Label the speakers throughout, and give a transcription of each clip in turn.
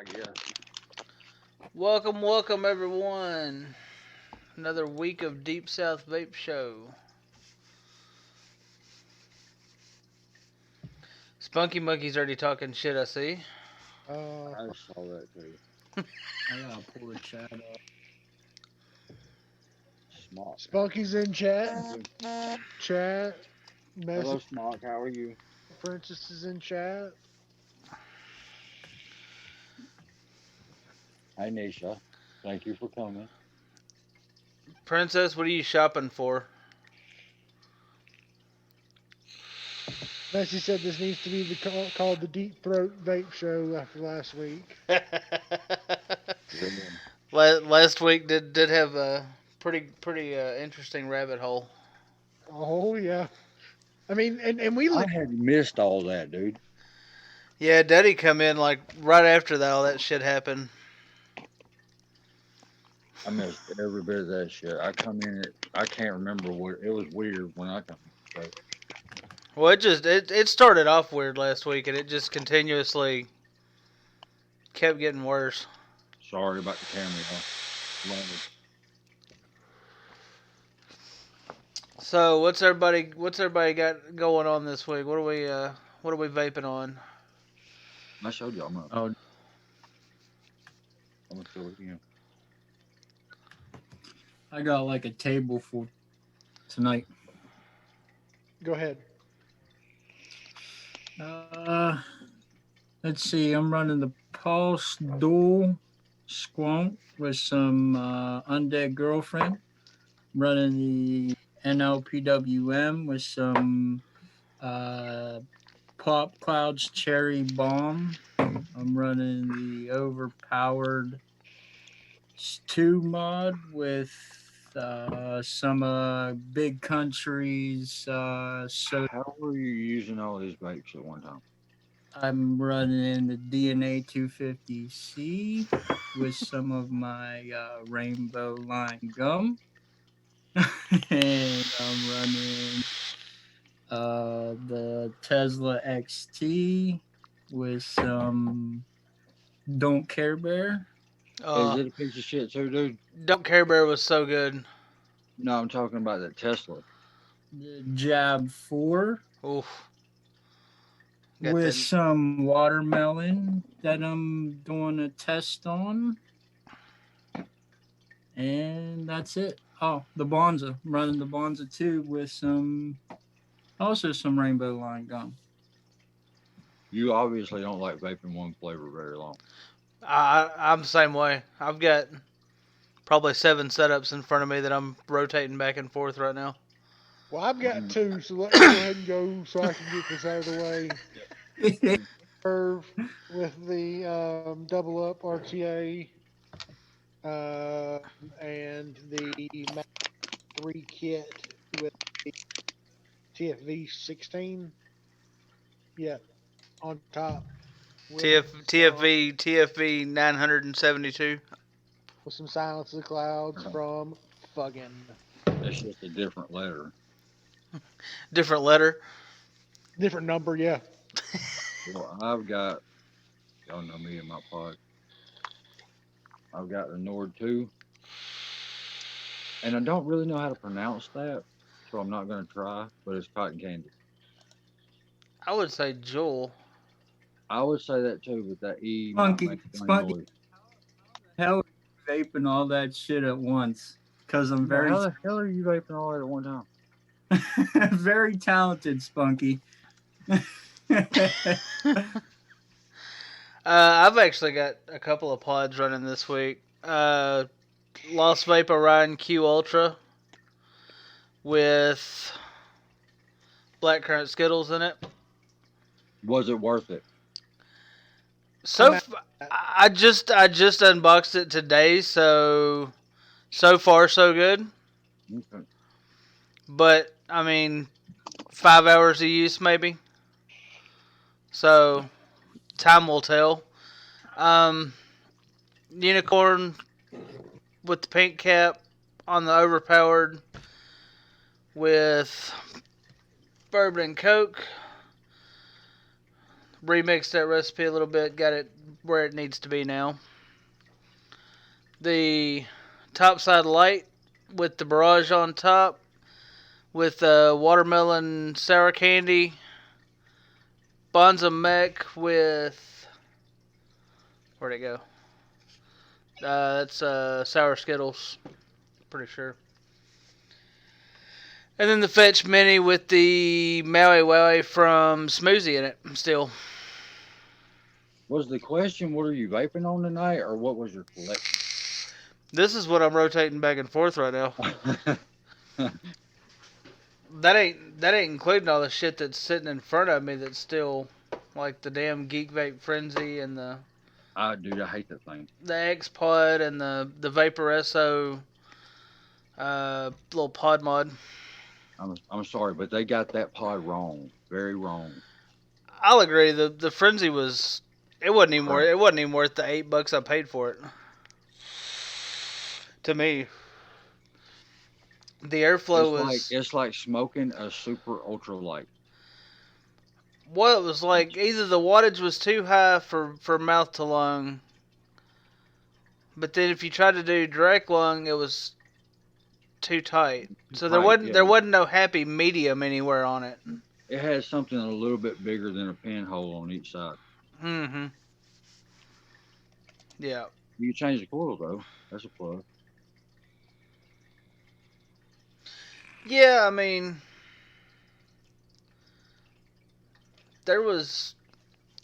Speaker 1: I guess.
Speaker 2: Welcome everyone. Another week of Deep South Vape Show. Spunky Monkey's already talking shit, I see.
Speaker 1: I saw that too.
Speaker 3: I gotta pull the chat up.
Speaker 1: Smock.
Speaker 4: Spunky's in chat. Chat.
Speaker 1: Hello,
Speaker 4: Message.
Speaker 1: Smock. How are you?
Speaker 4: Princess is in chat.
Speaker 1: Hi, Nisha. Thank you for coming.
Speaker 2: Princess, what are you shopping for?
Speaker 4: Messi said this needs to be called the Deep Throat Vape Show after last week.
Speaker 2: Last week did have a pretty interesting rabbit hole.
Speaker 4: Oh yeah. I mean, and we
Speaker 1: I had missed all that, dude.
Speaker 2: Yeah, Daddy come in like right after that all that shit happened.
Speaker 1: I missed every bit of that shit. I come in, I can't remember what it was. Weird when I come in. So,
Speaker 2: Well, it started off weird last week and it just continuously kept getting worse.
Speaker 1: sorry about the camera. Huh?
Speaker 2: So what's everybody got going on this week? What are we vaping on?
Speaker 1: I showed y'all my.
Speaker 3: Oh,
Speaker 1: I'm gonna show it again.
Speaker 3: I got like a table for tonight.
Speaker 4: go ahead.
Speaker 3: Let's see. I'm running the Pulse Dual Squonk with some Undead Girlfriend. I'm running the NLPWM with some Pop Clouds Cherry Bomb. I'm running the Overpowered 2 mod with some Big Countries. So
Speaker 1: How were you using all these vapes at one time?
Speaker 3: I'm running the DNA 250C with some of my Rainbow Line gum. And I'm running the Tesla XT with some Don't Care Bear.
Speaker 1: Is it a piece of shit too, dude?
Speaker 2: Don't Care Bear was so good.
Speaker 1: No, I'm talking about that Tesla.
Speaker 3: The Jab 4
Speaker 2: Oof.
Speaker 3: with some watermelon that I'm doing a test on. And that's it. Oh, the Bonza. I'm running the Bonza too with some Rainbow Line gum.
Speaker 1: You obviously don't like vaping one flavor very long.
Speaker 2: I'm the same way. I've got probably 7 setups in front of me that I'm rotating back and forth right now.
Speaker 4: Well, I've got two, so let me go ahead and go so I can get this out of the way. Curve with the double up RTA and the Mac 3 kit with the TFV 16. Yeah, on top.
Speaker 2: TFV 972.
Speaker 4: With some Silence of the Clouds from Fuggin'.
Speaker 1: It's just a different letter.
Speaker 2: Different letter.
Speaker 4: Different number, yeah.
Speaker 1: Well, I've got, y'all know me and my pod. I've got the Nord 2. And I don't really know how to pronounce that, so I'm not going to try, but it's cotton candy.
Speaker 2: I would say Jewel.
Speaker 1: I would say that too, but that E might
Speaker 3: Spunky,
Speaker 1: make a funny
Speaker 3: Spunky,
Speaker 1: noise.
Speaker 3: hell, are you vaping all that shit at once? Because I'm very,
Speaker 1: How the hell are you vaping all that at one time?
Speaker 3: very talented, Spunky.
Speaker 2: I've actually got a couple of pods running this week. Lost Vape Orion Q Ultra with blackcurrant Skittles in it.
Speaker 1: Was it worth it?
Speaker 2: I just unboxed it today, so far so good.
Speaker 1: Okay.
Speaker 2: But I mean, 5 hours of use maybe. So time will tell. Unicorn with the pink cap on the overpowered with bourbon and coke remixed that recipe a little bit, got it where it needs to be now. The topside light with the barrage on top, with watermelon sour candy, Bonza Mech with, where'd it go? That's sour Skittles, pretty sure. And then the Fetch Mini with the Maui Wowie from Smoothie in it still.
Speaker 1: Was the question, what are you vaping on tonight, or what was your collection?
Speaker 2: This is what I'm rotating back and forth right now. That ain't including all the shit that's sitting in front of me that's still like the damn Geek Vape Frenzy and the
Speaker 1: Dude, I hate that thing.
Speaker 2: the X Pod and the Vaporesso little pod mod.
Speaker 1: I'm sorry, but they got that pod wrong, very wrong.
Speaker 2: I'll agree. The Frenzy was it wasn't even
Speaker 1: Crap.
Speaker 2: worth the $8 I paid for it. To me, the airflow
Speaker 1: It's like smoking a super ultra light.
Speaker 2: Well, it was like either the wattage was too high for mouth to lung, but then if you tried to do direct lung, it was too tight. So there wasn't no happy medium anywhere on it.
Speaker 1: It had something a little bit bigger than a pinhole on each side.
Speaker 2: Mm-hmm. Yeah.
Speaker 1: You change the coil though. That's a plus.
Speaker 2: Yeah, I mean, there was,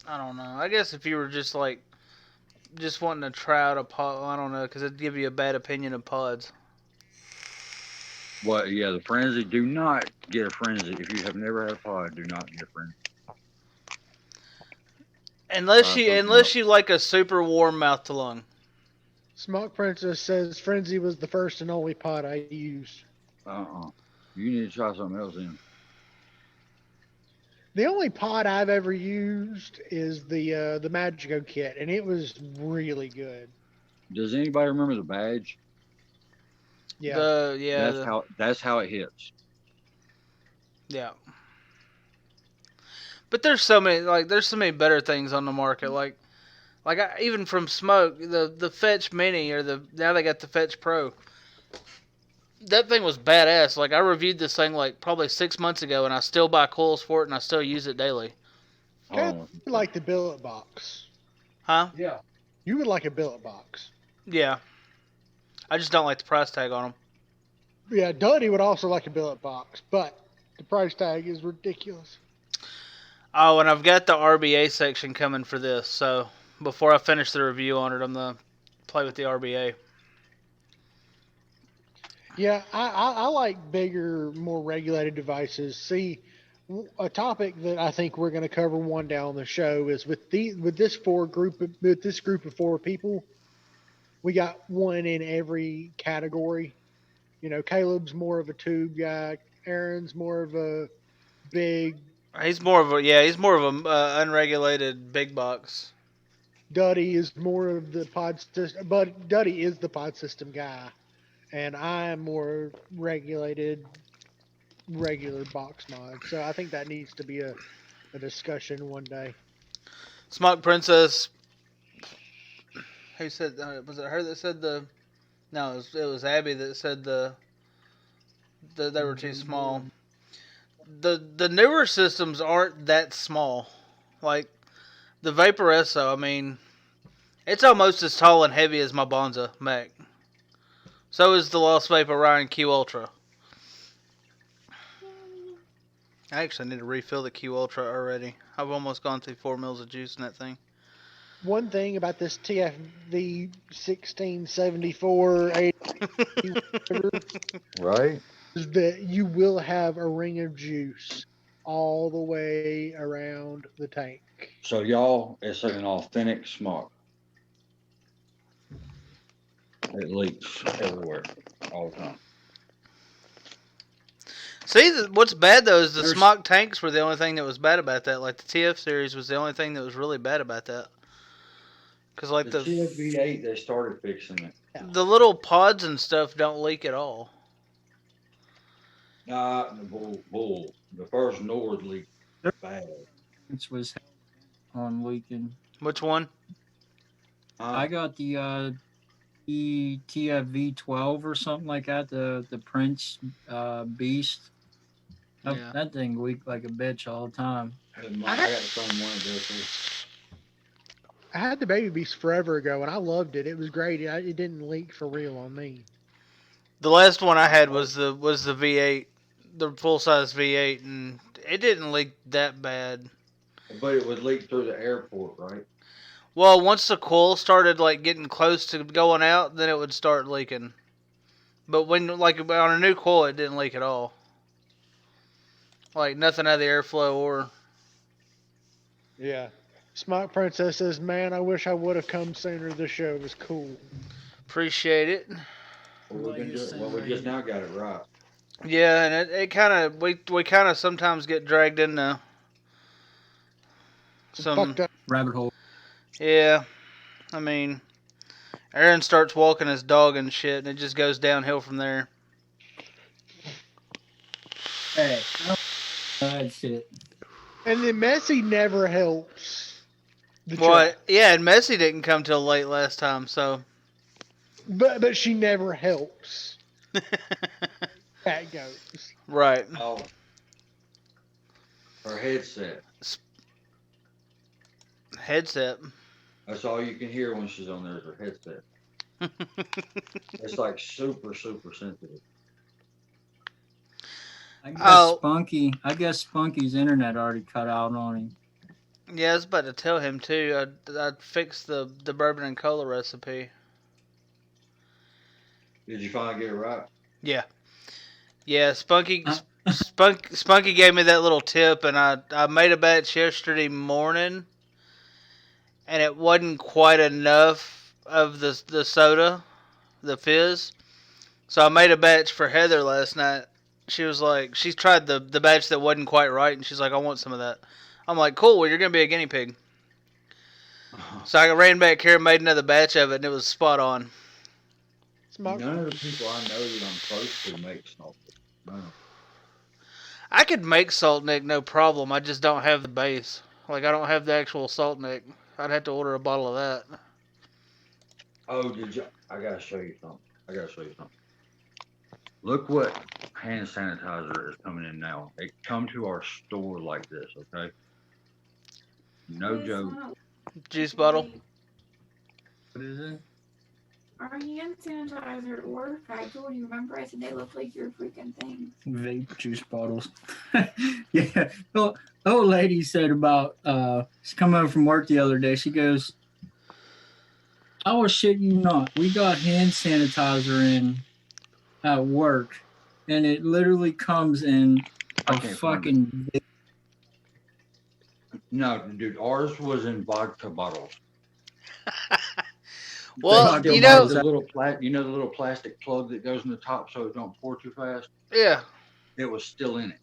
Speaker 2: I don't know. I guess if you were just wanting to try out a pod, I don't know, because it'd give you a bad opinion of pods.
Speaker 1: What? Yeah, the Frenzy. Do not get a Frenzy if you have never had a pod. Do not get a Frenzy.
Speaker 2: Unless you like a super warm mouth to lung.
Speaker 4: Smoke Princess says Frenzy was the first and only pod I used.
Speaker 1: You need to try something else then.
Speaker 4: The only pod I've ever used is the Magico kit, and it was really good.
Speaker 1: Does anybody remember the badge?
Speaker 4: Yeah.
Speaker 1: That's how it hits.
Speaker 2: Yeah. But there's so many better things on the market. Even from Smoke, the Fetch Mini now they got the Fetch Pro. That thing was badass. Like I reviewed this thing like probably 6 months ago, and I still buy coils for it, and I still use it daily.
Speaker 4: Kind of like the billet box.
Speaker 2: Huh?
Speaker 1: Yeah.
Speaker 4: You would like a billet box.
Speaker 2: Yeah. I just don't like the price tag on them.
Speaker 4: Yeah, Duddy would also like a billet box, but the price tag is ridiculous.
Speaker 2: Oh, and I've got the RBA section coming for this, so before I finish the review on it, I'm going to play with the RBA.
Speaker 4: Yeah, I like bigger, more regulated devices. See, a topic that I think we're going to cover one down the show is with this group of 4 people, we got one in every category. You know, Caleb's more of a tube guy. Aaron's more of a big.
Speaker 2: He's more of a unregulated big box.
Speaker 4: Duddy is more of the pod system, but Duddy is the pod system guy, and I am more regulated, regular box mod. So I think that needs to be a discussion one day.
Speaker 2: Smoke Princess. Who said? Was it her that said the? No, it was Abby that said they were too small. The newer systems aren't that small. Like the Vaporesso, I mean, it's almost as tall and heavy as my Bonza Mech. So is the Lost Vape Orion Q Ultra. I actually need to refill the Q Ultra already. I've almost gone through 4 mils of juice in that thing.
Speaker 4: One thing about this TFV 1674 80
Speaker 1: Right?
Speaker 4: is that you will have a ring of juice all the way around the tank.
Speaker 1: So y'all, it's an authentic smoke. It leaks everywhere all the time.
Speaker 2: See, what's bad though is the smock tanks were the only thing that was bad about that. Like the TF series was the only thing that was really bad about that. Because like the
Speaker 1: TFV8, they started fixing it.
Speaker 2: The little pods and stuff don't leak at all.
Speaker 1: Nah, the bull. The first Nord leaked bad.
Speaker 3: It was on leaking.
Speaker 2: Which one?
Speaker 3: I got the TFV12 or something like that. The Prince Beast.
Speaker 2: Yeah.
Speaker 3: That thing leaked like a bitch all the time.
Speaker 1: I got the same one too.
Speaker 4: I had the Baby Beast forever ago, and I loved it. It was great. It didn't leak for real on me.
Speaker 2: The last one I had was the V8, the full size V8, and it didn't leak that bad.
Speaker 1: But it would leak through the airport, right?
Speaker 2: Well, once the coil started like getting close to going out, then it would start leaking. But when like on a new coil, it didn't leak at all. Like nothing out of the airflow or.
Speaker 4: Yeah. Smoke Princess says, "Man, I wish I would have come sooner. The show was cool."
Speaker 2: Appreciate it.
Speaker 1: Well, we just now got it right.
Speaker 2: Yeah, and it kind of we kind of sometimes get dragged into some
Speaker 4: Fucked up.
Speaker 3: Rabbit hole.
Speaker 2: Yeah. I mean, Aaron starts walking his dog and shit, and it just goes downhill from there.
Speaker 3: Hey, that shit.
Speaker 4: And then Messi never helps.
Speaker 2: Well, yeah, and Messi didn't come till late last time, so.
Speaker 4: But she never helps. That goes.
Speaker 2: Right.
Speaker 1: Oh. Her headset.
Speaker 2: Headset.
Speaker 1: That's all you can hear when she's on there is her headset. It's like super, super sensitive.
Speaker 3: I guess Spunky's internet already cut out on him.
Speaker 2: Yeah, I was about to tell him too. I'd fix the bourbon and cola recipe.
Speaker 1: Did you finally get it right?
Speaker 2: Yeah. Yeah, Spunky gave me that little tip, and I made a batch yesterday morning, and it wasn't quite enough of the soda, the fizz. So I made a batch for Heather last night. She was like, she tried the batch that wasn't quite right, and she's like, I want some of that. I'm like, cool, well, you're going to be a guinea pig. So I ran back here and made another batch of it, and it was spot on.
Speaker 1: None of the people I know that I'm close to make salt. No.
Speaker 2: I could make salt nick, no problem. I just don't have the base. Like, I don't have the actual salt nick. I'd have to order a bottle of that.
Speaker 1: Oh, did you? I gotta show you something. Look what hand sanitizer is coming in now. It come to our store like this, okay? No joke.
Speaker 2: Juice bottle.
Speaker 3: What is it?
Speaker 5: Our hand sanitizer at work, I told you, remember I said they look like your freaking things.
Speaker 3: Vape juice bottles. Yeah. The old lady said about, she come home from work the other day. She goes, I will shit you not. We got hand sanitizer in at work, and it literally comes in a fucking.
Speaker 1: No, dude, ours was in vodka bottles.
Speaker 2: Well,
Speaker 1: you know the little plastic plug that goes in the top so it don't pour too fast.
Speaker 2: Yeah.
Speaker 1: It was still in it.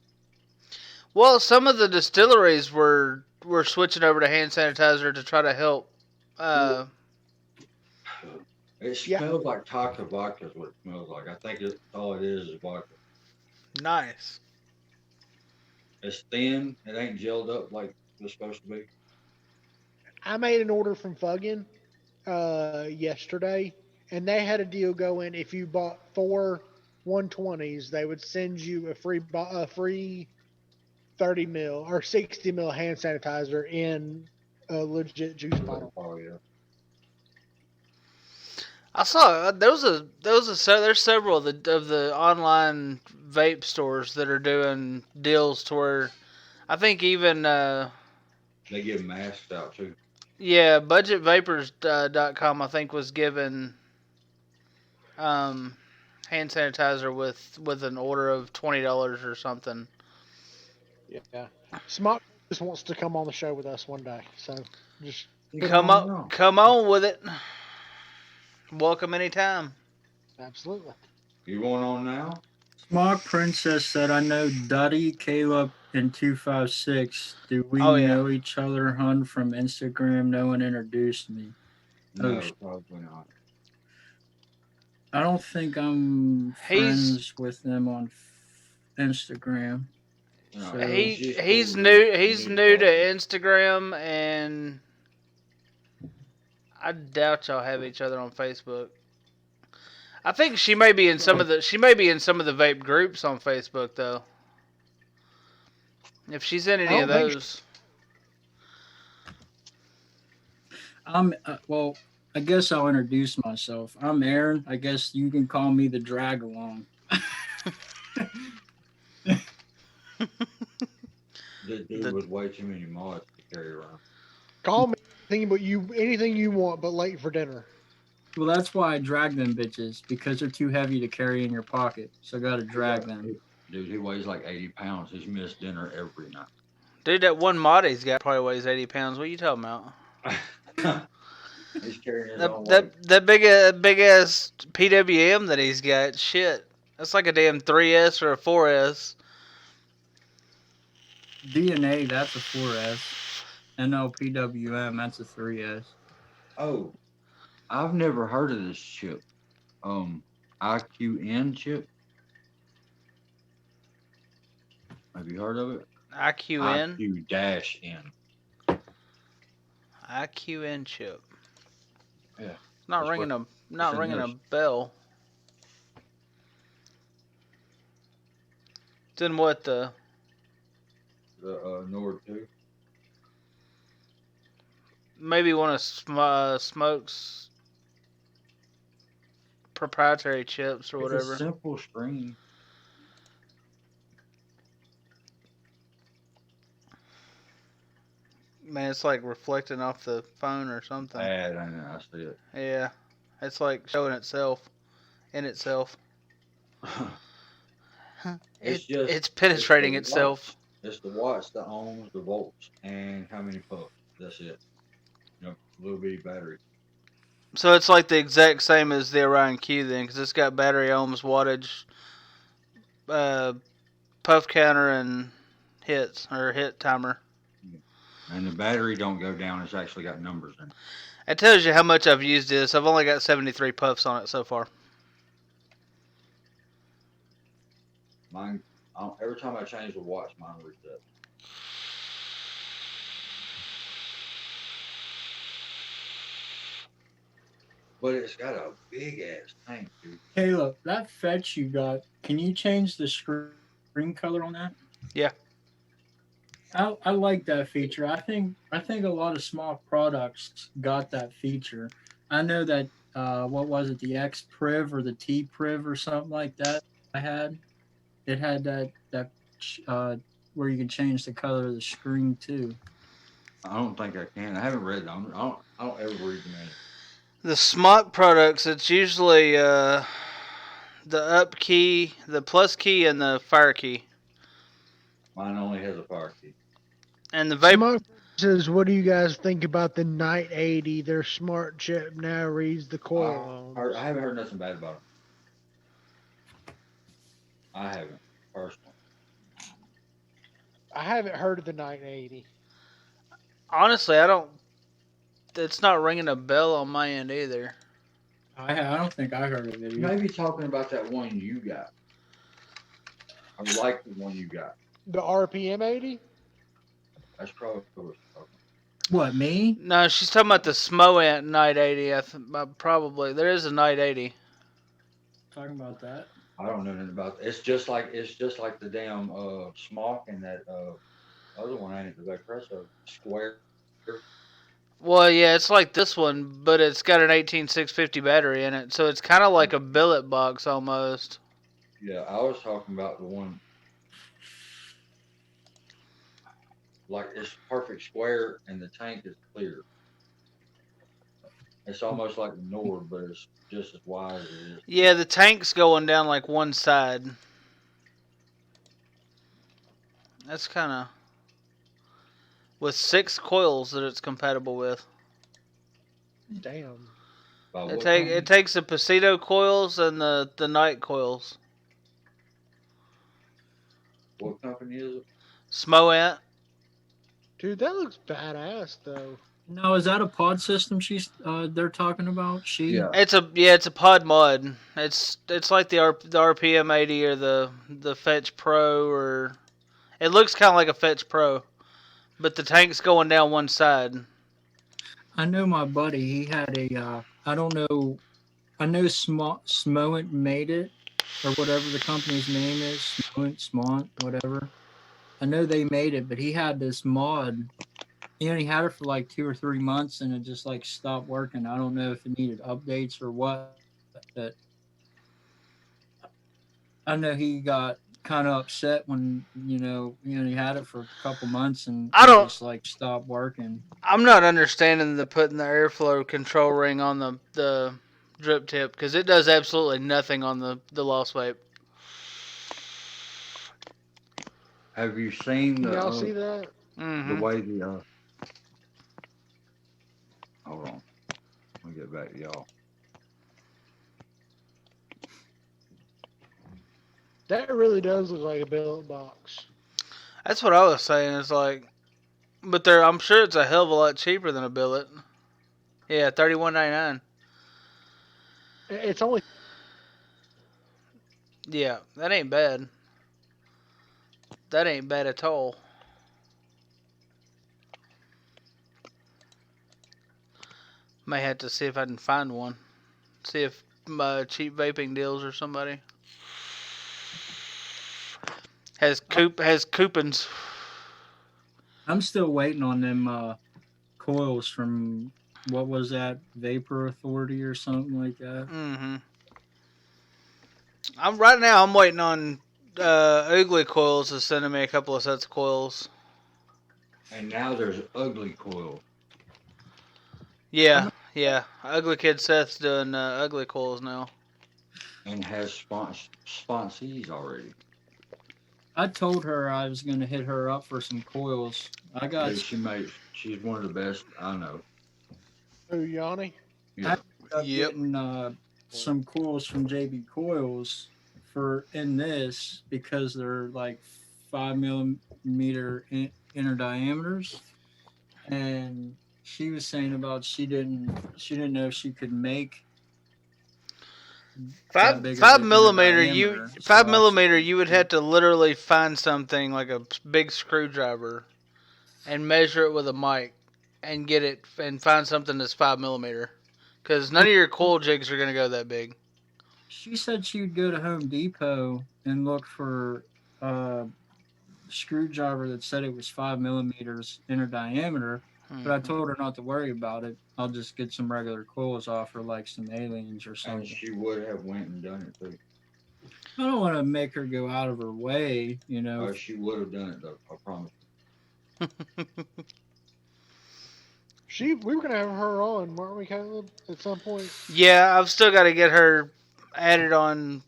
Speaker 2: Well, some of the distilleries were switching over to hand sanitizer to try to help.
Speaker 1: It smells like Taka vodka is what it smells like. I think all it is vodka.
Speaker 2: Nice.
Speaker 1: It's thin. It ain't gelled up like it's supposed to be.
Speaker 4: I made an order from Fuggin yesterday, and they had a deal going. If you bought 4 120s, they would send you a free 30 mil or 60 mil hand sanitizer in a legit juice bottle.
Speaker 1: Oh yeah.
Speaker 2: I saw there's several of the online vape stores that are doing deals to where I think even
Speaker 1: they give masks out too.
Speaker 2: Yeah, budgetvapors.com I think was given hand sanitizer with an order of $20 or something.
Speaker 4: Yeah. Smock just wants to come on the show with us one day, so just
Speaker 2: come on with it. Welcome anytime.
Speaker 4: Absolutely.
Speaker 1: You going on now?
Speaker 3: Smock Princess said, I know Duddy, Caleb, and 256. Do we know each other, hun, from Instagram? No one introduced me.
Speaker 1: No, probably not.
Speaker 3: I don't think I'm friends with them on Instagram.
Speaker 1: You know,
Speaker 3: So-
Speaker 2: He's new to Instagram, and I doubt y'all have each other on Facebook. I think she may be in some of the vape groups on Facebook though. If she's in any of
Speaker 4: don't think
Speaker 2: those.
Speaker 3: Well, I guess I'll introduce myself. I'm Aaron. I guess you can call me the drag along.
Speaker 1: This dude with way too many mods to carry around.
Speaker 4: call me anything you want, but late for dinner.
Speaker 3: Well, that's why I drag them bitches, because they're too heavy to carry in your pocket. So I gotta drag them.
Speaker 1: Dude, he weighs like 80 pounds. He's missed dinner every night.
Speaker 2: Dude, that one mod he's got probably weighs 80 pounds. What are you talking about?
Speaker 1: He's carrying his own weight.
Speaker 2: That big ass PWM that he's got, shit. That's like a damn 3S or a 4S.
Speaker 3: DNA, that's a 4S. NLPWM, that's a 3S.
Speaker 1: Oh, I've never heard of this chip. IQN chip. Have you heard of it?
Speaker 2: IQN?
Speaker 1: IQ-N.
Speaker 2: IQN chip.
Speaker 1: Yeah.
Speaker 2: Not ringing a bell. Then what the
Speaker 1: Nord 2.
Speaker 2: maybe one of Smoke's proprietary chips or
Speaker 1: It's
Speaker 2: whatever.
Speaker 1: a simple screen.
Speaker 2: Man, it's like reflecting off the phone or something.
Speaker 1: I know, I see it.
Speaker 2: Yeah, it's like showing itself in itself. It's penetrating
Speaker 1: it's the
Speaker 2: itself.
Speaker 1: watts. It's the watts, the ohms, the volts, and how many puffs. That's it. You know, little bitty battery.
Speaker 2: So it's like the exact same as the Orion Q then, because it's got battery ohms, wattage, puff counter, and hit timer.
Speaker 1: And the battery don't go down. It's actually got numbers in it.
Speaker 2: It tells you how much I've used this. I've only got 73 puffs on it so far.
Speaker 1: Mine, every time I change the watch, mine resets. But it's got a big ass tank, dude.
Speaker 3: Caleb, that fetch you got, can you change the screen color on that?
Speaker 2: Yeah.
Speaker 3: I like that feature. I think a lot of small products got that feature. I know that what was it, the X Priv or the T Priv or something like that I had. It had that where you can change the color of the screen too.
Speaker 1: I don't think I can. I haven't read them. I don't ever read them in it.
Speaker 2: The Smock products, it's usually the up key, the plus key, and the fire key.
Speaker 1: Mine only has a fire key.
Speaker 2: And the Vape.
Speaker 4: Smoke says, "What do you guys think about the Night 80? Their smart chip now reads the coil ohms."
Speaker 1: I haven't heard nothing bad about it. I haven't, personally.
Speaker 4: I haven't heard of the Night 80.
Speaker 2: Honestly, I don't. It's not ringing a bell on my end either.
Speaker 3: I don't think I heard of it
Speaker 1: You
Speaker 3: either.
Speaker 1: may be talking about that one you got. I like the one you got.
Speaker 4: The RPM 80?
Speaker 1: That's probably what it's talking
Speaker 3: What, me?
Speaker 2: No, she's talking about the Smoant Night 80. Probably there is a Night 80.
Speaker 3: Talking about that.
Speaker 1: I don't know nothing about it. It's just like the damn Smock and that other one, ain't it? The Vapresso Square.
Speaker 2: Well, yeah, it's like this one, but it's got an 18650 battery in it, so it's kind of like a billet box almost.
Speaker 1: Yeah, I was talking about the one. Like it's perfect square and the tank is clear. It's almost like the Nord, but it's just as wide as it is.
Speaker 2: Yeah, the tank's going down like one side. That's kind of with 6 coils that it's compatible with.
Speaker 4: Damn.
Speaker 2: It takes the Pasito coils and the Night coils.
Speaker 1: What company is it?
Speaker 2: Smoant.
Speaker 4: Dude, that looks badass, though.
Speaker 3: No, is that a pod system they're talking about?
Speaker 1: Yeah.
Speaker 2: It's a pod mod. It's like the RPM 80 or the Fetch Pro, or It looks kind of like a Fetch Pro, but the tank's going down one side.
Speaker 3: I know my buddy. He had a. I don't know. I know Smoant made it, or whatever the company's name is. Smont, whatever. I know they made it, but he had this mod. He only had it for like 2 or 3 months, and it just like stopped working. I don't know if it needed updates or what, but I know he got kind of upset when he only had it for a couple months, and
Speaker 2: I
Speaker 3: it
Speaker 2: don't.
Speaker 3: just like stopped working.
Speaker 2: I'm not understanding the putting the airflow control ring on the drip tip because it does absolutely nothing on the Lost Vape.
Speaker 1: Have you seen
Speaker 4: Y'all see that?
Speaker 1: the way the hold on, let me get back to y'all.
Speaker 4: That really does look like a billet box.
Speaker 2: That's what I was saying. It's like, but I'm sure it's a hell of a lot cheaper than a billet. Yeah, $31.99.
Speaker 4: It's only
Speaker 2: Yeah, that ain't bad. That ain't bad at all. May have to see if I can find one. See if cheap vaping deals or somebody has coupons.
Speaker 3: I'm still waiting on them coils from what was that Vapor Authority or something like that.
Speaker 2: Mm-hmm. I'm waiting on Ugly Coils to send me a couple of sets of coils.
Speaker 1: And now there's ugly coil.
Speaker 2: Yeah, yeah. Ugly Kid Seth's doing Ugly Coils now.
Speaker 1: And has sponsees already.
Speaker 3: I told her I was going to hit her up for some coils. I got.
Speaker 1: She's one of the best I know.
Speaker 4: who, Yanni?
Speaker 1: Yeah.
Speaker 3: I ended up getting some coils from JB Coils in this because they're like 5 millimeter inner diameters, and she was saying about she didn't know if she could make that big of
Speaker 2: Five
Speaker 3: an inner
Speaker 2: millimeter.
Speaker 3: diameter.
Speaker 2: Five millimeter. You would have to literally find something like a big screwdriver and measure it with a mic and get it and find something that's 5 millimeter. Because none of your coil jigs are gonna go that big.
Speaker 3: She said she would go to Home Depot and look for a screwdriver that said it was 5 millimeters inner diameter. But I told her not to worry about it. I'll just get some regular coils off her, like some aliens or something.
Speaker 1: And she would have went and done it too.
Speaker 3: I don't want to make her go out of her way, you know.
Speaker 1: She would have done it though, I promise.
Speaker 4: We were gonna have her on, weren't we, Caleb? At some point.
Speaker 2: Yeah, I've still got to get her added on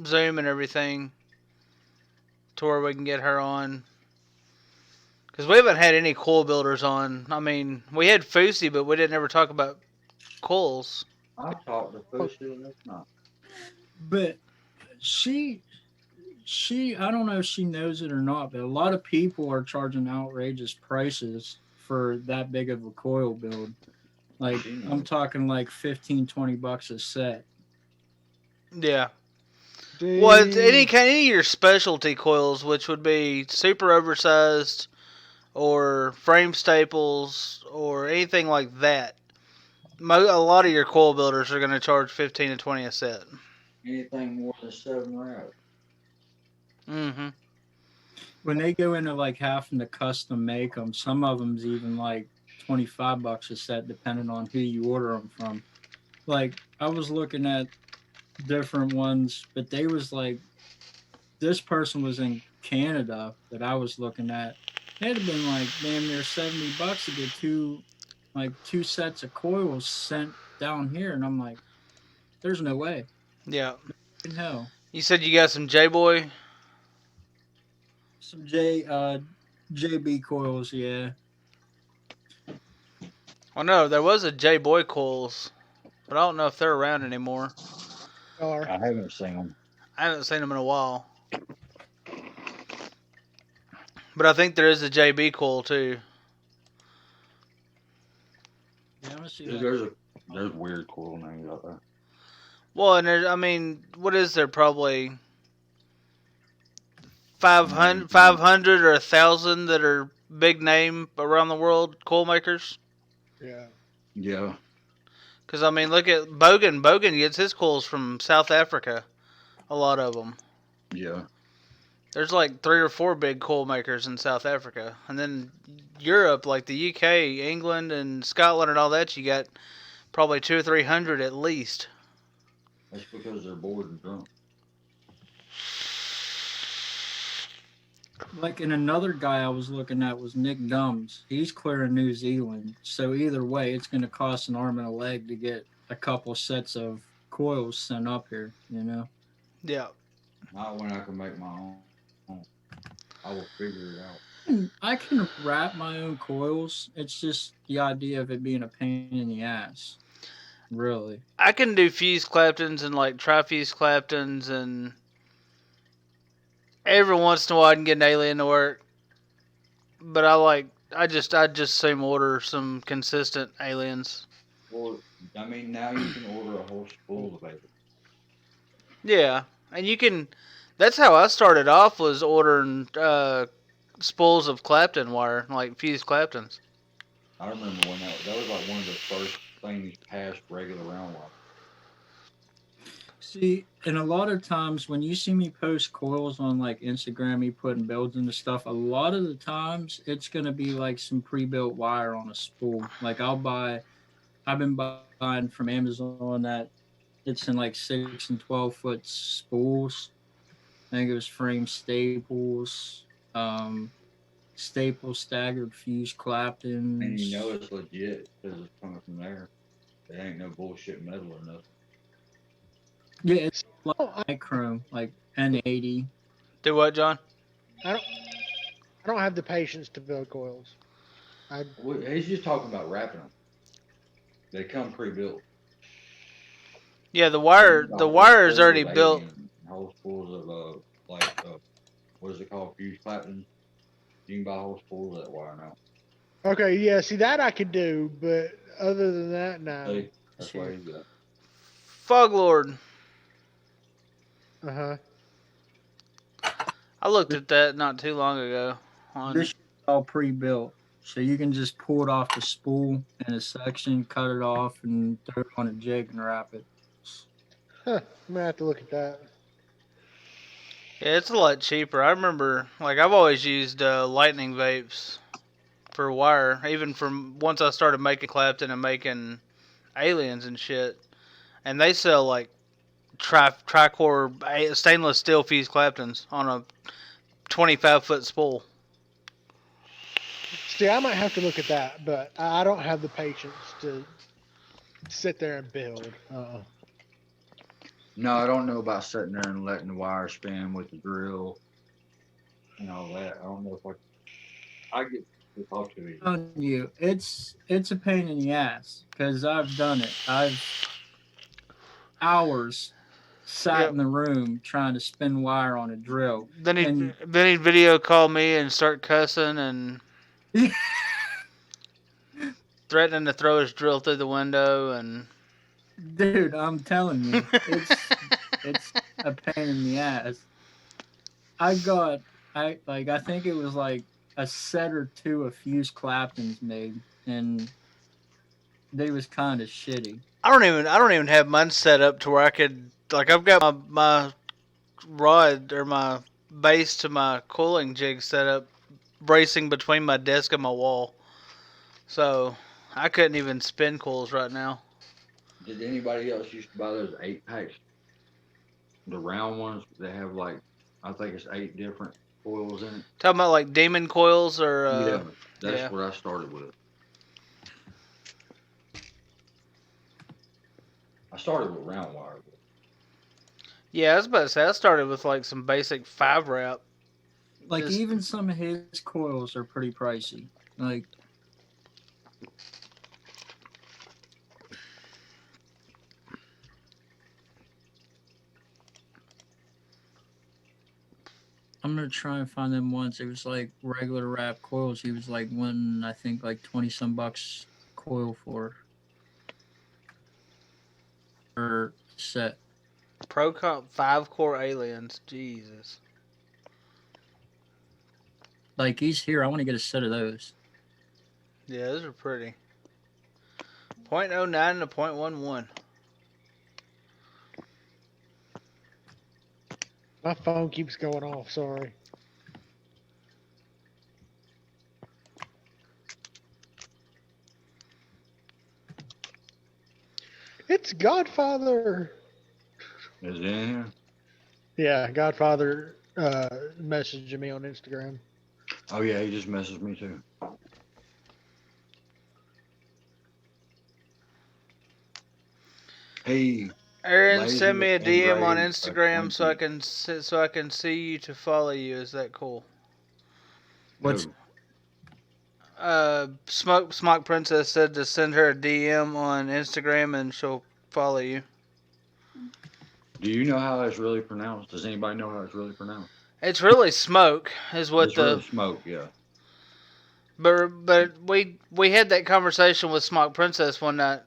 Speaker 2: Zoom and everything to where we can get her on. Because we haven't had any coil builders on. I mean, we had Fousey, but we didn't ever talk about coils.
Speaker 1: I talked to Fousey and it's not.
Speaker 3: But she I don't know if she knows it or not, but a lot of people are charging outrageous prices for that big of a coil build. Like I'm talking like $15-$20 a set.
Speaker 2: Yeah. Well, it's any of your specialty coils, which would be super oversized or frame staples or anything like that. A lot of your coil builders are going to charge $15 to $20 a set.
Speaker 1: Anything more than 7 rounds.
Speaker 2: Mm-hmm.
Speaker 3: When they go into like having to custom make them, some of them's even like $25 a set, depending on who you order them from. Like I was looking at different ones, but they was like, this person was in Canada that I was looking at. It had been like damn near $70 to get two sets of coils sent down here, and I'm like, there's no way.
Speaker 2: Yeah.
Speaker 3: No.
Speaker 2: You said you got some J-Boy?
Speaker 3: Some JB coils, yeah.
Speaker 2: Well, no, there was a J-Boy coils, but I don't know if they're around anymore.
Speaker 1: I haven't seen them.
Speaker 2: I haven't seen them in a while. But I think there is a JB coil too.
Speaker 3: Yeah, I see
Speaker 1: There's weird coil names out there.
Speaker 2: Well, and I mean, what is there? Probably 500 or 1,000 that are big name around the world coil makers.
Speaker 4: Yeah.
Speaker 1: Yeah.
Speaker 2: Because, I mean, look at Bogan. Bogan gets his coils from South Africa. A lot of them.
Speaker 1: Yeah.
Speaker 2: There's like 3 or 4 big coil makers in South Africa. And then Europe, like the UK, England, and Scotland and all that, you got probably 200 or 300 at least.
Speaker 1: That's because they're bored and drunk.
Speaker 3: Like, and another guy I was looking at was Nick Gums. He's clear in New Zealand. So either way, it's going to cost an arm and a leg to get a couple sets of coils sent up here, you know?
Speaker 2: Yeah.
Speaker 1: Not when I can make my own. I will figure it out.
Speaker 3: I can wrap my own coils. It's just the idea of it being a pain in the ass. Really.
Speaker 2: I can do fuse Claptons and like tri-fuse Claptons, and every once in a while I can get an alien to work. But I just seem order some consistent aliens.
Speaker 1: Well, I mean, now you can order a whole spool of Vape.
Speaker 2: Yeah, and you can. That's how I started off, was ordering spools of Clapton wire, like fused Claptons.
Speaker 1: I remember when that was like one of the first things past regular round wire.
Speaker 3: See, and a lot of times when you see me post coils on like Instagram, me putting builds into stuff, a lot of the times it's gonna be like some pre-built wire on a spool. Like I've been buying from Amazon that it's in like 6 and 12 foot spools. I think it was frame staples, staple staggered fuse Claptons.
Speaker 1: And you know it's legit because it's coming from there. It ain't no bullshit metal or nothing.
Speaker 3: Yeah, it's like
Speaker 4: Oh,
Speaker 3: microme, like N80.
Speaker 2: Do what, John?
Speaker 4: I don't have the patience to build coils.
Speaker 1: He's just talking about wrapping them. They come pre-built.
Speaker 2: Yeah, the wire is already built.
Speaker 1: Whole spools of what is it called? Fuse Clapton. You can buy whole spools of that wire now.
Speaker 4: Okay, yeah, see that I could do, but other than that, no.
Speaker 1: Hey, that's why he's got.
Speaker 2: Fog Lord.
Speaker 4: Uh huh.
Speaker 2: I looked at that not too long ago.
Speaker 3: This is all pre-built, so you can just pull it off the spool in a section, cut it off, and throw it on a jig and wrap it.
Speaker 4: Huh. I'm gonna have to look at that.
Speaker 2: Yeah, it's a lot cheaper. I remember, like, I've always used lightning vapes for wire, even from once I started making Clapton and making aliens and shit. And they sell like tri-core stainless steel fuse Claptons on a 25-foot spool.
Speaker 4: See, I might have to look at that, but I don't have the patience to sit there and build.
Speaker 1: No, I don't know about sitting there and letting the wire spin with the drill and all that. I don't know if I get to talk to you.
Speaker 3: I'm telling you, it's a pain in the ass because I've done it. I've hours sat in the room trying to spin wire on a drill.
Speaker 2: Then he'd video call me and start cussing and threatening to throw his drill through the window. And
Speaker 3: dude, I'm telling you, it's a pain in the ass. I think it was like a set or two of fuse Claptons made, and they was kind of shitty.
Speaker 2: I don't even have mine set up to where I could, like, I've got my rod or my base to my cooling jig set up bracing between my desk and my wall, so I couldn't even spin coils right now.
Speaker 1: Did anybody else used to buy those 8-packs? The round ones that have like, I think it's 8 different coils in it.
Speaker 2: Talking about like demon coils or
Speaker 1: yeah, that's what I started with. I started with round wire.
Speaker 2: Yeah, I was about to say I started with like some basic 5-wrap.
Speaker 3: Like even some of his coils are pretty pricey. Like I'm gonna try and find them once. It was like regular wrap coils. He was like one, I think like 20 some bucks coil for per set.
Speaker 2: Pro Comp 5-core aliens. Jesus.
Speaker 3: Like he's here. I want to get a set of those.
Speaker 2: Yeah, those are pretty. 0.09 to 0.11.
Speaker 4: My phone keeps going off. Sorry. It's Godfather.
Speaker 1: Is it in here?
Speaker 4: Yeah, Godfather messaging me on Instagram.
Speaker 1: Oh yeah, he just messaged me too. Hey,
Speaker 2: Aaron,
Speaker 1: lazy
Speaker 2: send me a
Speaker 1: and
Speaker 2: DM on
Speaker 1: brave
Speaker 2: Instagram so I
Speaker 1: acquaintance.
Speaker 2: can see you to follow you. Is that cool?
Speaker 3: What's
Speaker 1: Who?
Speaker 2: Smoke Princess said to send her a DM on Instagram and she'll follow you.
Speaker 1: Do you know how that's really pronounced? Does anybody know how it's really pronounced?
Speaker 2: It's really Smoke, is what
Speaker 1: It's really
Speaker 2: the.
Speaker 1: smoke, yeah.
Speaker 2: But we had that conversation with Smoke Princess one night.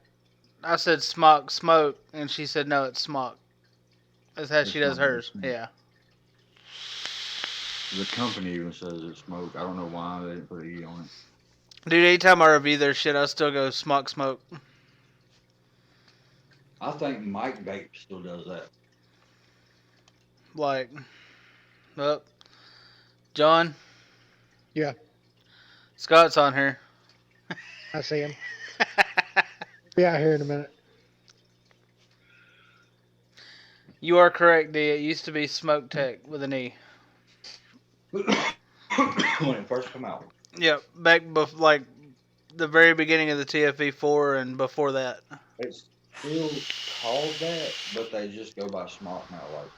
Speaker 2: I said Smoke, and she said no, it's Smock. That's how she
Speaker 1: It's
Speaker 2: does
Speaker 1: not.
Speaker 2: hers. Yeah.
Speaker 1: The company even says it's smoke. I don't know why they didn't put an E on it.
Speaker 2: Dude, anytime I review their shit, I still go Smoke.
Speaker 1: I think Mike Vape still does that.
Speaker 2: Like, oh, John.
Speaker 4: Yeah.
Speaker 2: Scott's on here.
Speaker 4: I see him. Be out here in a minute.
Speaker 2: You are correct, D. It used to be Smoke Tech with an E.
Speaker 1: When it first come out.
Speaker 2: Yep, back like the very beginning of the TFE4 and before that.
Speaker 1: It's still called that, but they just go by Smock now. Like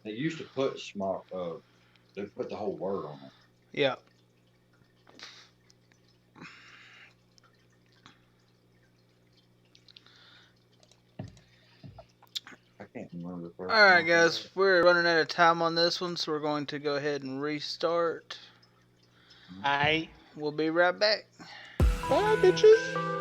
Speaker 1: they used to put Smock. They put the whole word on it.
Speaker 2: Yep.
Speaker 1: I can't remember the first.
Speaker 2: Alright, guys, we're running out of time on this one, so we're going to go ahead and restart.
Speaker 4: Aight.
Speaker 2: We'll be right back.
Speaker 4: Bye, bitches.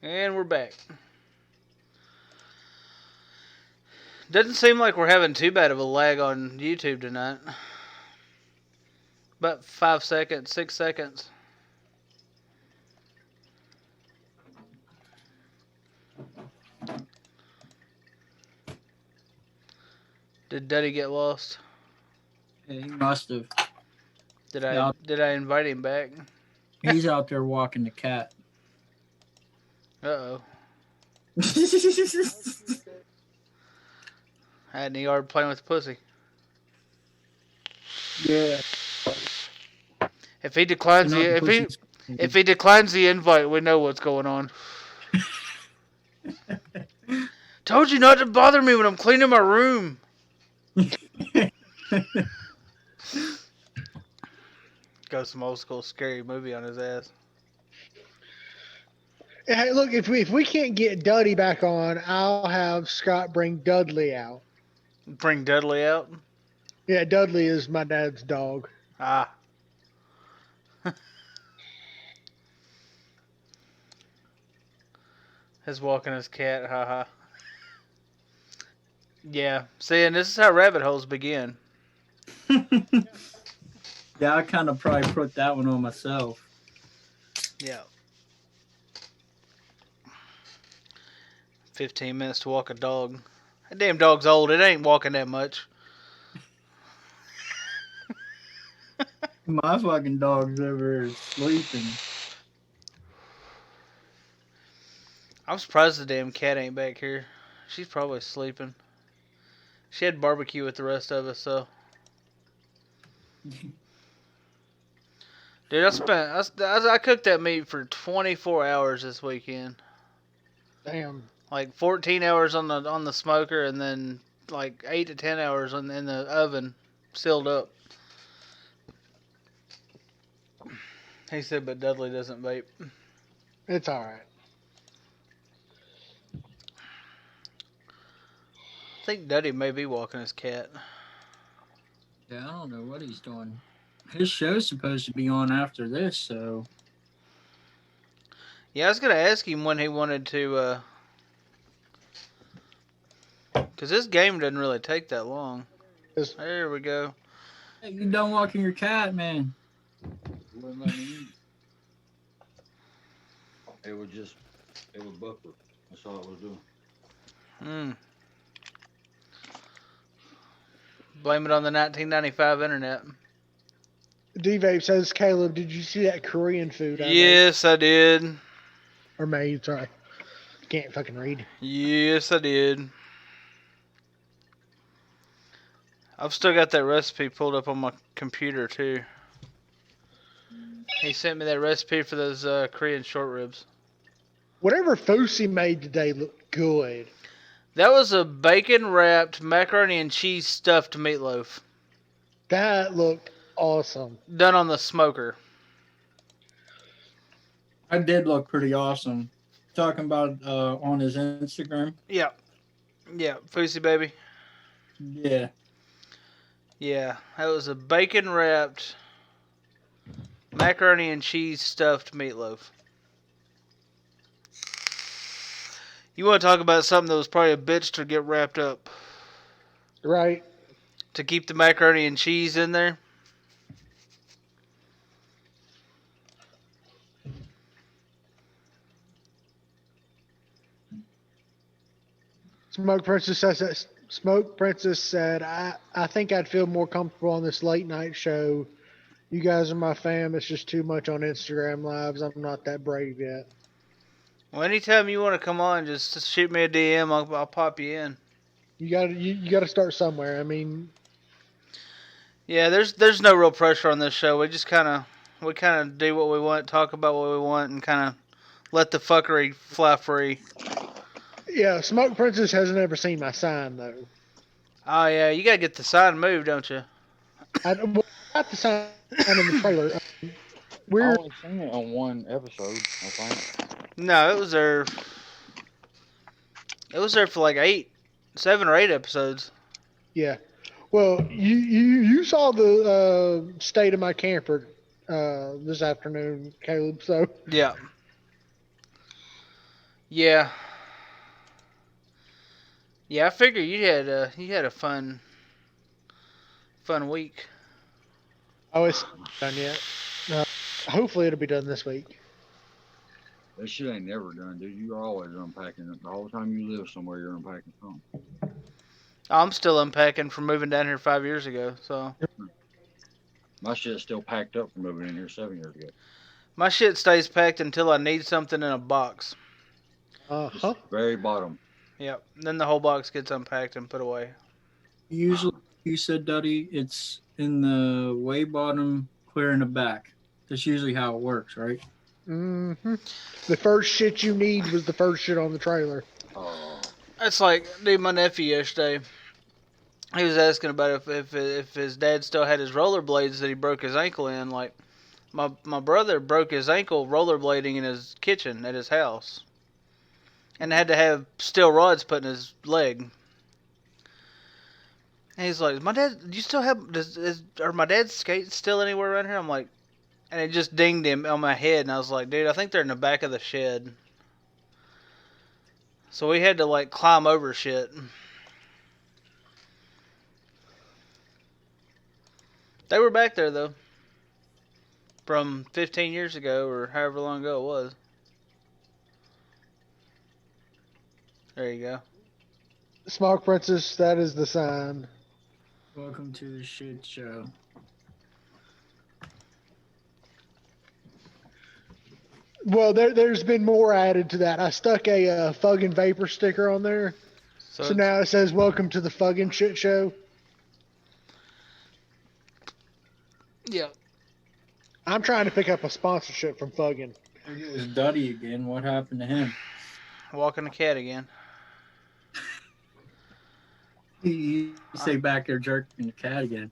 Speaker 2: And we're back. Doesn't seem like we're having too bad of a lag on YouTube tonight. About 5 seconds, 6 seconds. Did Duddy get lost?
Speaker 3: he must have.
Speaker 2: Did
Speaker 3: Yeah.
Speaker 2: I invite him back?
Speaker 3: He's out there walking the cat.
Speaker 2: Uh-oh. Out in the yard playing with the pussy.
Speaker 3: Yeah.
Speaker 2: If he declines if he declines the invite, we know what's going on. Told you not to bother me when I'm cleaning my room. Go some old school scary movie on his ass.
Speaker 4: Hey, look, if we can't get Duddy back on, I'll have Scott bring Dudley out.
Speaker 2: Bring Dudley out?
Speaker 4: Yeah, Dudley is my dad's dog.
Speaker 2: Ah. His walking his cat, haha. Yeah, see, and this is how rabbit holes begin.
Speaker 3: Yeah, I kind of probably put that one on myself.
Speaker 2: Yeah. 15 minutes to walk a dog. That damn dog's old. It ain't walking that much.
Speaker 3: My fucking dog's over sleeping.
Speaker 2: I'm surprised the damn cat ain't back here. She's probably sleeping. She had barbecue with the rest of us, so. Dude, I cooked that meat for 24 hours this weekend.
Speaker 4: Damn.
Speaker 2: Like 14 hours on the smoker, and then like 8 to 10 hours in the oven, sealed up. He said, but Dudley doesn't vape.
Speaker 4: It's all right.
Speaker 2: I think Duddy may be walking his cat.
Speaker 3: Yeah, I don't know what he's doing. His show's supposed to be on after this, so
Speaker 2: Yeah, I was gonna ask him when he wanted to, cause this game doesn't really take that long.
Speaker 4: Yes.
Speaker 2: There we go.
Speaker 3: hey, you done walking your cat, man.
Speaker 1: Wouldn't let me eat. It would buffer. That's all it was doing.
Speaker 2: Blame it on the 1995 internet.
Speaker 4: D-Vape says, Caleb, did you see that Korean food I made?
Speaker 2: Yes, I did.
Speaker 4: Or made, sorry. Can't fucking read.
Speaker 2: Yes, I did. I've still got that recipe pulled up on my computer too. He sent me that recipe for those Korean short ribs.
Speaker 4: Whatever Fousey made today looked good.
Speaker 2: That was a bacon wrapped macaroni and cheese stuffed meatloaf
Speaker 4: That looked awesome.
Speaker 2: done on the smoker.
Speaker 3: I did look pretty awesome. Talking about on his Instagram.
Speaker 2: Yeah, Fousey baby.
Speaker 3: Yeah.
Speaker 2: Yeah, that was a bacon wrapped macaroni and cheese stuffed meatloaf. You want to talk about something that was probably a bitch to get wrapped up?
Speaker 4: Right?
Speaker 2: To keep the macaroni and cheese in there?
Speaker 4: Smoke Princess said, I think I'd feel more comfortable on this late night show. You guys are my fam. It's just too much on Instagram lives. I'm not that brave yet.
Speaker 2: Well, anytime you want to come on, just shoot me a DM. I'll pop you in.
Speaker 4: You gotta start somewhere. I mean,
Speaker 2: Yeah, there's no real pressure on this show. We just kind of do what we want, talk about what we want, and kind of let the fuckery fly free.
Speaker 4: yeah, Smoke Princess hasn't ever seen my sign though.
Speaker 2: Oh yeah, you gotta get the sign moved, don't you?
Speaker 4: I got the sign in the trailer.
Speaker 1: I
Speaker 4: We're
Speaker 1: only seen it on one episode, I think.
Speaker 2: No, it was there. It was there for like 7 or 8 episodes.
Speaker 4: yeah. Well, you saw the state of my camper this afternoon, Caleb. So
Speaker 2: Yeah. Yeah. Yeah, I figure you had a fun week.
Speaker 4: oh, it's not done yet. Hopefully, it'll be done this week.
Speaker 1: That shit ain't never done, dude. You're always unpacking it. The whole time you live somewhere, you're unpacking something.
Speaker 2: I'm still unpacking from moving down here 5 years ago, so
Speaker 1: My shit's still packed up from moving in here 7 years ago.
Speaker 2: my shit stays packed until I need something in a box.
Speaker 1: Just very bottom.
Speaker 2: Yep. Then the whole box gets unpacked and put away.
Speaker 3: Usually, you said, Duddy, it's in the way bottom, clear in the back. That's usually how it works, right?
Speaker 4: Mm-hmm. The first shit you need was the first shit on the trailer.
Speaker 1: Oh,
Speaker 2: That's like, dude, my nephew yesterday, he was asking about if his dad still had his rollerblades that he broke his ankle in. Like, my brother broke his ankle rollerblading in his kitchen at his house. And had to have steel rods put in his leg. And he's like, do you still have, are my dad's skates still anywhere around here? I'm like, and it just dinged him on my head. And I was like, dude, I think they're in the back of the shed. So we had to like climb over shit. They were back there though. From 15 years ago or however long ago it was. There you go.
Speaker 4: Smoke Princess, that is the sign.
Speaker 3: Welcome to the shit show.
Speaker 4: Well, there's been more added to that. I stuck a Fuggin' Vapor sticker on there. So now it says, welcome to the Fuggin' Shit Show.
Speaker 2: Yeah.
Speaker 4: I'm trying to pick up a sponsorship from Thuggin.
Speaker 3: There goes Duddy again. What happened to him?
Speaker 2: Walking the cat again.
Speaker 3: He say back there jerking the cat again.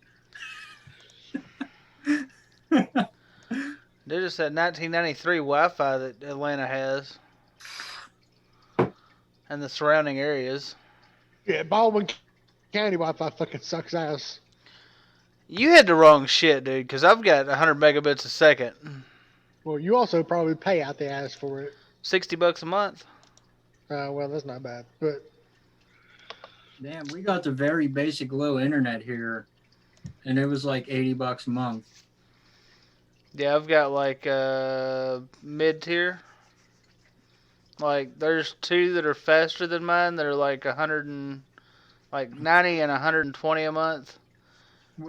Speaker 2: They're just that 1993 Wi-Fi that Atlanta has and the surrounding areas.
Speaker 4: Yeah, Baldwin County Wi-Fi fucking sucks ass.
Speaker 2: You had the wrong shit, dude, because I've got 100 megabits a second.
Speaker 4: Well, you also probably pay out the ass for it.
Speaker 2: $60 a month.
Speaker 4: Well, that's not bad, but
Speaker 3: Damn, we got the very basic low internet here, and it was like $80 a month.
Speaker 2: Yeah, I've got like mid-tier. Like, there's two that are faster than mine that are like 100 and like 90 and 120 a month.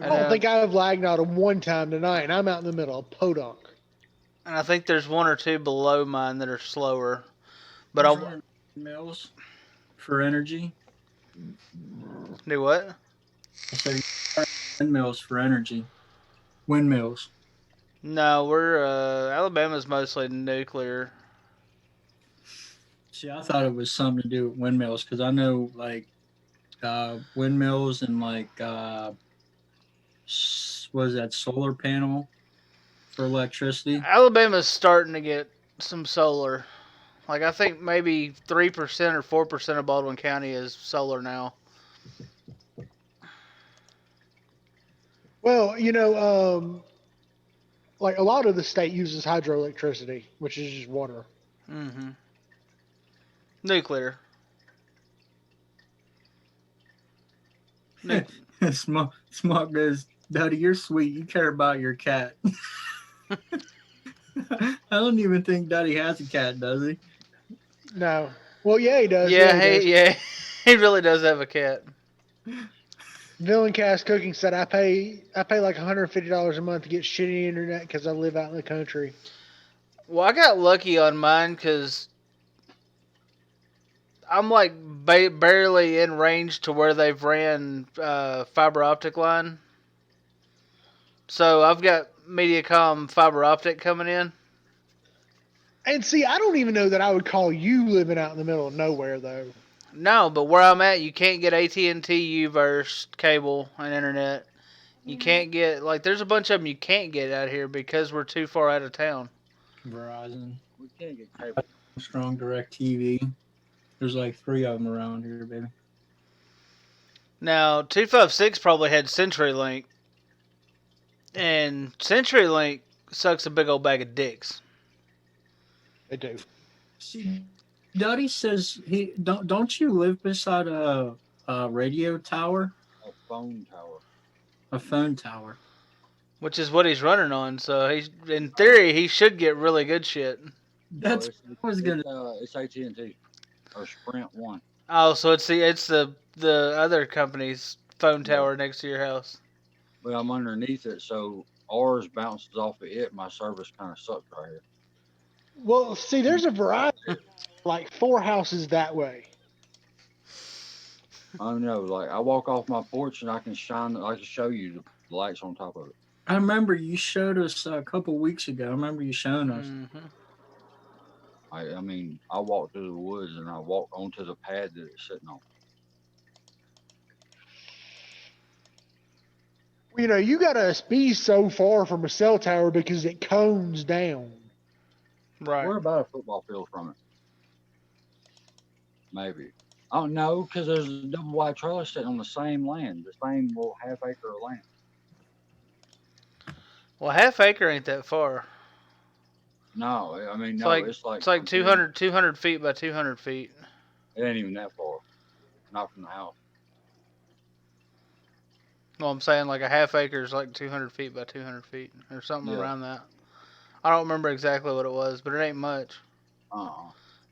Speaker 4: I don't think I've lagged out on one time tonight, and I'm out in the middle of Podunk.
Speaker 2: And I think there's one or two below mine that are slower. But I'll
Speaker 3: mills for energy.
Speaker 2: do what?
Speaker 3: I said windmills for energy. Windmills.
Speaker 2: No, we're Alabama's mostly nuclear.
Speaker 3: See, I thought it was something to do with windmills because I know like windmills and like what is that, solar panel for electricity?
Speaker 2: Alabama's starting to get some solar. Like, I think maybe 3% or 4% of Baldwin County is solar now.
Speaker 4: Well, like a lot of the state uses hydroelectricity, which is just water.
Speaker 2: Mm-hmm. Nuclear.
Speaker 3: Smart goes, Daddy, you're sweet. You care about your cat. I don't even think Daddy has a cat, does he?
Speaker 4: No. Well, yeah, he does.
Speaker 2: Yeah,
Speaker 4: he does.
Speaker 2: he really does have a cat.
Speaker 4: Villain Cast Cooking said I pay like $150 a month to get shitty internet because I live out in the country.
Speaker 2: Well, I got lucky on mine because I'm like barely in range to where they've ran fiber optic line. So I've got Mediacom fiber optic coming in.
Speaker 4: And see, I don't even know that I would call you living out in the middle of nowhere, though.
Speaker 2: No, but where I'm at, you can't get AT&T Uverse cable and internet. You can't get, like, there's a bunch of them you can't get out here because we're too far out of town.
Speaker 3: Verizon.
Speaker 1: We can't get cable.
Speaker 3: Strong Direct TV. There's like 3 of them around here, baby.
Speaker 2: Now, 256 probably had CenturyLink. And CenturyLink sucks a big old bag of dicks.
Speaker 4: They do.
Speaker 3: See, Duddy says he don't you live beside a radio tower?
Speaker 1: A phone tower.
Speaker 3: A phone tower.
Speaker 2: Which is what he's running on, so he's, in theory, he should get really good shit.
Speaker 3: That's
Speaker 1: No,
Speaker 3: what I was gonna.
Speaker 1: it's AT&T or Sprint One.
Speaker 2: Oh, so it's the other company's phone tower next to your house.
Speaker 1: But I'm underneath it, so ours bounces off of it. My service kind of sucks right here.
Speaker 4: Well, see, there's a Verizon, like 4 houses that way.
Speaker 1: I don't know. Like I walk off my porch and I can show you the lights on top of it.
Speaker 3: I remember you showed us a couple weeks ago. I remember you showing us.
Speaker 2: Mm-hmm.
Speaker 1: I mean, I walk through the woods and I walk onto the pad that it's sitting on.
Speaker 4: You gotta be so far from a cell tower because it cones down.
Speaker 2: Right.
Speaker 1: We're about a football field from it. Maybe. I don't know, because there's a double wide trailer sitting on the same land, the same little half acre of land.
Speaker 2: Well, half acre ain't that far.
Speaker 1: No, I mean,
Speaker 2: It's like 200 feet by 200 feet.
Speaker 1: It ain't even that far. Not from the house.
Speaker 2: Well, I'm saying like a half acre is like 200 feet by 200 feet or something around that. I don't remember exactly what it was, but it ain't much.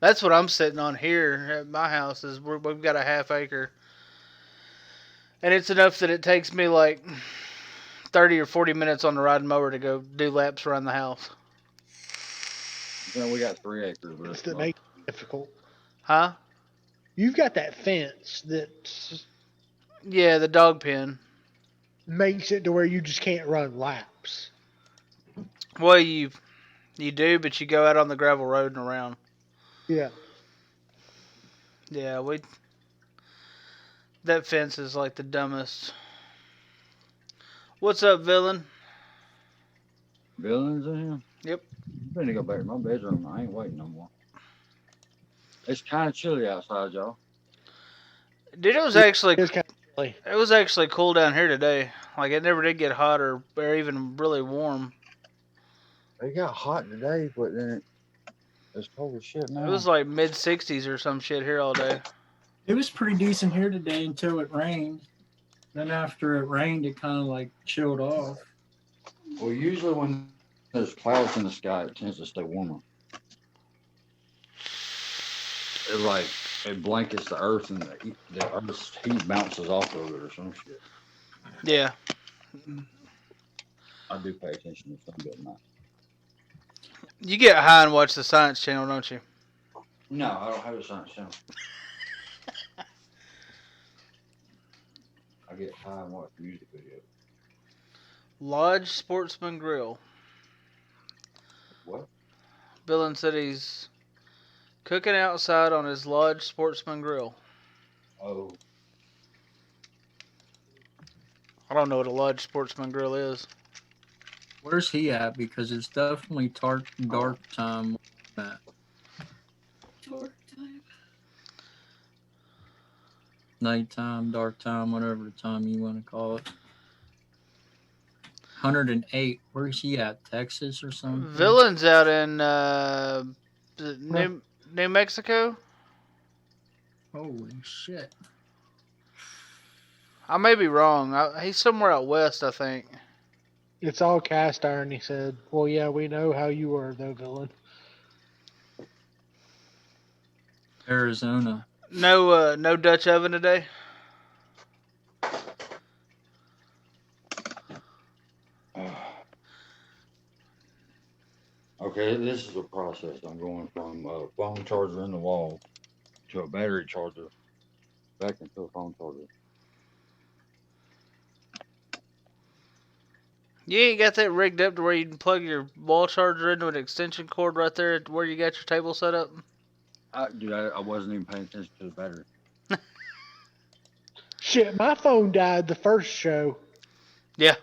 Speaker 2: That's what I'm sitting on here at my house is we've got a half acre. And it's enough that it takes me like 30 or 40 minutes on the riding mower to go do laps around the house.
Speaker 1: We got 3 acres. But
Speaker 4: That makes it difficult.
Speaker 2: Huh?
Speaker 4: You've got that fence that
Speaker 2: Yeah, the dog pen.
Speaker 4: makes it to where you just can't run laps.
Speaker 2: Well, you do, but you go out on the gravel road and around.
Speaker 4: Yeah.
Speaker 2: Yeah, that fence is like the dumbest. What's up, villain?
Speaker 1: Villains in here?
Speaker 2: Yep.
Speaker 1: I'm gonna go back to my bedroom. I ain't waiting no more. It's kind of chilly outside, y'all.
Speaker 2: Dude, it was
Speaker 4: Yeah,
Speaker 2: actually
Speaker 4: It's kind of silly.
Speaker 2: it was actually cool down here today. Like it never did get hot or even really warm.
Speaker 1: It got hot today, but then it's cold as shit
Speaker 2: It
Speaker 1: now.
Speaker 2: was like mid 60s or some shit here all day.
Speaker 3: It was pretty decent here today until it rained. Then after it rained, it kind of like chilled off.
Speaker 1: Well, usually when there's clouds in the sky, it tends to stay warmer. It blankets the earth and the earth's heat bounces off of it or some shit.
Speaker 2: Yeah.
Speaker 1: I do pay attention to something at night.
Speaker 2: You get high and watch the Science Channel, don't you?
Speaker 1: No, I don't have a science channel. I get high and watch music videos.
Speaker 2: Lodge Sportsman Grill.
Speaker 1: What?
Speaker 2: Billin said he's cooking outside on his Lodge Sportsman Grill.
Speaker 1: Oh,
Speaker 2: I don't know what a Lodge Sportsman Grill is.
Speaker 3: Where's he at? Because it's definitely dark time.
Speaker 5: Dark time.
Speaker 3: Nighttime, dark time, whatever the time you want to call it. 108. Where's he at? Texas or something?
Speaker 2: Villain's out in is it New Mexico.
Speaker 3: Holy shit.
Speaker 2: I may be wrong. He's somewhere out west, I think.
Speaker 4: It's all cast iron, he said. Well, yeah, we know how you are, though, villain.
Speaker 3: Arizona.
Speaker 2: No Dutch oven today.
Speaker 1: okay. This is a process. I'm going from a phone charger in the wall to a battery charger, back into a phone charger.
Speaker 2: You ain't got that rigged up to where you can plug your wall charger into an extension cord right there where you got your table set up?
Speaker 1: Dude, I wasn't even paying attention to the battery.
Speaker 4: Shit, my phone died the first show.
Speaker 2: Yeah.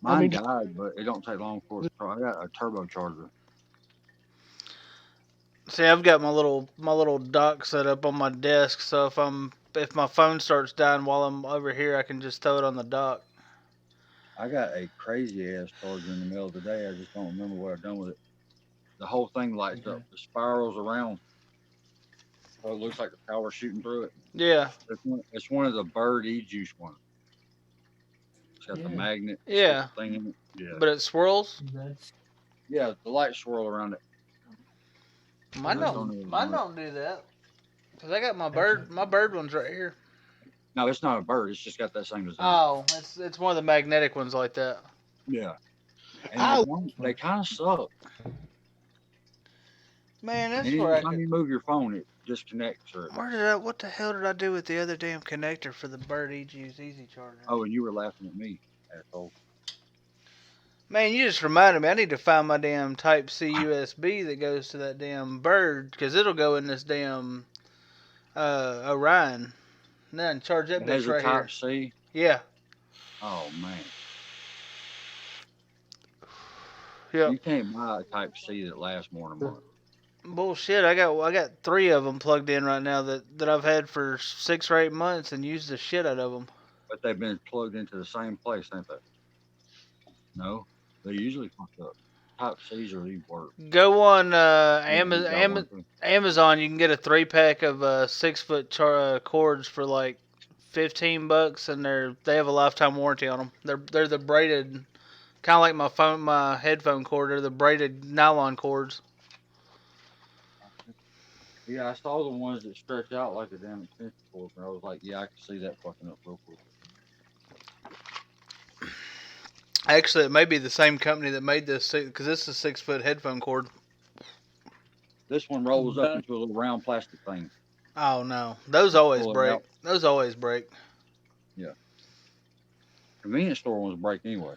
Speaker 1: Mine died, but it don't take long for it. I got a turbocharger.
Speaker 2: See, I've got my little dock set up on my desk, so if my phone starts dying while I'm over here, I can just throw it on the dock.
Speaker 1: I got a crazy ass charger in the middle of the day. I just don't remember what I've done with it. The whole thing lights up. The spirals around. So it looks like the power's shooting through it.
Speaker 2: Yeah.
Speaker 1: It's one of the bird e-juice ones. It's got the magnet thing in it. Yeah.
Speaker 2: But it swirls?
Speaker 1: Yeah, the lights swirl around it.
Speaker 2: Mine don't do that. Cause I got my bird ones right here.
Speaker 1: No, it's not a bird. It's just got that same design.
Speaker 2: Oh, it's one of the magnetic ones like that.
Speaker 1: Yeah. And they kind of suck.
Speaker 2: Man, that's where
Speaker 1: anytime you move your phone, it disconnects.
Speaker 2: What the hell did I do with the other damn connector for the Bird Easy Charger?
Speaker 1: Oh, and you were laughing at me, asshole.
Speaker 2: Man, you just reminded me. I need to find my damn Type C USB that goes to that damn Bird, because it'll go in this damn Orion. And then charge that bitch right here.
Speaker 1: Type C?
Speaker 2: Yeah.
Speaker 1: Oh, man.
Speaker 2: Yeah.
Speaker 1: You can't buy a Type C that lasts more than a month.
Speaker 2: Bullshit. I got 3 of them plugged in right now that I've had for 6 or 8 months and used the shit out of them.
Speaker 1: But they've been plugged into the same place, ain't they? No, they usually fuck up. Type C's are even worse.
Speaker 2: Go on Amazon. You can get a 3-pack of 6-foot cords for like $15, and they have a lifetime warranty on them. They're the braided, kind of like my headphone cord. They're the braided nylon cords.
Speaker 1: Yeah, I saw the ones that stretch out like a damn extension cord, and I was like, yeah, I can see that fucking up real quick.
Speaker 2: Actually, it may be the same company that made this, because this is a 6-foot headphone cord.
Speaker 1: This one rolls up into a little round plastic thing.
Speaker 2: Oh no, those always break. Those always break.
Speaker 1: Yeah. Convenience store ones break anyway.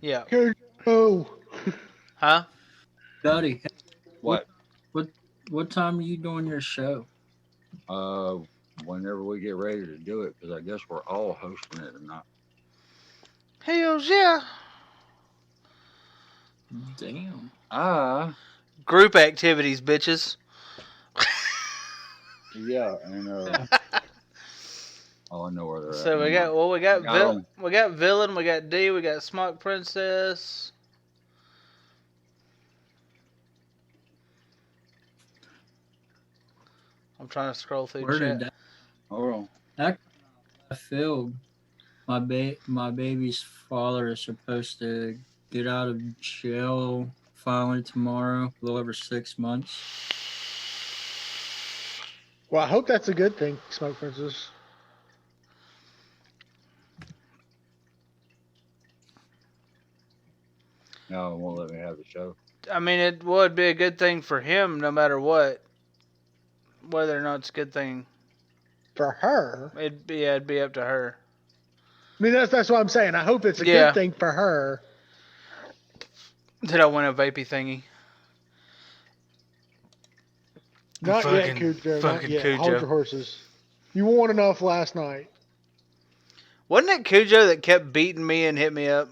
Speaker 2: Yeah.
Speaker 4: Oh,
Speaker 2: Huh?
Speaker 3: Duddy,
Speaker 1: What?
Speaker 3: what time are you doing your show?
Speaker 1: Whenever we get ready to do it, because I guess we're all hosting it or not.
Speaker 2: Hells yeah.
Speaker 3: Damn.
Speaker 2: Group activities, bitches.
Speaker 1: Yeah, and
Speaker 3: Yeah.
Speaker 1: oh, I know where they're at.
Speaker 2: So we
Speaker 1: Never
Speaker 2: got
Speaker 1: mind.
Speaker 2: we got
Speaker 1: got 'em.
Speaker 2: we got Villain, we got D, we got Smoke Princess. I'm trying to scroll through
Speaker 3: Where
Speaker 2: chat.
Speaker 3: did
Speaker 1: Hold on.
Speaker 3: that I feel? My baby's father is supposed to get out of jail finally tomorrow, a little over 6 months.
Speaker 4: well, I hope that's a good thing, Smoke Princess.
Speaker 1: No, it won't let me have the show.
Speaker 2: I mean, it would be a good thing for him, no matter what. Whether or not it's a good thing,
Speaker 4: For her,
Speaker 2: it'd be up to her.
Speaker 4: I mean, that's what I'm saying. I hope it's a
Speaker 2: Yeah.
Speaker 4: good thing for her.
Speaker 2: Did I win a vapey thingy?
Speaker 4: Not yet, Cujo. Not
Speaker 2: fucking
Speaker 4: yet.
Speaker 2: Cujo.
Speaker 4: Hold your horses. You won enough last night.
Speaker 2: Wasn't it Cujo that kept beating me and hit me up?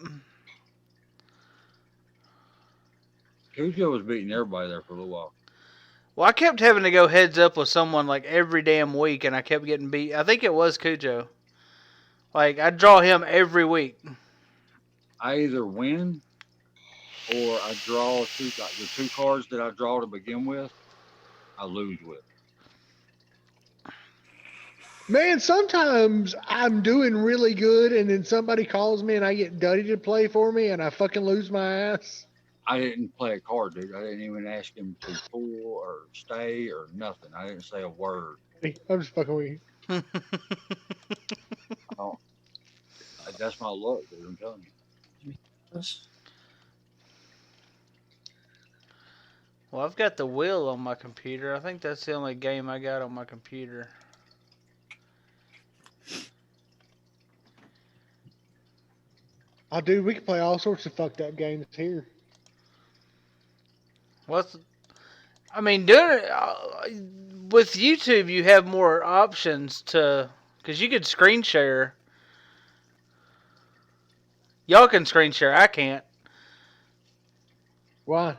Speaker 1: Cujo was beating everybody there for a little while.
Speaker 2: Well, I kept having to go heads up with someone like every damn week, and I kept getting beat. I think it was Cujo. Like, I draw him every week.
Speaker 1: I either win or I draw like the two cards that I draw to begin with, I lose with.
Speaker 4: Man, sometimes I'm doing really good, and then somebody calls me, and I get Duddy to play for me, and I fucking lose my ass.
Speaker 1: I didn't play a card, dude. I didn't even ask him to pull or stay or nothing. I didn't say a word.
Speaker 4: I'm just fucking with you.
Speaker 1: That's my luck, dude. I'm telling you.
Speaker 2: Well, I've got the wheel on my computer. I think that's the only game I got on my computer.
Speaker 4: Oh, dude, we can play all sorts of fucked up games here.
Speaker 2: I mean, doing it with YouTube, you have more options to, because you could screen share. Y'all can screen share. I can't.
Speaker 4: Why?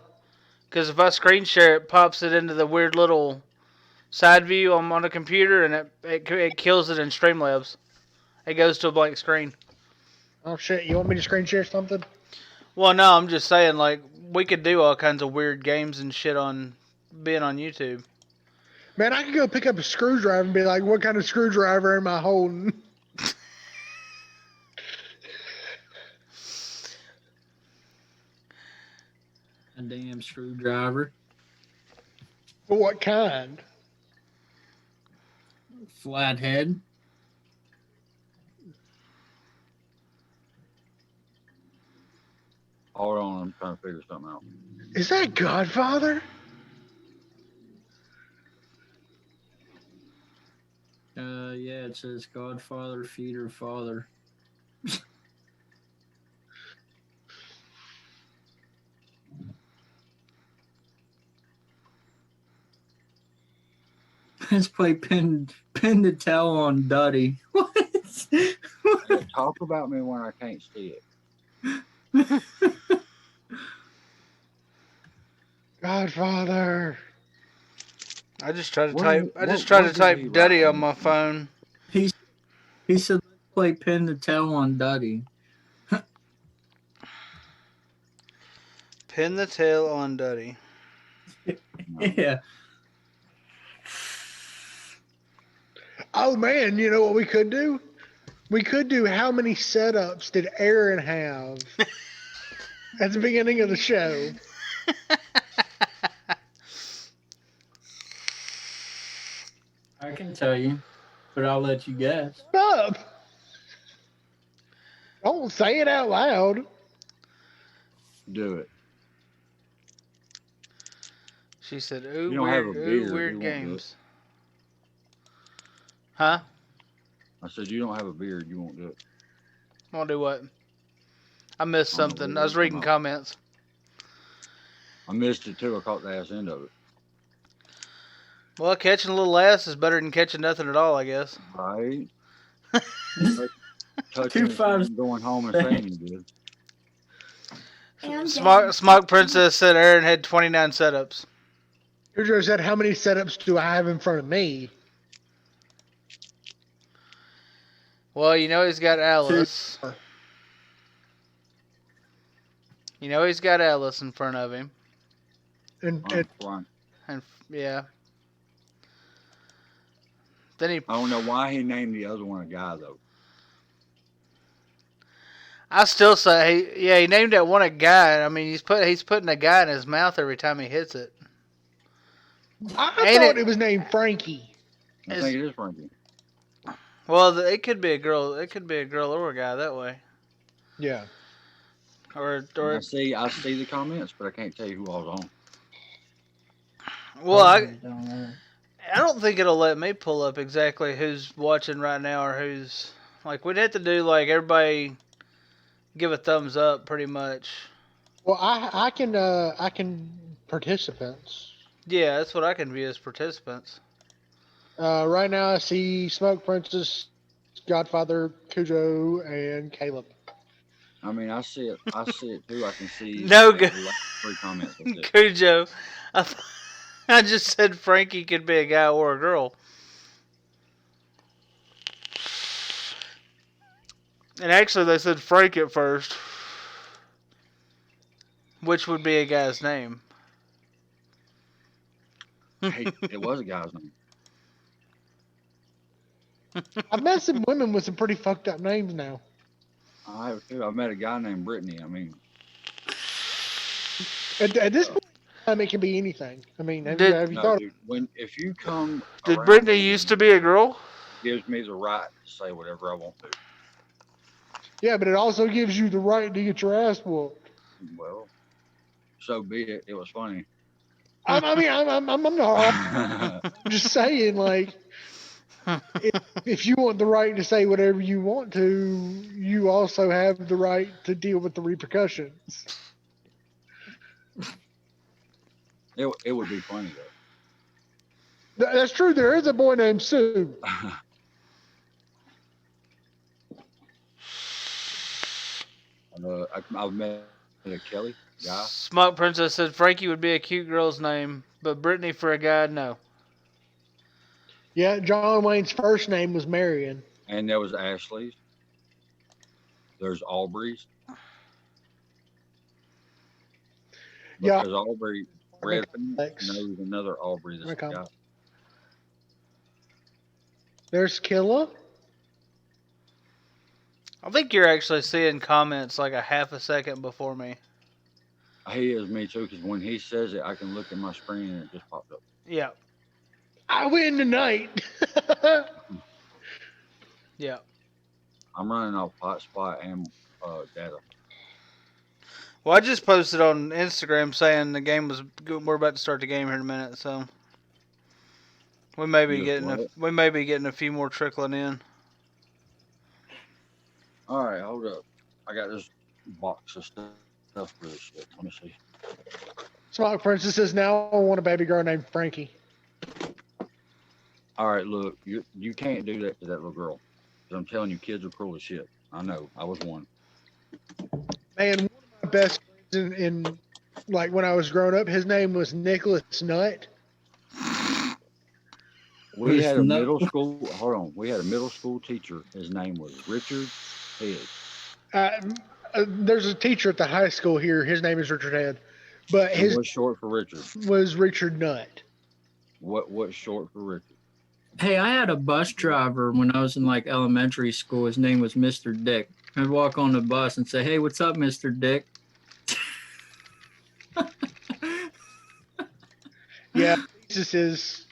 Speaker 2: Because if I screen share, it pops it into the weird little side view on a computer, and it kills it in Streamlabs. It goes to a blank screen.
Speaker 4: Oh shit! You want me to screen share something?
Speaker 2: Well, no, I'm just saying, like, we could do all kinds of weird games and shit on being on YouTube.
Speaker 4: Man, I could go pick up a screwdriver and be like, "What kind of screwdriver am I holding?"
Speaker 3: A damn screwdriver.
Speaker 4: But what kind?
Speaker 3: Flathead.
Speaker 1: Hold on, I'm trying to figure something out.
Speaker 4: Is that Godfather?
Speaker 3: Yeah, it says Godfather, Feeder, Father. Let's play pin the towel on Duddy. What?
Speaker 1: Talk about me when I can't see it.
Speaker 4: Godfather.
Speaker 2: I just tried to
Speaker 1: What-
Speaker 2: type. I
Speaker 1: what-
Speaker 2: just tried
Speaker 1: what
Speaker 2: to
Speaker 1: did
Speaker 2: type
Speaker 1: he
Speaker 2: Duddy
Speaker 1: write
Speaker 2: on my phone.
Speaker 3: He said, "Let's play pin the towel on Duddy."
Speaker 2: Pin the tail on Duddy.
Speaker 3: Yeah.
Speaker 4: Oh man, you know what we could do? We could do how many setups did Aaron have at the beginning of the show?
Speaker 3: I can tell you, but I'll let you guess.
Speaker 4: Up. Don't say it out loud.
Speaker 1: Do it.
Speaker 2: She said, "Ooh,
Speaker 1: You don't have
Speaker 2: weird,
Speaker 1: a
Speaker 2: ooh,
Speaker 1: beard,
Speaker 2: weird
Speaker 1: you won't do it.
Speaker 2: games." Huh?
Speaker 1: I said, you don't have a beard, you won't do it.
Speaker 2: Want to do what? I missed
Speaker 1: I don't know
Speaker 2: something.
Speaker 1: where
Speaker 2: I
Speaker 1: it
Speaker 2: was
Speaker 1: came
Speaker 2: reading
Speaker 1: out.
Speaker 2: comments.
Speaker 1: I missed it too. I caught the ass end of it.
Speaker 2: Well, catching a little ass is better than catching nothing at all, I guess.
Speaker 1: Right?
Speaker 3: Two
Speaker 1: Touching his
Speaker 3: five.
Speaker 1: hand, going home and saying you did.
Speaker 5: And
Speaker 2: Smart Princess said Aaron had 29 setups.
Speaker 4: Cujo said, "How many setups do I have in front of me?"
Speaker 2: Well, you know he's got Alice. You know he's got Alice in front of him.
Speaker 4: And
Speaker 1: Fine.
Speaker 2: And yeah. Then he.
Speaker 1: I don't know why he named the other one a guy though.
Speaker 2: I still say, yeah, he named that one a guy. I mean, he's putting a guy in his mouth every time he hits it.
Speaker 4: I
Speaker 2: Ain't
Speaker 4: thought
Speaker 2: it?
Speaker 4: it was named Frankie.
Speaker 1: I think it is Frankie.
Speaker 2: Well, it could be a girl. It could be a girl or a guy that way.
Speaker 4: Yeah.
Speaker 2: Or
Speaker 1: I see the comments, but I can't tell you who I was on.
Speaker 2: well, I don't think it'll let me pull up exactly who's watching right now or who's like. We'd have to do like everybody give a thumbs up, pretty much.
Speaker 4: Well, I can participants.
Speaker 2: Yeah, that's what I can view as participants.
Speaker 4: Right now I see Smoke Princess, Godfather, Cujo, and Caleb.
Speaker 1: I mean, I see it too. I can see
Speaker 2: No
Speaker 1: the
Speaker 2: good.
Speaker 1: last 3 comments. That's it.
Speaker 2: Cujo, I just said Frankie could be a guy or a girl. And actually, they said Frank at first, which would be a guy's name.
Speaker 1: Hey, it was a guy's name.
Speaker 4: I've met some women with some pretty fucked up names now.
Speaker 1: I have too. I've met a guy named Brittany. I mean,
Speaker 4: At this point, it can be anything. I mean, have you
Speaker 1: no,
Speaker 4: thought?
Speaker 1: dude. If you come
Speaker 2: Did
Speaker 1: around
Speaker 2: Brittany
Speaker 1: me,
Speaker 2: used to be a girl?
Speaker 1: it gives me the right to say whatever I want to.
Speaker 4: Yeah, but it also gives you the right to get your ass whooped.
Speaker 1: Well, so be it. It was funny.
Speaker 4: I'm not. I'm just saying, like, if you want the right to say whatever you want to, you also have the right to deal with the repercussions.
Speaker 1: It would be funny though.
Speaker 4: That's true. There is a boy named Sue.
Speaker 1: I've met a Kelly guy,
Speaker 2: Smoke Princess said Frankie would be a cute girl's name, but Brittany for a guy, no.
Speaker 4: Yeah, John Wayne's first name was Marion.
Speaker 1: and there was Ashley's. There's Aubrey's.
Speaker 4: Yeah.
Speaker 1: Because Aubrey Redfin
Speaker 4: Alex.
Speaker 1: knows another Aubrey that's
Speaker 4: Okay.
Speaker 1: a guy.
Speaker 4: There's Killa.
Speaker 2: I think you're actually seeing comments like a half a second before me.
Speaker 1: He is me too, because when he says it, I can look at my screen and it just popped up.
Speaker 2: Yeah,
Speaker 4: I win tonight.
Speaker 2: yeah.
Speaker 1: I'm running off hotspot and data.
Speaker 2: Well, I just posted on Instagram saying the game was good. We're about to start the game here in a minute, so we may be getting a few more trickling in.
Speaker 1: All right, hold up. I got this box of stuff for this shit. Let me see.
Speaker 4: Smoke Princess says, now I want a baby girl named Frankie.
Speaker 1: All right, look, you can't do that to that little girl. 'Cause I'm telling you, kids are cruel as shit. I know. I was one.
Speaker 4: Man, one of my best friends in like when I was growing up, his name was Nicholas Nutt.
Speaker 1: We had a middle school. Hold on. We had a middle school teacher. His name was Richard Head.
Speaker 4: There's a teacher at the high school here. His name is Richard Head, but his
Speaker 1: What's short for Richard?
Speaker 4: was Richard Nutt.
Speaker 1: What's short for Richard?
Speaker 3: Hey, I had a bus driver when I was in like elementary school. His name was Mr. Dick. I'd walk on the bus and say, "Hey, what's up, Mr. Dick?"
Speaker 4: Yeah, thesis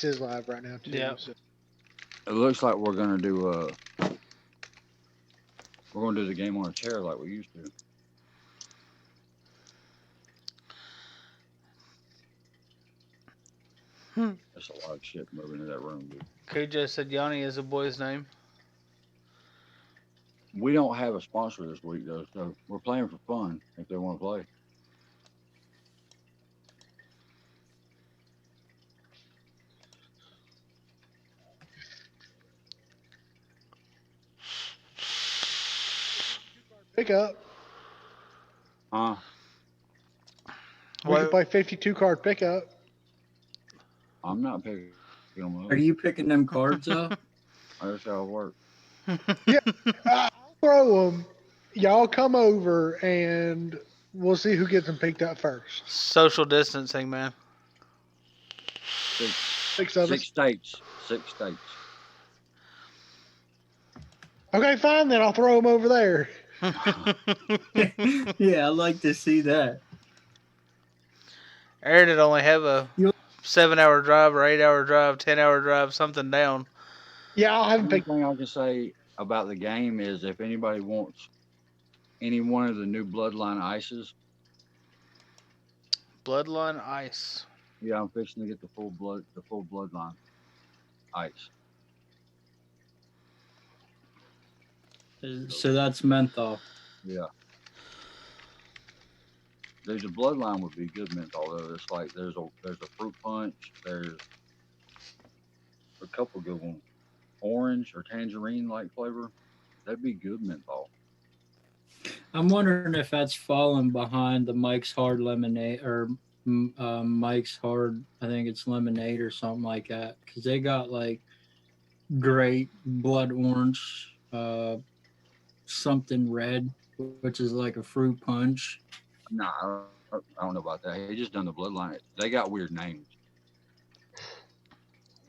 Speaker 4: is live right now too.
Speaker 2: Yeah.
Speaker 4: So.
Speaker 1: It looks like we're gonna do the game on a chair like we used to. That's a lot of shit moving in that room, dude.
Speaker 2: Cujo said Yanni is a boy's name.
Speaker 1: We don't have a sponsor this week though, so we're playing for fun if they want to play.
Speaker 4: Pickup.
Speaker 1: Huh?
Speaker 4: We could
Speaker 2: What?
Speaker 4: play 52 card pickup.
Speaker 1: I'm not picking them
Speaker 3: Are
Speaker 1: up.
Speaker 3: you picking them cards up?
Speaker 1: That's how it works.
Speaker 4: Yeah. I'll throw them. Y'all come over and we'll see who gets them picked up first.
Speaker 2: Social distancing, man.
Speaker 1: Six,
Speaker 4: 6 of
Speaker 1: six
Speaker 4: us.
Speaker 1: states. 6 states.
Speaker 4: Okay, fine then. I'll throw them over there.
Speaker 3: Yeah, I'd like to see that.
Speaker 2: Aaron would only have a
Speaker 3: You
Speaker 2: 7-hour drive or 8-hour drive, 10-hour drive, something down.
Speaker 4: Yeah, I'll have them
Speaker 1: Only
Speaker 4: picked.
Speaker 1: thing I can say about the game is if anybody wants any one of the new Bloodline ices,
Speaker 2: Bloodline Ice.
Speaker 1: yeah, I'm fixing to get the full Bloodline ice.
Speaker 3: so that's menthol.
Speaker 1: Yeah. There's a Bloodline would be good menthol though. It's like there's a fruit punch. There's a couple good ones. Orange or tangerine like flavor. That'd be good menthol.
Speaker 3: I'm wondering if that's falling behind the Mike's Hard Lemonade or Mike's Hard. I think it's lemonade or something like that because they got like great blood orange, something red, which is like a fruit punch.
Speaker 1: Nah, I don't know about that. He just done the Bloodline. They got weird names.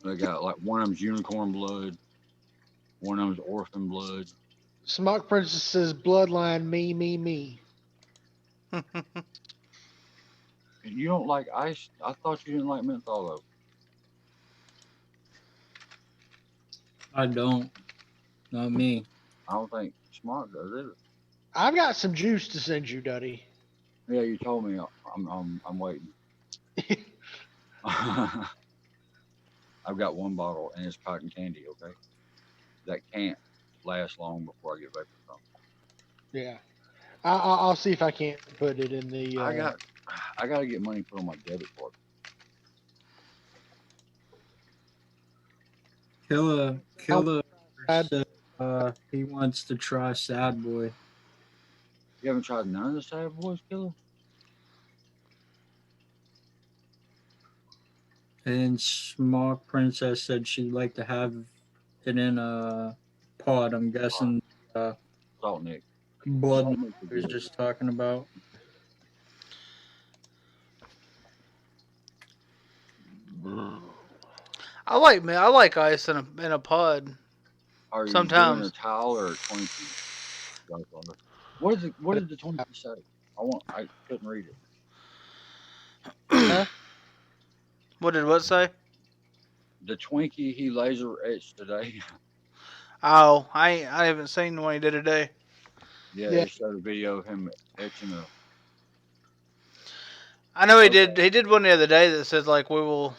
Speaker 1: They got like one of them's unicorn blood, one of them's orphan blood.
Speaker 4: Smock Princess's bloodline, me.
Speaker 1: You don't like ice? I thought you didn't like menthol though.
Speaker 3: I don't. Not me.
Speaker 1: I don't think Smart does either.
Speaker 4: I've got some juice to send you, Duddy.
Speaker 1: Yeah, you told me. I'm waiting. I've got one bottle and it's cotton candy. Okay, that can't last long before I get vapor from.
Speaker 4: Yeah. I'll see if I can't put it in the.
Speaker 1: I got to get money put on my debit card.
Speaker 3: Killer
Speaker 4: Sad-
Speaker 3: said he wants to try Sad Boy.
Speaker 1: You haven't tried none of the Sad Boys, Killer?
Speaker 3: And Small Princess said she'd like to have it in a pod. I'm guessing
Speaker 1: Salt Nick.
Speaker 3: blood
Speaker 1: Salt Nick
Speaker 3: he
Speaker 1: would
Speaker 3: was
Speaker 1: be
Speaker 3: just talking about.
Speaker 2: I like ice in a pod.
Speaker 1: Are you doing
Speaker 2: Sometimes.
Speaker 1: a towel or a Twinkie? Godfather? What did the Twinkie say? I couldn't read it.
Speaker 4: Huh?
Speaker 2: What did what say?
Speaker 1: The Twinkie he laser etched today.
Speaker 2: Oh, I haven't seen the one he did today.
Speaker 1: Yeah,
Speaker 4: Yeah.
Speaker 1: they showed a video of him etching a.
Speaker 2: I know he
Speaker 1: Okay.
Speaker 2: did. He did one the other day that said like we will.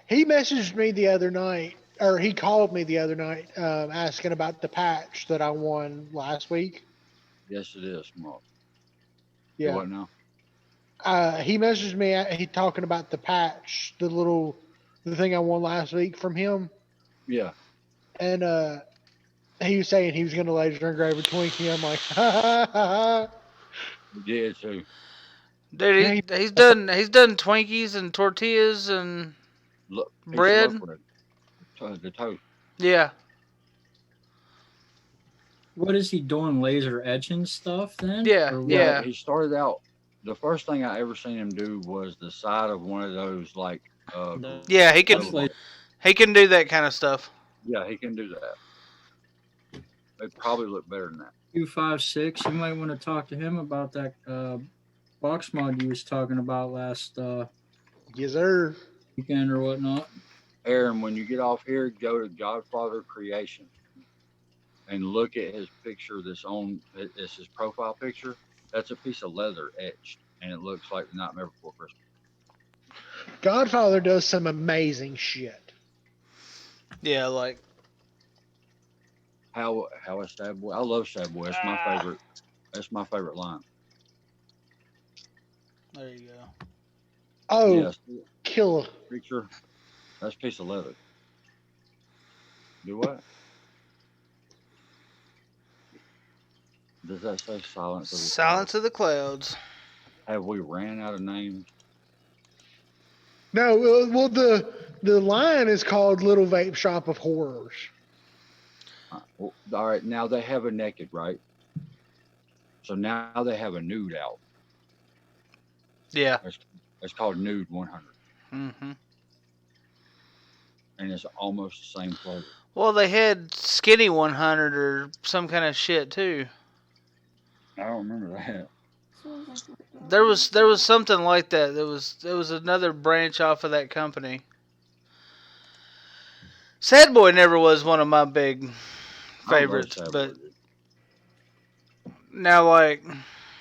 Speaker 4: He messaged me the other night, or he called me the other night, asking about the patch that I won last week.
Speaker 1: Yes, it is small.
Speaker 4: Yeah.
Speaker 1: What now?
Speaker 4: He messaged me. He talking about the patch, the thing I won last week from him,
Speaker 1: Yeah.
Speaker 4: and he was saying he was going to laser engrave a Twinkie. I'm like, ha ha ha.
Speaker 1: We did too.
Speaker 2: Dude, he's done Twinkies and tortillas and
Speaker 1: Look, piece of
Speaker 2: bread.
Speaker 1: loaf bread. The toast.
Speaker 2: Yeah.
Speaker 3: What is he doing? Laser etching stuff then?
Speaker 2: Yeah,
Speaker 3: Or what?
Speaker 2: yeah.
Speaker 1: He started out. The first thing I ever seen him do was the side of one of those like.
Speaker 2: Yeah, he
Speaker 3: That's
Speaker 2: can
Speaker 3: like-
Speaker 2: he can do that kind of stuff.
Speaker 1: Yeah, he can do that. They probably look better than that.
Speaker 3: 256. You might want to talk to him about that box mod you was talking about last
Speaker 4: Yes, sir.
Speaker 3: weekend or whatnot.
Speaker 1: Aaron, when you get off here, go to Godfather Creation and look at his picture. It's his profile picture. That's a piece of leather etched, and it looks like the Nightmare Before Christmas.
Speaker 4: Godfather does some amazing shit.
Speaker 2: Yeah, like
Speaker 1: How is Sad Boy? I love Sad Boy. That's my favorite. That's my favorite line.
Speaker 2: There you go.
Speaker 4: Oh,
Speaker 1: Yes,
Speaker 4: killer.
Speaker 1: picture. That's a piece of leather. Do what? Does that say silence of the
Speaker 2: Silence of the Clouds.
Speaker 1: Have we ran out of names?
Speaker 4: No, well, the line is called Little Vape Shop of Horrors.
Speaker 1: Well, all right, now they have a naked, right? So now they have a nude out.
Speaker 2: Yeah.
Speaker 1: It's called Nude 100,
Speaker 2: Mm-hmm.
Speaker 1: and it's almost the same flavor.
Speaker 2: Well, they had Skinny 100 or some kind of shit too.
Speaker 1: I don't remember that.
Speaker 2: There was something like that. There was another branch off of that company. Sad Boy never was one of my big favorites,
Speaker 1: I love Sad
Speaker 2: but
Speaker 1: Boy, dude.
Speaker 2: now like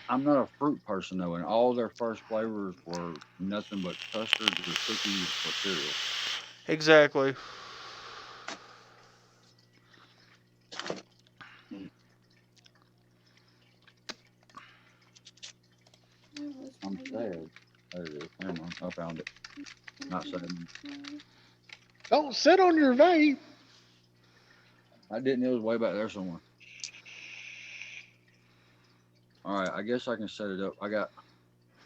Speaker 1: I'm not a fruit person though, and all their first flavors were nothing but custards or cookies or cereal.
Speaker 2: exactly.
Speaker 1: I'm sad. There it is. Never mind. I found it. Not sad.
Speaker 4: Don't sit on your vape.
Speaker 1: I didn't. It was way back there somewhere. All right. I guess I can set it up. I got.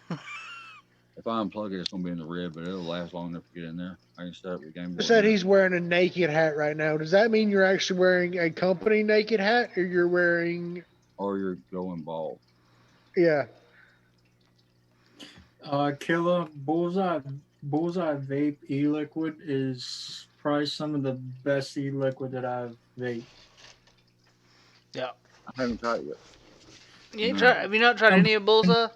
Speaker 1: If I unplug it, it's gonna be in the rib, but it'll last long enough to get in there. I can set up the game
Speaker 4: You
Speaker 1: board.
Speaker 4: said he's wearing a naked hat right now. Does that mean you're actually wearing a company naked hat, or you're wearing?
Speaker 1: Or you're going bald.
Speaker 4: Yeah.
Speaker 3: Killer Bullseye Vape e-liquid is probably some of the best e-liquid that I've vaped.
Speaker 2: Yeah.
Speaker 1: I haven't tried it yet.
Speaker 2: Have you not tried any of Bullseye?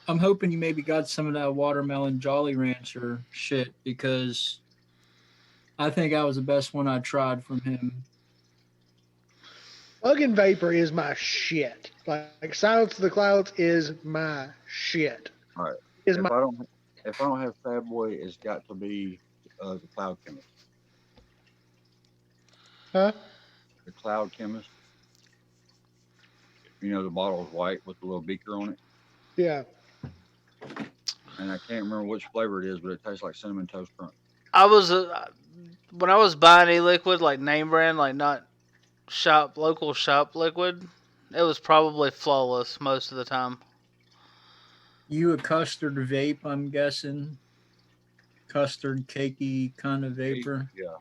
Speaker 3: I'm hoping you maybe got some of that watermelon Jolly Rancher shit because I think that was the best one I tried from him.
Speaker 4: Plug-in vapor is my shit. Like Silence of the Clouds is my shit.
Speaker 1: All right.
Speaker 4: Is
Speaker 1: If
Speaker 4: my
Speaker 1: I don't have Sad Boy, it's got to be the Cloud Chemist.
Speaker 4: huh?
Speaker 1: The Cloud Chemist. You know, the bottle's white with the little beaker on it.
Speaker 4: Yeah.
Speaker 1: And I can't remember which flavor it is, but it tastes like Cinnamon Toast Crunch.
Speaker 2: I was when I was buying e-liquid, like name brand, like not local shop liquid, it was probably Flawless most of the time.
Speaker 3: You a custard vape, I'm guessing. Custard cakey kind of vapor.
Speaker 1: Yeah.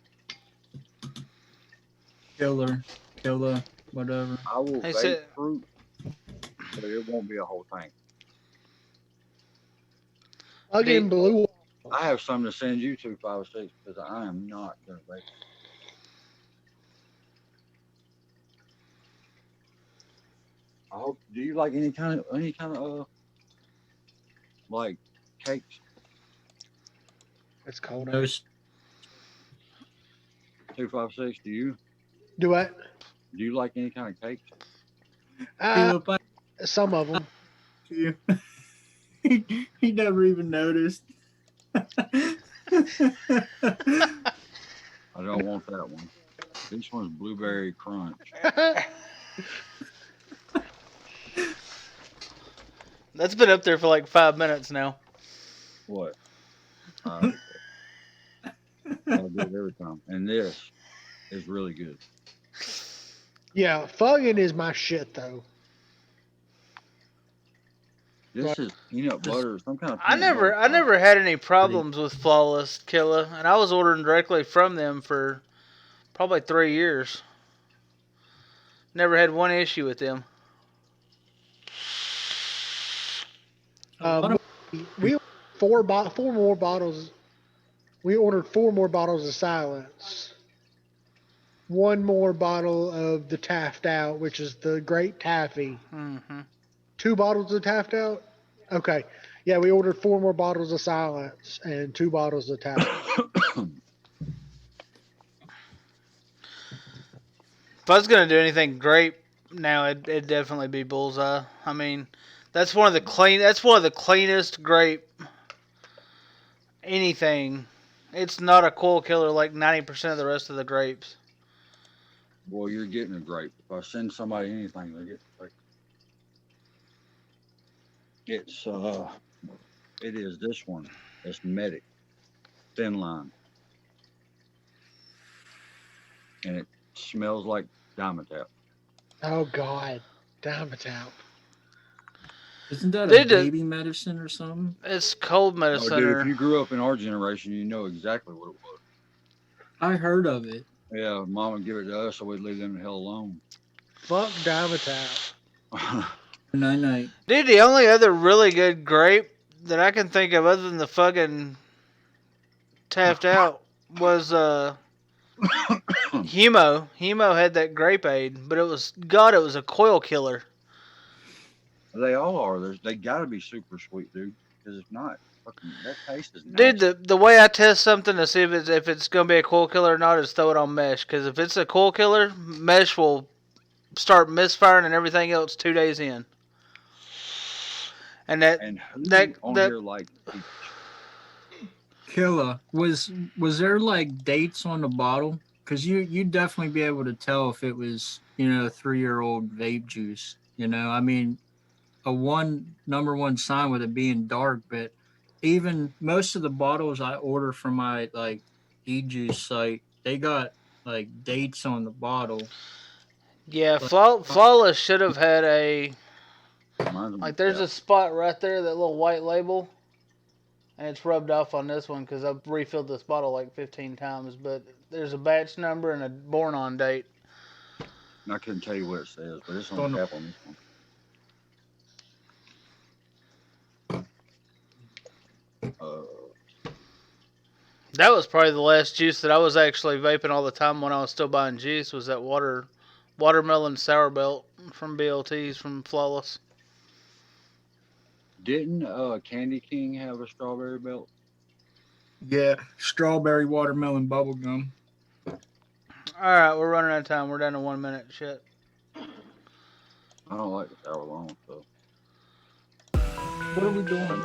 Speaker 3: Killer, whatever.
Speaker 1: I will
Speaker 2: Hey,
Speaker 1: vape fruit, but it won't be a whole tank.
Speaker 4: Plug-in blue.
Speaker 1: I have some to send you to 506 because I am not gonna vape. I hope. Do you like any kind of like cakes?
Speaker 4: It's cold.
Speaker 3: No,
Speaker 1: 256. Do you?
Speaker 4: Do what?
Speaker 1: Do you like any kind of cakes?
Speaker 4: Some of them.
Speaker 3: he never even noticed.
Speaker 1: I don't want that one. This one's blueberry crunch.
Speaker 2: That's been up there for like 5 minutes now.
Speaker 1: What? I do it every time. And this is really good.
Speaker 4: Yeah, Fuggin is my shit though.
Speaker 1: This is peanut butter, some kind of.
Speaker 2: I never had any problems with Flawless Killer, and I was ordering directly from them for probably 3 years. Never had one issue with them.
Speaker 4: We ordered 4 more bottles. We ordered 4 more bottles of Silence. 1 more bottle of the Taft Out, which is the Great Taffy.
Speaker 2: Mm-hmm.
Speaker 4: 2 bottles of Taft Out? Okay. Yeah, we ordered 4 more bottles of Silence and 2 bottles of Taft Out.
Speaker 2: If I was gonna do anything grape now, it'd definitely be Bullseye. I mean, that's one of the cleanest grape anything. It's not a coil killer like 90% of the rest of the grapes.
Speaker 1: Well, you're getting a grape. If I send somebody anything, they get a grape. It is this one. It's Medic, thin line, and it smells like Diamond Tap.
Speaker 4: Oh God, Dimetap.
Speaker 3: Isn't that a
Speaker 2: Dude,
Speaker 3: baby medicine or something?
Speaker 2: it's cold
Speaker 1: Oh,
Speaker 2: medicine.
Speaker 1: dude, if
Speaker 2: Or
Speaker 1: you grew up in our generation, you know exactly what it was.
Speaker 3: I heard of it.
Speaker 1: Yeah, mom would give it to us, so we'd leave them the hell alone.
Speaker 4: Fuck Dimetap.
Speaker 3: Night night.
Speaker 2: dude, the only other really good grape that I can think of, other than the fucking Taft out, was Hemo. Hemo had that grape aid, but it was a coil killer.
Speaker 1: They all are. They got to be super sweet, dude. Because if not, fucking that taste is
Speaker 2: Dude,
Speaker 1: nasty.
Speaker 2: the way I test something to see if it's gonna be a coil killer or not is throw it on mesh. Because if it's a coil killer, mesh will start misfiring and everything else 2 days in. And
Speaker 1: And who
Speaker 2: that
Speaker 1: on
Speaker 2: that
Speaker 1: here like
Speaker 3: Killer. Was there like dates on the bottle? Because you'd definitely be able to tell if it was, 3-year-old vape juice. I mean, a number one sign with it being dark, but even most of the bottles I order from my like e-juice site, they got like dates on the bottle.
Speaker 2: yeah,
Speaker 3: But
Speaker 2: Flawless should have had a
Speaker 1: mine's
Speaker 2: there's a spot right there, that little white label, and it's rubbed off on this one because I've refilled this bottle like 15 times. But there's a batch number and a born on date.
Speaker 1: I couldn't tell you what it says, but it's on
Speaker 3: On
Speaker 1: the
Speaker 3: the-
Speaker 1: cap on this one.
Speaker 2: That was probably the last juice that I was actually vaping all the time when I was still buying juice. Was that watermelon sour belt from BLTs from Flawless.
Speaker 1: Didn't Candy King have a strawberry belt?
Speaker 3: yeah, strawberry watermelon bubble gum.
Speaker 2: All right, we're running out of time. We're down to 1 minute. Shit.
Speaker 1: I don't like the sour long stuff.
Speaker 3: What are we doing?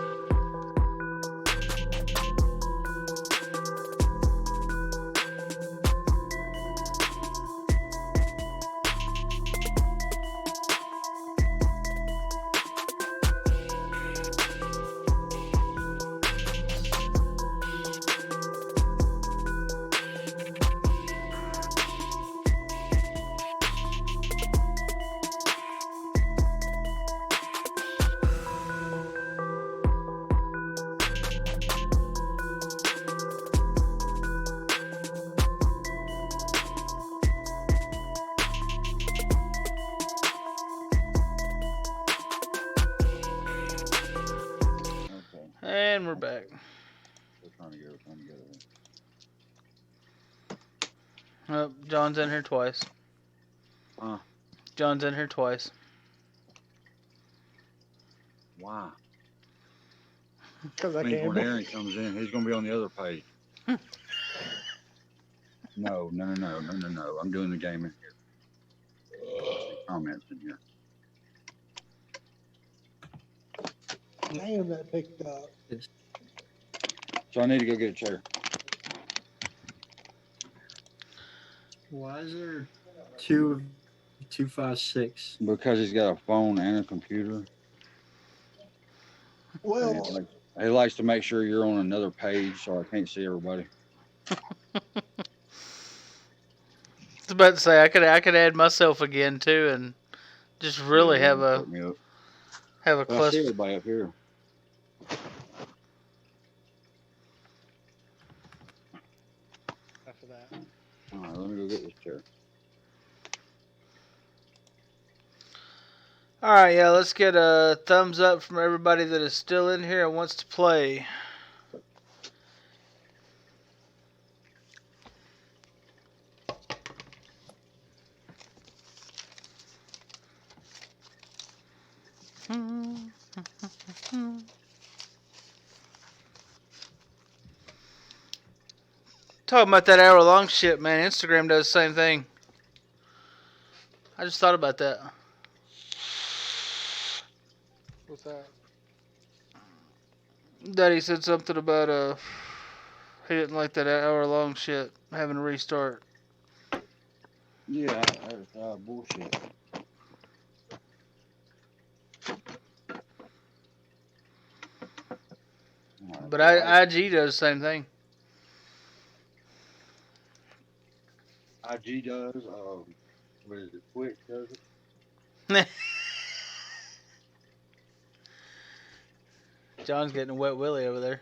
Speaker 1: Okay,
Speaker 2: And we're back.
Speaker 1: we're trying to get everything together.
Speaker 2: Oh, John's in here twice.
Speaker 1: Huh?
Speaker 2: John's in here twice.
Speaker 1: Why?
Speaker 4: Because I
Speaker 1: Means when
Speaker 4: can.
Speaker 1: Aaron comes in, he's gonna be on the other page. No. I'm doing the game in here. Comments in here.
Speaker 4: Damn, that picked up.
Speaker 1: So I need to go get a chair.
Speaker 3: Why is there 256?
Speaker 1: Because he's got a phone and a computer. And
Speaker 4: Well,
Speaker 1: he likes to make sure you're on another page so I can't see everybody.
Speaker 2: I was about to say I could add myself again too, and just really
Speaker 1: Yeah,
Speaker 2: have a
Speaker 1: put me up.
Speaker 2: have a
Speaker 1: But I see
Speaker 2: cluster.
Speaker 1: everybody up here.
Speaker 4: after that.
Speaker 1: All right, let me go get this chair.
Speaker 2: All right, yeah, let's get a thumbs up from everybody that is still in here and wants to play. Talking about that hour-long shit, man. Instagram does the same thing. I just thought about that.
Speaker 4: What's that?
Speaker 2: Daddy said something about he didn't like that hour-long shit having to restart.
Speaker 1: Yeah, that's bullshit. Alright,
Speaker 2: But
Speaker 1: so
Speaker 2: IG does the same thing.
Speaker 1: IG does. What is it? Twitch does it.
Speaker 2: John's getting a wet willy over there.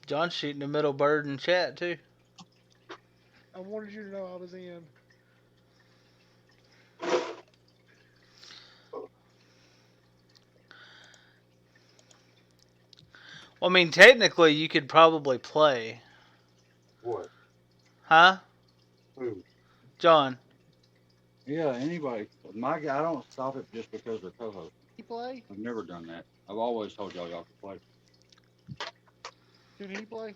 Speaker 2: John's shooting the middle bird in chat too.
Speaker 4: I wanted you to know I was in.
Speaker 2: Well, I mean, technically, you could probably play.
Speaker 1: What?
Speaker 2: Huh?
Speaker 1: Who?
Speaker 2: John.
Speaker 1: Yeah, anybody. My guy, I don't stop it just because they're co-hosts.
Speaker 4: He play?
Speaker 1: I've never done that. I've always told y'all could play.
Speaker 4: Can he play?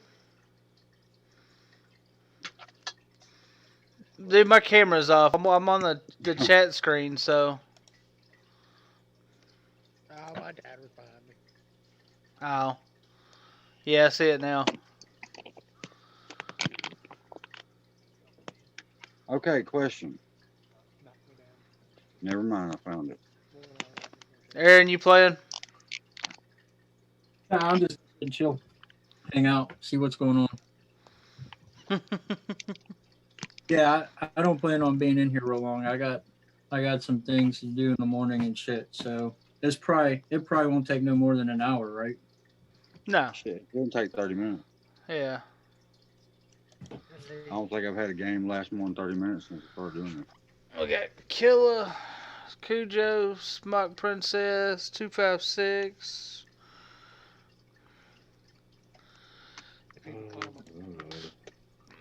Speaker 2: Dude, my camera's off. I'm on the chat screen, so.
Speaker 4: Oh, my dad was behind me.
Speaker 2: Oh. Yeah, I see it now.
Speaker 1: Okay, question.
Speaker 4: Knocked me down.
Speaker 1: Never mind, I found it.
Speaker 2: Aaron, you playing?
Speaker 3: Nah, I'm just gonna chill, hang out, see what's going on. Yeah, I don't plan on being in here real long. I got some things to do in the morning and shit. So it probably won't take no more than an hour, right?
Speaker 2: No.
Speaker 1: Shit, it won't take 30 minutes.
Speaker 2: Yeah.
Speaker 1: I don't think I've had a game last more than 30 minutes since I started doing it.
Speaker 2: Okay. Killer, Cujo, Smock Princess, 256.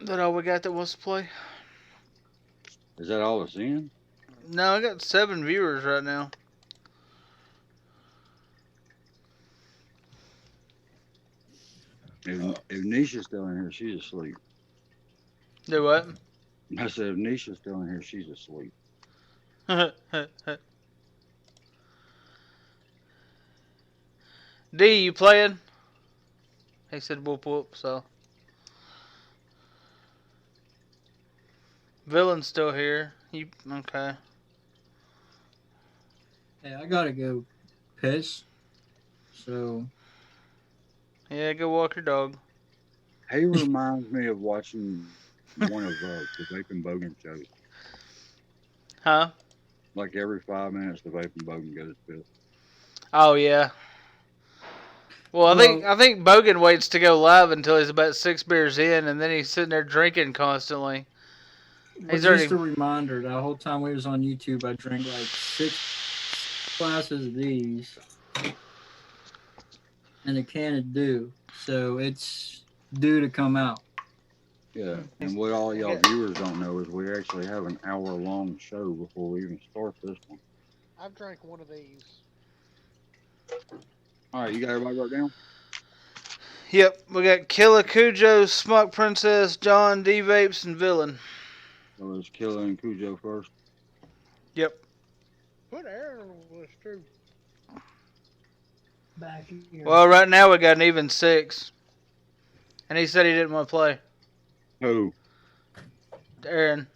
Speaker 2: That all we got that wants to play?
Speaker 1: Is that all it's in?
Speaker 2: No, I got 7 viewers right now.
Speaker 1: If Nisha's still in here, she's asleep.
Speaker 2: Do what?
Speaker 1: I said, if Nisha's still in here, she's asleep.
Speaker 2: D, you playing? He said whoop whoop, so. Villain's still here. You okay?
Speaker 3: Hey, I gotta go piss. So
Speaker 2: Yeah, go walk your dog.
Speaker 1: He reminds me of watching one of the Vaping Bogan shows.
Speaker 2: Huh?
Speaker 1: Like every 5 minutes, the Vaping Bogan goes piss.
Speaker 2: Oh yeah. Well, I think Bogan waits to go live until he's about 6 beers in, and then he's sitting there drinking constantly.
Speaker 3: He's just a reminder. The whole time we was on YouTube, I drank like 6 glasses of these and a can of Dew. So it's due to come out.
Speaker 1: Yeah, and what all y'all viewers don't know is we actually have an hour-long show before we even start this one.
Speaker 4: I've drank one of these.
Speaker 1: All right, you got everybody wrote down?
Speaker 2: Yep, we got Killer, Cujo, Smock Princess, John, D Vapes, and Villain.
Speaker 1: So let's Killer and Cujo first.
Speaker 2: Yep.
Speaker 4: Put Aaron on the list too.
Speaker 3: Back here.
Speaker 2: Well, right now we got an even 6. And he said he didn't want to play.
Speaker 1: Who?
Speaker 2: Aaron.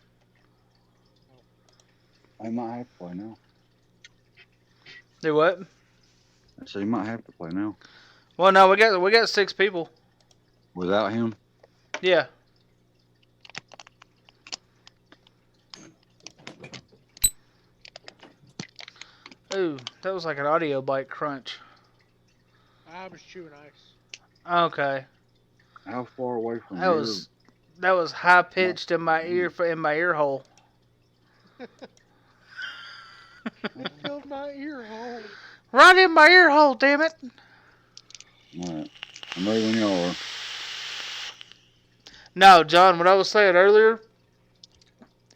Speaker 1: I might have to play now.
Speaker 2: Do what?
Speaker 1: So you might have to play now.
Speaker 2: Well, no, we got 6 people.
Speaker 1: Without him?
Speaker 2: Yeah. Ooh, that was like an audio bite crunch.
Speaker 4: I was chewing ice.
Speaker 2: Okay.
Speaker 1: How far away from
Speaker 2: That was high pitched in my ear hole.
Speaker 4: It filled my ear hole.
Speaker 2: Right in my ear hole, damn it.
Speaker 1: Alright. I'm ready when y'all are.
Speaker 2: No, John, what I was saying earlier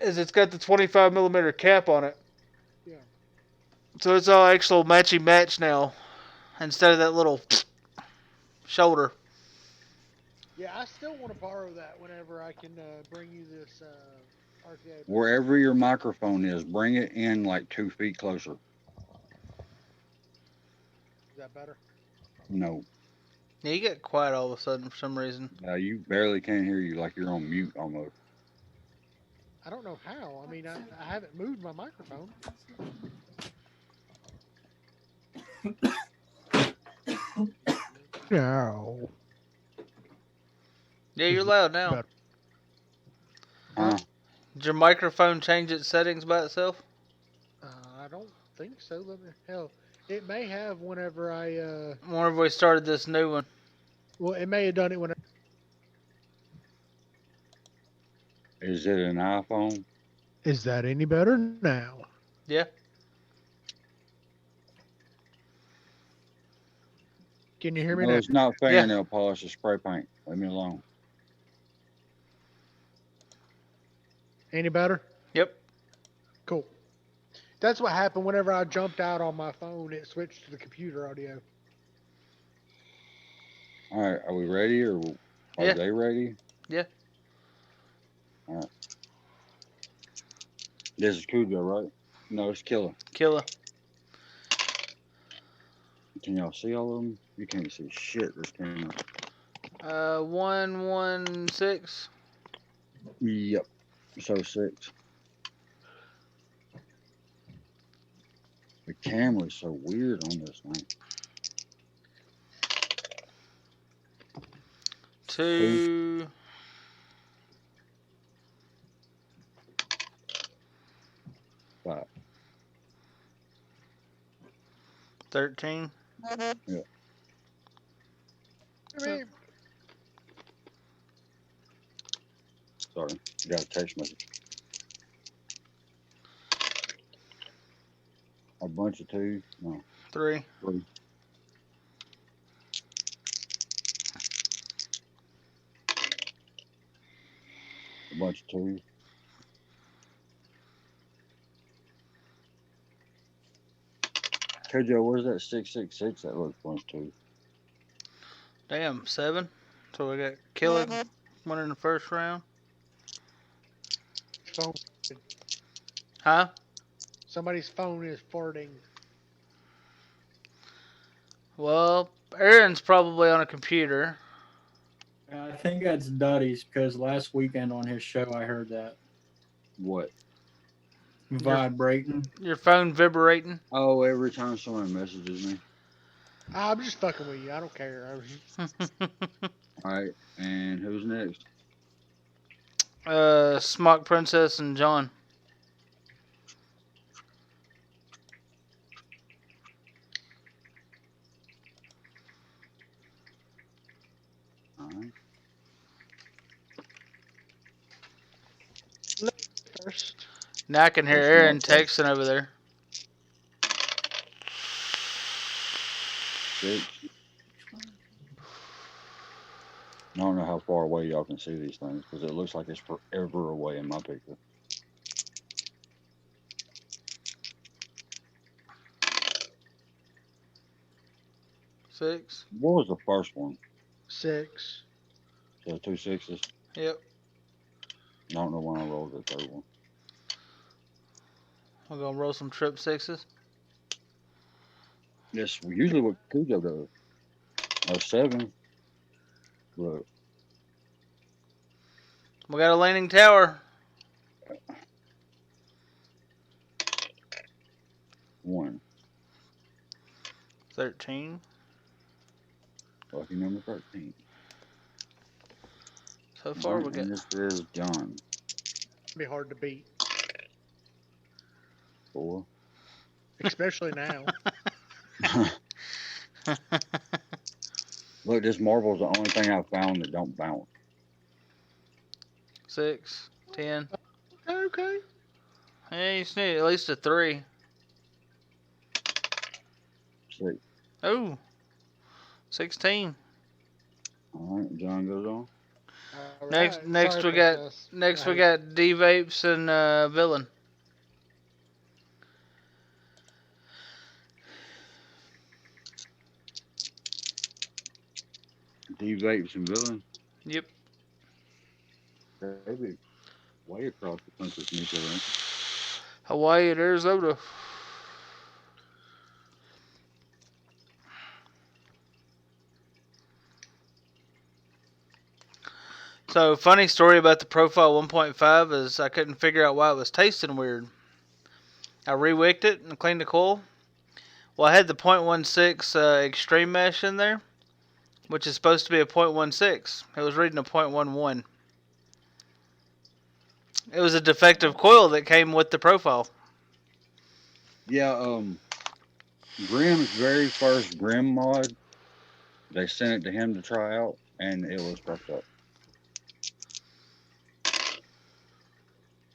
Speaker 2: is it's got the 25 millimeter cap on it.
Speaker 4: Yeah.
Speaker 2: So it's all actual matchy match now instead of that little shoulder.
Speaker 4: Yeah, I still want to borrow that whenever I can bring you this RTA.
Speaker 1: Wherever your microphone is, bring it in like 2 feet closer.
Speaker 4: Is that better?
Speaker 1: No.
Speaker 2: Yeah, you get quiet all of a sudden for some reason.
Speaker 1: Now you barely can't hear you, like you're on mute almost.
Speaker 4: I don't know how. I mean, I haven't moved my microphone. No.
Speaker 2: Yeah, you're loud now.
Speaker 4: Better.
Speaker 1: Huh?
Speaker 2: Did your microphone change its settings by itself?
Speaker 4: I don't think so. Hell, it may have whenever I.
Speaker 2: I wonder if we started this new one.
Speaker 4: Well, it may have done it whenever.
Speaker 1: Is it an iPhone?
Speaker 4: Is that any better now?
Speaker 2: Yeah.
Speaker 4: Can you hear me
Speaker 1: No,
Speaker 4: now?
Speaker 1: it's not
Speaker 2: Yeah.
Speaker 1: fingernail polish. It's spray paint. Leave me alone.
Speaker 4: Any better?
Speaker 2: Yep.
Speaker 4: Cool. That's what happened whenever I jumped out on my phone. It switched to the computer audio.
Speaker 1: All right, are we ready, or are
Speaker 2: Yeah.
Speaker 1: they ready?
Speaker 2: Yeah.
Speaker 1: All right. This is Cujo, right? No, it's Killer.
Speaker 2: Killer.
Speaker 1: Can y'all see all of them? You can't see shit this camera.
Speaker 2: 116.
Speaker 1: Yep. So 6. The camera's so weird on this thing.
Speaker 2: 2.
Speaker 1: 5.
Speaker 2: 13.
Speaker 1: Yeah.
Speaker 4: I mean,
Speaker 1: Sorry. You got a text message. A bunch of 2. No.
Speaker 2: 3.
Speaker 1: 3. A bunch of 2. Cujo, where's that 666 that looks bunch 2?
Speaker 2: Damn, 7. So we got Killer. One in the first round.
Speaker 4: phone.
Speaker 2: Huh?
Speaker 4: Somebody's phone is farting.
Speaker 2: Well, Aaron's probably on a computer.
Speaker 3: I think that's Duddy's because last weekend on his show I heard that
Speaker 1: What?
Speaker 3: vibrating.
Speaker 2: Your phone vibrating.
Speaker 1: Oh, every time someone messages me.
Speaker 4: I'm just fucking with you. I don't care. I was just,
Speaker 1: All right, and who's next?
Speaker 2: Smock Princess and John.
Speaker 1: All right.
Speaker 4: first.
Speaker 2: Now I can hear
Speaker 1: Yes,
Speaker 2: Aaron
Speaker 1: Smock Princess.
Speaker 2: texting over there.
Speaker 1: 6. I don't know how far away y'all can see these things because it looks like it's forever away in my picture.
Speaker 2: Six.
Speaker 1: What was the first one?
Speaker 4: 6.
Speaker 1: So 2 6s.
Speaker 2: Yep.
Speaker 1: I don't know when I rolled the third one.
Speaker 2: We're gonna roll some trip 6s.
Speaker 1: That's usually what Cujo does. Or 7. Look,
Speaker 2: We got a leaning tower.
Speaker 1: 1.
Speaker 2: 13.
Speaker 1: Lucky number 13.
Speaker 2: So far
Speaker 1: All
Speaker 2: we
Speaker 1: right,
Speaker 2: got
Speaker 1: and this is John.
Speaker 4: Be hard to beat,
Speaker 1: 4.
Speaker 4: especially now.
Speaker 1: Look, this marble's the only thing I found that don't bounce.
Speaker 2: 6. 10.
Speaker 4: Okay.
Speaker 2: Hey, you just need at least a 3.
Speaker 1: 6.
Speaker 2: Oh. 16.
Speaker 1: All right, John goes on.
Speaker 4: All
Speaker 2: Next
Speaker 4: right.
Speaker 2: we
Speaker 4: Sorry,
Speaker 2: got
Speaker 4: Princess.
Speaker 2: next we
Speaker 4: I-
Speaker 2: got D Vapes and Villain.
Speaker 1: D Vapes and Villain.
Speaker 2: Yep.
Speaker 1: Maybe way across the country from each other.
Speaker 2: Hawaii and Arizona. So, funny story about the Profile 1.5 is I couldn't figure out why it was tasting weird. I re-wicked it and cleaned the coil. Well, I had the .16 extreme mesh in there, which is supposed to be a .16. It was reading a .11. It was a defective coil that came with the Profile.
Speaker 1: Yeah, Grimm's very first Grimm mod, they sent it to him to try out, and it was fucked up.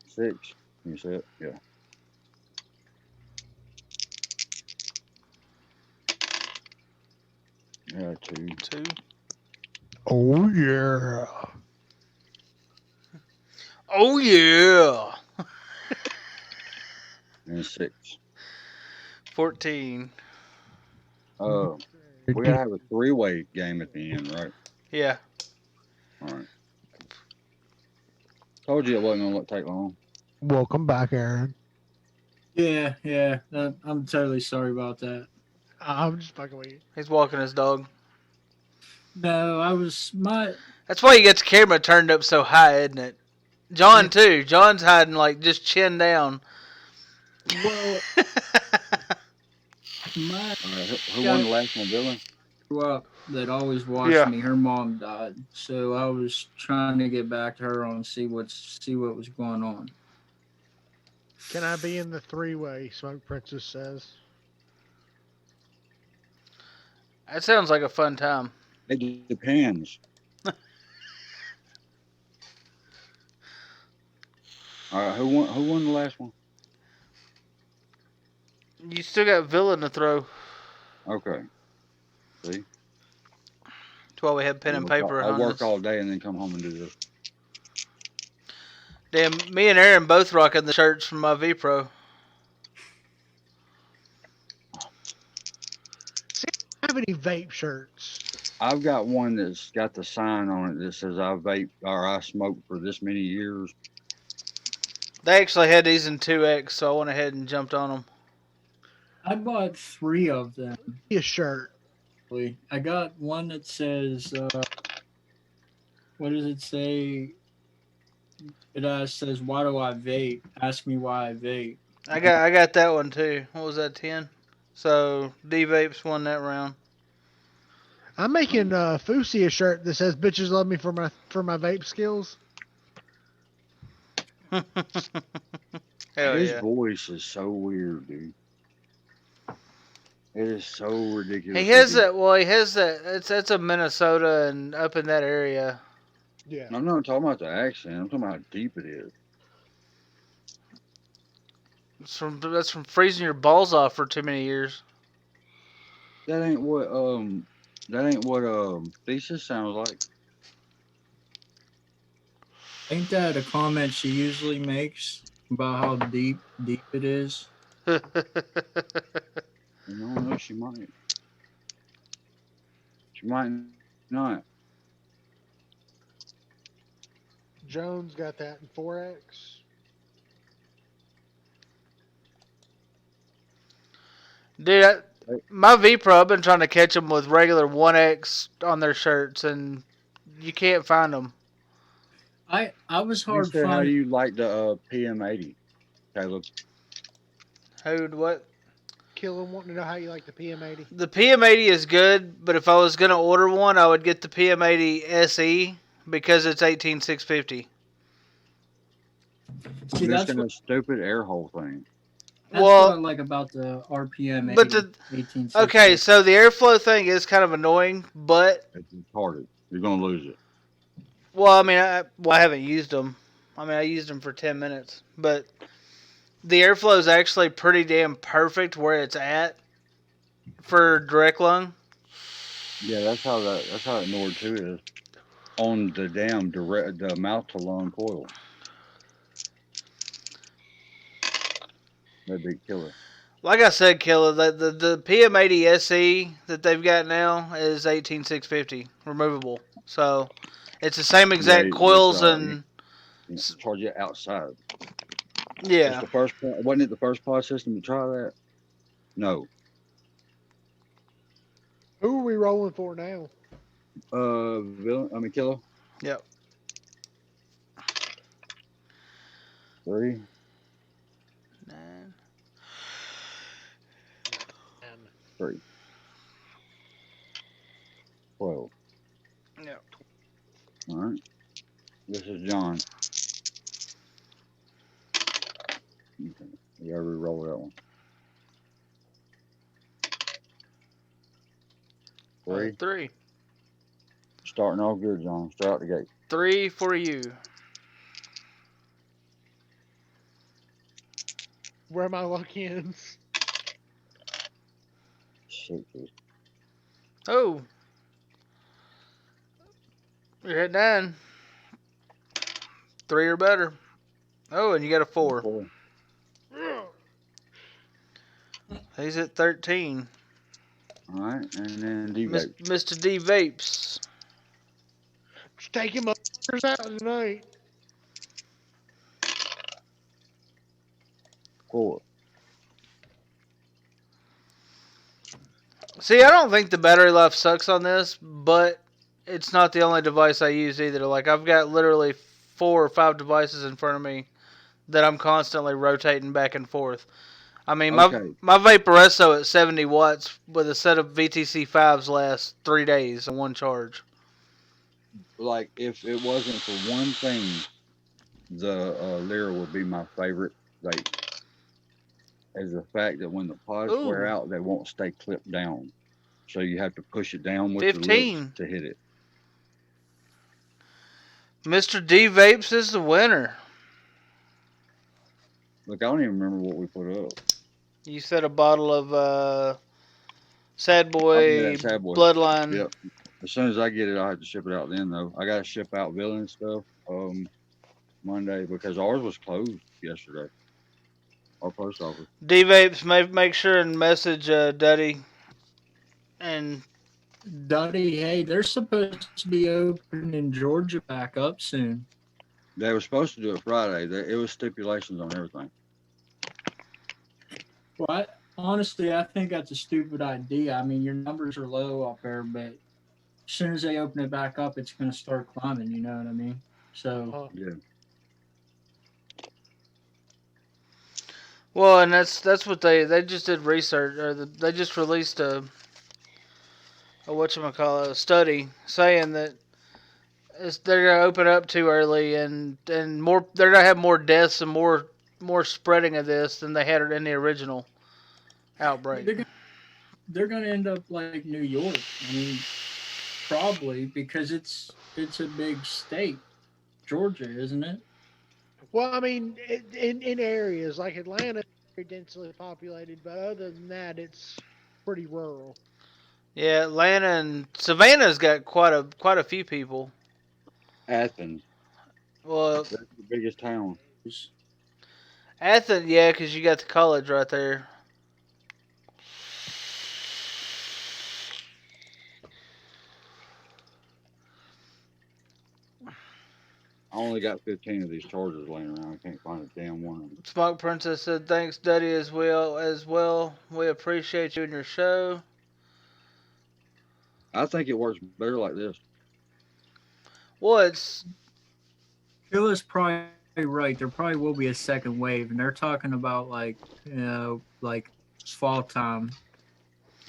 Speaker 1: 6, you see it? Yeah. Yeah, 2.
Speaker 2: 2.
Speaker 4: Oh yeah.
Speaker 2: Oh yeah.
Speaker 1: And 6.
Speaker 2: 14.
Speaker 1: We gotta have a 3-way game at the end, right?
Speaker 2: Yeah.
Speaker 1: Alright. Told you it wasn't gonna take long.
Speaker 4: Welcome back, Aaron.
Speaker 3: Yeah, yeah. I'm totally sorry about that.
Speaker 4: I'm just fucking with you.
Speaker 2: He's walking his dog.
Speaker 3: No, I was
Speaker 2: That's why you get the camera turned up so high, isn't it? John too. John's hiding like just chin down.
Speaker 3: well my
Speaker 1: Who won the last one, Dylan?
Speaker 3: grew up that always watched
Speaker 2: Yeah.
Speaker 3: me. Her mom died, so I was trying to get back to her on see what was going on.
Speaker 4: Can I be in the 3-way? Smoke Princess says.
Speaker 2: That sounds like a fun time.
Speaker 1: It depends. Alright, who won the last one?
Speaker 2: You still got Villain to throw.
Speaker 1: Okay. See?
Speaker 2: That's why we had pen and paper
Speaker 1: I'll
Speaker 2: on
Speaker 1: work
Speaker 2: this.
Speaker 1: all day and then come home and do this.
Speaker 2: Damn, me and Aaron both rocking the shirts from my V Pro.
Speaker 4: See, I don't have any vape shirts.
Speaker 1: I've got one that's got the sign on it that says I vape or I smoked for this many years.
Speaker 2: They actually had these in 2X, so I went ahead and jumped on them.
Speaker 3: I bought 3 of them.
Speaker 4: A shirt.
Speaker 3: I got one that says, what does it say? It says, "Why do I vape? Ask me why I vape."
Speaker 2: I got that one too. What was that, 10? So D Vapes won that round.
Speaker 4: I'm making Fusi a shirt that says "Bitches love me for my vape skills."
Speaker 2: Hell
Speaker 1: His
Speaker 2: yeah.
Speaker 1: voice is so weird, dude. It is so ridiculous.
Speaker 2: He has that. Well, he has that. It's a Minnesota and up in that area.
Speaker 4: Yeah.
Speaker 1: I'm not talking about the accent. I'm talking about how deep it is.
Speaker 2: That's from freezing your balls off for too many years.
Speaker 1: That ain't what thesis sounds like.
Speaker 3: Ain't that a comment she usually makes about how deep it is?
Speaker 1: No, she might. She might not.
Speaker 4: Jones got that in 4X.
Speaker 2: Dude, my V Pro, I've been trying to catch them with regular 1X on their shirts, and you can't find them.
Speaker 3: I was
Speaker 1: You
Speaker 3: hard
Speaker 1: said how
Speaker 3: finding.
Speaker 1: you like the PM80, Caleb.
Speaker 2: Who'd what?
Speaker 4: Killing wanting to know how you like the PM80.
Speaker 2: The PM80 is good, but if I was gonna order one, I would get the PM80 SE because it's 18650.
Speaker 3: See, that's
Speaker 1: Missing
Speaker 3: what,
Speaker 1: a stupid air hole thing.
Speaker 3: that's
Speaker 2: Well,
Speaker 3: what I like about the RPM.
Speaker 2: but the
Speaker 3: 1860.
Speaker 2: okay, so the airflow thing is kind of annoying, but
Speaker 1: It's retarded. You're gonna lose it.
Speaker 2: well, I mean, I haven't used them. I mean, I used them for 10 minutes, but the airflow is actually pretty damn perfect where it's at for direct lung.
Speaker 1: Yeah, that's how that Nord 2 is on the damn the mouth to lung coil. That'd be killer.
Speaker 2: Like I said, Killer, the PM80 SE that they've got now is 18650 removable. So it's the same exact coils and
Speaker 1: Charge it outside.
Speaker 2: yeah.
Speaker 1: It's wasn't it the first pod system to try that? No.
Speaker 4: Who are we rolling for now?
Speaker 1: Killer.
Speaker 2: Yep.
Speaker 1: 3,
Speaker 2: 9.
Speaker 1: 3, 12.
Speaker 2: Yep.
Speaker 1: All right. This is John. Okay. You gotta re-roll that one. 3.
Speaker 2: 3.
Speaker 1: Starting off good, John. Straight out the gate.
Speaker 2: 3 for you.
Speaker 4: Where are my lucky ends?
Speaker 1: 6.
Speaker 2: Oh. You're at 9. 3 or better. Oh, and you got a 4.
Speaker 1: 4.
Speaker 2: He's at 13.
Speaker 1: All right, and then D-Vape.
Speaker 2: Mr. D Vapes.
Speaker 4: Just taking my out tonight.
Speaker 1: 4.
Speaker 2: See, I don't think the battery life sucks on this, but it's not the only device I use either. Like, I've got literally 4 or 5 devices in front of me that I'm constantly rotating back and forth. I mean,
Speaker 1: Okay.
Speaker 2: my Vaporesso at 70 watts with a set of VTC 5s lasts 3 days on one charge.
Speaker 1: Like, if it wasn't for one thing, the Lyra would be my favorite vape. Is the fact that when the pods wear out, they won't stay clipped down. So you have to push it down with
Speaker 2: 15.
Speaker 1: your lips to hit it.
Speaker 2: Mr. D Vapes is the winner.
Speaker 1: Look, I don't even remember what we put up.
Speaker 2: You said a bottle of Sad Boy,
Speaker 1: Sad Boy
Speaker 2: Bloodline.
Speaker 1: Yep. As soon as I get it, I have to ship it out then, though. I got to ship out villain stuff Monday because ours was closed yesterday. Our post office.
Speaker 2: D Vapes, make sure and message Duddy. And
Speaker 3: Duddy, hey, they're supposed to be open in Georgia back up soon.
Speaker 1: They were supposed to do it Friday. It was stipulations on everything.
Speaker 3: Well, honestly, I think that's a stupid idea. I mean, your numbers are low up there, but as soon as they open it back up, it's going to start climbing. You know what I mean? So
Speaker 1: yeah.
Speaker 2: Well, and that's what they just did research, or they just released a whatchamacallit, a study saying that they're gonna open up too early, and more they're gonna have more deaths and more spreading of this than they had in the original outbreak.
Speaker 3: They're gonna end up like New York. I mean, probably because it's a big state, Georgia, isn't it?
Speaker 4: Well, I mean, in areas like Atlanta, very densely populated, but other than that, it's pretty rural.
Speaker 2: Yeah, Atlanta and Savannah's got quite a few people.
Speaker 1: Athens.
Speaker 2: Well,
Speaker 1: that's the biggest town.
Speaker 2: Athens, yeah, because you got the college right there.
Speaker 1: I only got 15 of these chargers laying around. I can't find a damn one of them.
Speaker 2: Smoke Princess said, "Thanks, Duddy, as well. We appreciate you and your show."
Speaker 1: I think it works better like this.
Speaker 2: Well, it's
Speaker 3: Phil's probably right. There probably will be a second wave, and they're talking about like fall time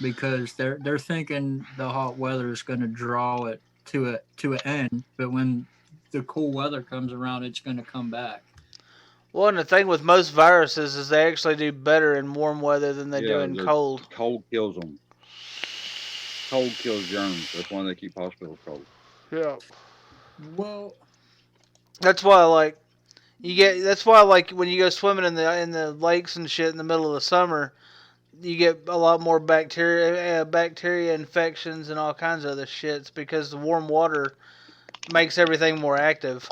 Speaker 3: because they're thinking the hot weather is going to draw it to an end, but when the cool weather comes around, it's going to come back.
Speaker 2: Well, and the thing with most viruses is they actually do better in warm weather than they do in cold.
Speaker 1: Cold kills them. Cold kills germs. That's why they keep hospitals cold.
Speaker 2: Yeah.
Speaker 3: Well,
Speaker 2: that's why that's why when you go swimming in the lakes and shit in the middle of the summer, you get a lot more bacteria infections and all kinds of other shits because the warm water makes everything more active.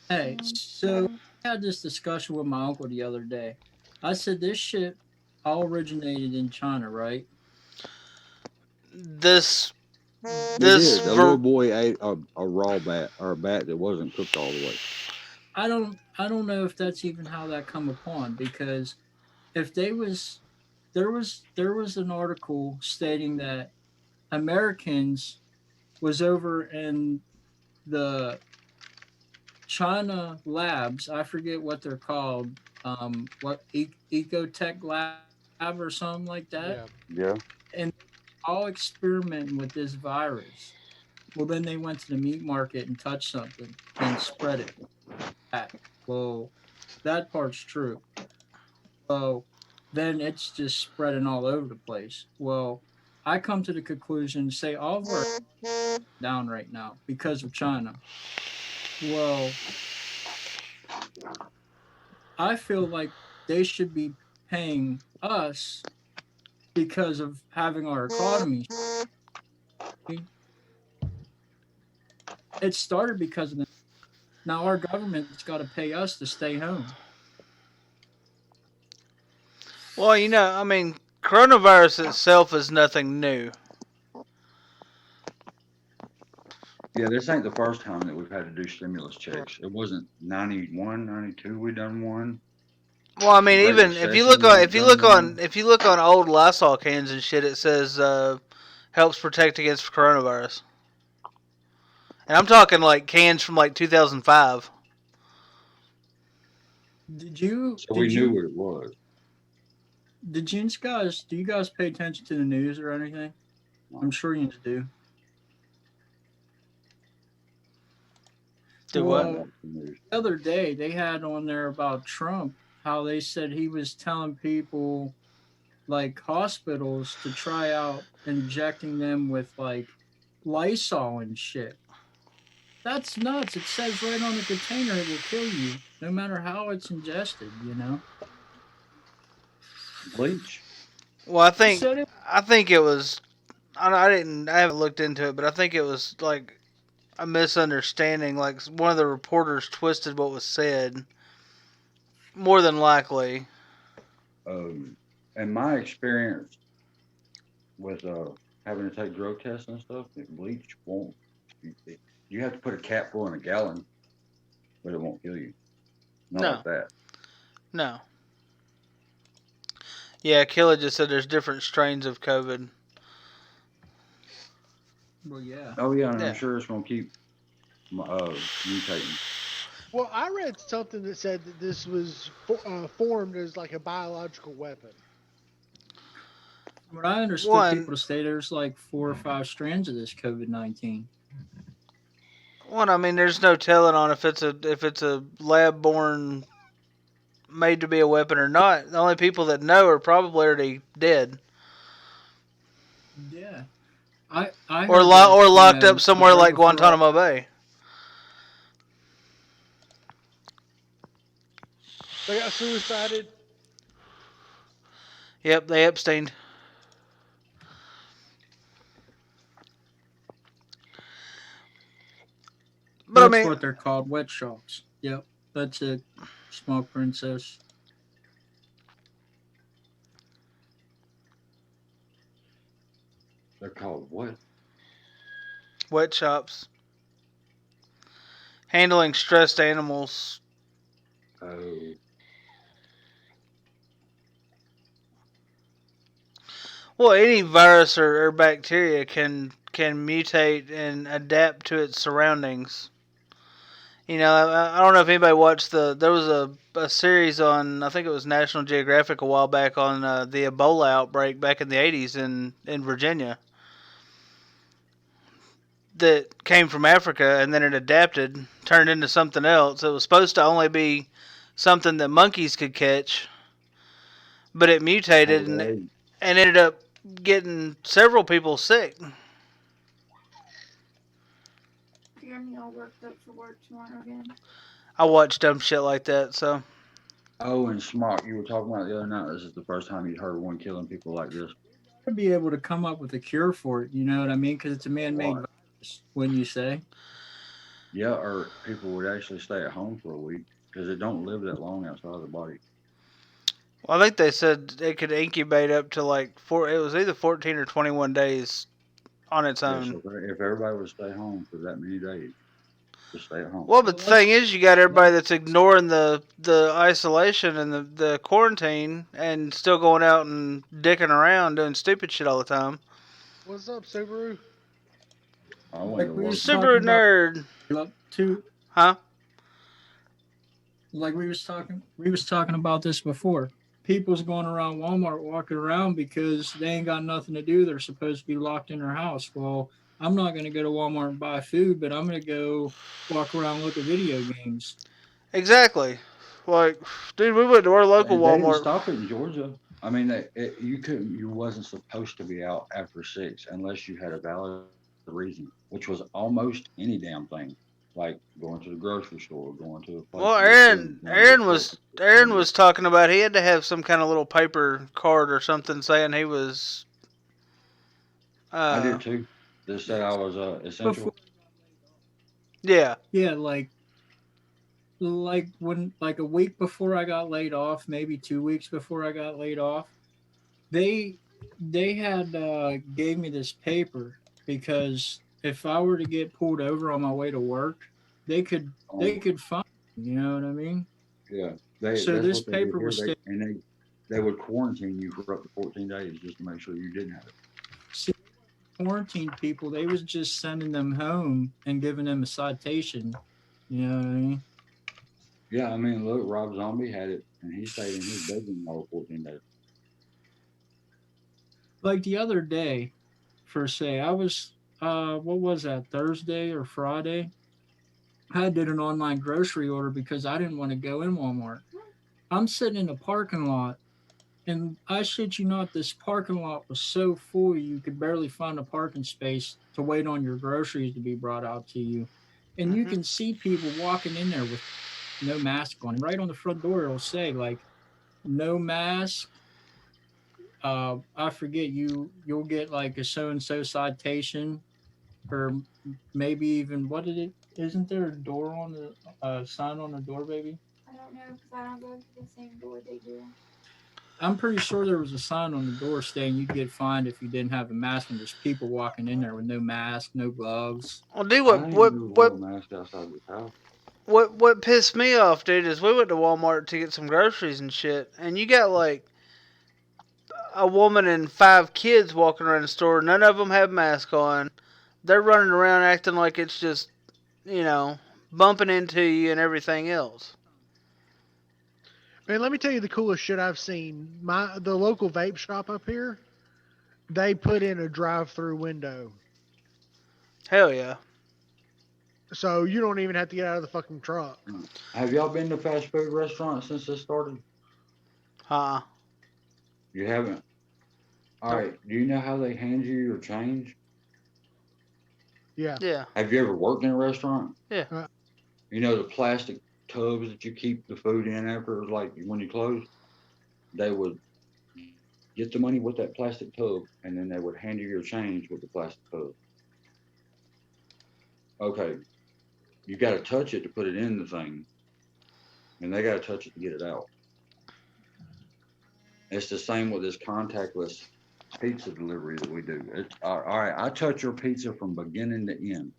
Speaker 3: Hey, so I had this discussion with my uncle the other day. I said this shit all originated in China, right?
Speaker 2: The
Speaker 1: little boy ate a raw bat or a bat that wasn't cooked all the way.
Speaker 3: I don't know if that's even how that come upon because if there was an article stating that Americans was over in the China labs, I forget what they're called, what Ecotech Lab or something like that,
Speaker 4: Yeah.
Speaker 1: Yeah.
Speaker 3: and all experimenting with this virus. Well, then they went to the meat market and touched something and spread it back. Well, that part's true. Well, then it's just spreading all over the place. Well, I come to the conclusion, say all of our down right now because of China. Well, I feel like they should be paying us because of having our economy. It started because of them. Now our government's got to pay us to stay home.
Speaker 2: Well, I mean, coronavirus itself is nothing new.
Speaker 1: Yeah, this ain't the first time that we've had to do stimulus checks. It wasn't 91, 92 we done one.
Speaker 2: Well, I mean,
Speaker 1: Great
Speaker 2: even if you
Speaker 1: Recession
Speaker 2: look on
Speaker 1: we've done one.
Speaker 2: old Lysol cans and shit, it says helps protect against coronavirus. And I'm talking like cans from like 2005.
Speaker 3: Did you?
Speaker 1: So we
Speaker 3: Did
Speaker 1: knew
Speaker 3: you?
Speaker 1: what it was.
Speaker 3: Did you guys? Do you guys pay attention to the news or anything? I'm sure you do.
Speaker 2: Do
Speaker 1: I don't
Speaker 2: what?
Speaker 3: Well,
Speaker 1: watch the news.
Speaker 3: the other day they had on there about Trump, how they said he was telling people like hospitals to try out injecting them with like Lysol and shit. That's nuts. It says right on the container it will kill you no matter how it's ingested, you know?
Speaker 1: Bleach.
Speaker 2: Well, I
Speaker 3: It
Speaker 2: think
Speaker 3: said it.
Speaker 2: I think it was. I haven't looked into it, but I think it was like a misunderstanding. Like one of the reporters twisted what was said. More than likely.
Speaker 1: And my experience with having to take drug tests and stuff, bleach won't. You have to put a capful in a gallon, but it won't kill you. Not
Speaker 2: No,
Speaker 1: like that.
Speaker 2: no. Yeah, Killa just said there's different strains of COVID.
Speaker 3: Well, yeah.
Speaker 1: Oh yeah, and I'm
Speaker 2: Yeah.
Speaker 1: sure it's gonna keep mutating.
Speaker 4: Well, I read something that said that this was formed as like a biological weapon.
Speaker 3: From what I understood,
Speaker 2: One,
Speaker 3: people to say there's like 4 or 5 strands of this COVID-19.
Speaker 2: I mean, there's no telling on if it's a lab born made to be a weapon or not. The only people that know are probably already dead
Speaker 3: Yeah. I heard that,
Speaker 2: or
Speaker 3: you
Speaker 2: locked up
Speaker 3: know,
Speaker 2: somewhere
Speaker 3: right
Speaker 2: like
Speaker 3: before I
Speaker 2: Guantanamo Bay.
Speaker 4: They got suicided.
Speaker 2: Yep, they Epsteined. But I
Speaker 3: that's
Speaker 2: mean,
Speaker 3: what they're called, wet shops. Yep. That's it. Smoke Princess.
Speaker 1: They're called what?
Speaker 2: wet shops, handling stressed animals.
Speaker 1: Oh,
Speaker 2: Well, any virus or bacteria can mutate and adapt to its surroundings. I don't know if anybody watched there was a series on, I think it was National Geographic a while back on the Ebola outbreak back in the 80s in Virginia that came from Africa and then it adapted, turned into something else. It was supposed to only be something that monkeys could catch, but it mutated and
Speaker 1: hey,
Speaker 2: ended up getting several people sick.
Speaker 5: You're me all worked up for work tomorrow again.
Speaker 2: I watch dumb shit like that, so.
Speaker 1: oh, and Smock, you were talking about the other night. This is the first time you heard one killing people like this.
Speaker 3: To be able to come up with a cure for it, you know what I mean? Because it's a man-made
Speaker 1: Why?
Speaker 3: virus, wouldn't you say?
Speaker 1: Yeah, or people would actually stay at home for a week because it don't live that long outside the body.
Speaker 2: Well, I think they said it could incubate up to like it was either 14 or 21 days on its
Speaker 1: Yeah,
Speaker 2: own.
Speaker 1: so if everybody would stay home for that many days, just stay at home.
Speaker 2: Well, but the thing is, you got everybody that's ignoring the isolation and the quarantine and still going out and dicking around doing stupid shit all the time.
Speaker 4: What's up, Subaru?
Speaker 1: I went
Speaker 3: Like
Speaker 1: to
Speaker 3: we
Speaker 1: work.
Speaker 3: was
Speaker 2: Subaru
Speaker 3: talking about
Speaker 2: nerd,
Speaker 3: up to
Speaker 2: huh?
Speaker 3: like we was talking about this before. People's going around Walmart walking around because they ain't got nothing to do. They're supposed to be locked in their house. Well, I'm not going to go to Walmart and buy food, but I'm going to go walk around and look at video games.
Speaker 2: Exactly. Like, dude, we went to our local
Speaker 1: They didn't
Speaker 2: Walmart.
Speaker 1: stop it in Georgia. I mean, you wasn't supposed to be out after 6 unless you had a valid reason, which was almost any damn thing, like going to the grocery store, going to a place to
Speaker 2: Well,
Speaker 1: get food, going to the store.
Speaker 2: Aaron was talking about he had to have some kind of little paper card or something saying he was.
Speaker 1: I
Speaker 2: Uh,
Speaker 1: did too. They said I was
Speaker 3: Before,
Speaker 1: essential.
Speaker 2: yeah.
Speaker 3: yeah, like a week before I got laid off, maybe 2 weeks before I got laid off, they they had gave me this paper because if I were to get pulled over on my way to work, they
Speaker 1: Um,
Speaker 3: could find me, you know what I mean?
Speaker 1: yeah,
Speaker 3: So
Speaker 1: that's
Speaker 3: this
Speaker 1: what they did
Speaker 3: paper
Speaker 1: here.
Speaker 3: was
Speaker 1: They
Speaker 3: stating,
Speaker 1: and they would quarantine you for up to 14 days just to make sure you didn't have it.
Speaker 3: see, quarantine people, they was just sending them home and giving them a citation. You know what I mean?
Speaker 1: Yeah, I mean, look, Rob Zombie had it, and he stayed in his bedroom all 14 days.
Speaker 3: Like the other day, for say, I was what was that, Thursday or Friday? I did an online grocery order because I didn't want to go in Walmart. I'm sitting in the parking lot, and I shit you not, this parking lot was so full you could barely find a parking space to wait on your groceries to be brought out to you. And you
Speaker 2: Hmm.
Speaker 3: can see people walking in there with no mask on. And right on the front door, it'll say, like, no mask. I forget, you'll get like a so and so citation, or maybe even what did it? Isn't there a door on the sign on the door, baby?
Speaker 5: I don't know because I don't go to the same door they do.
Speaker 3: I'm pretty sure there was a sign on the door saying you'd get fined if you didn't have a mask, and there's people walking in there with no mask, no gloves.
Speaker 2: Well, dude,
Speaker 1: I ain't never wore a mask outside this house.
Speaker 2: what pissed me off, dude, is we went to Walmart to get some groceries and shit, and you got like a woman and 5 kids walking around the store. None of them have masks on. They're running around acting like it's just, you know, bumping into you and everything else.
Speaker 4: Man, let me tell you the coolest shit I've seen. The local vape shop up here, they put in a drive-through window,
Speaker 2: Hell yeah.
Speaker 4: so you don't even have to get out of the fucking truck.
Speaker 1: Have y'all been to fast food restaurants since this started?
Speaker 2: Huh.
Speaker 1: You haven't. All
Speaker 2: Nope.
Speaker 1: right. Do you know how they hand you your change?
Speaker 4: Yeah.
Speaker 2: Yeah.
Speaker 1: Have you ever worked in a restaurant?
Speaker 2: Yeah.
Speaker 4: Uh,
Speaker 1: You know the plastic tubs that you keep the food in after, like when you close? They would get the money with that plastic tub, and then they would hand you your change with the plastic tub. Okay, you got to touch it to put it in the thing, and they got to touch it to get it out. It's the same with this contactless pizza delivery that we do. All right, I touch your pizza from beginning to end,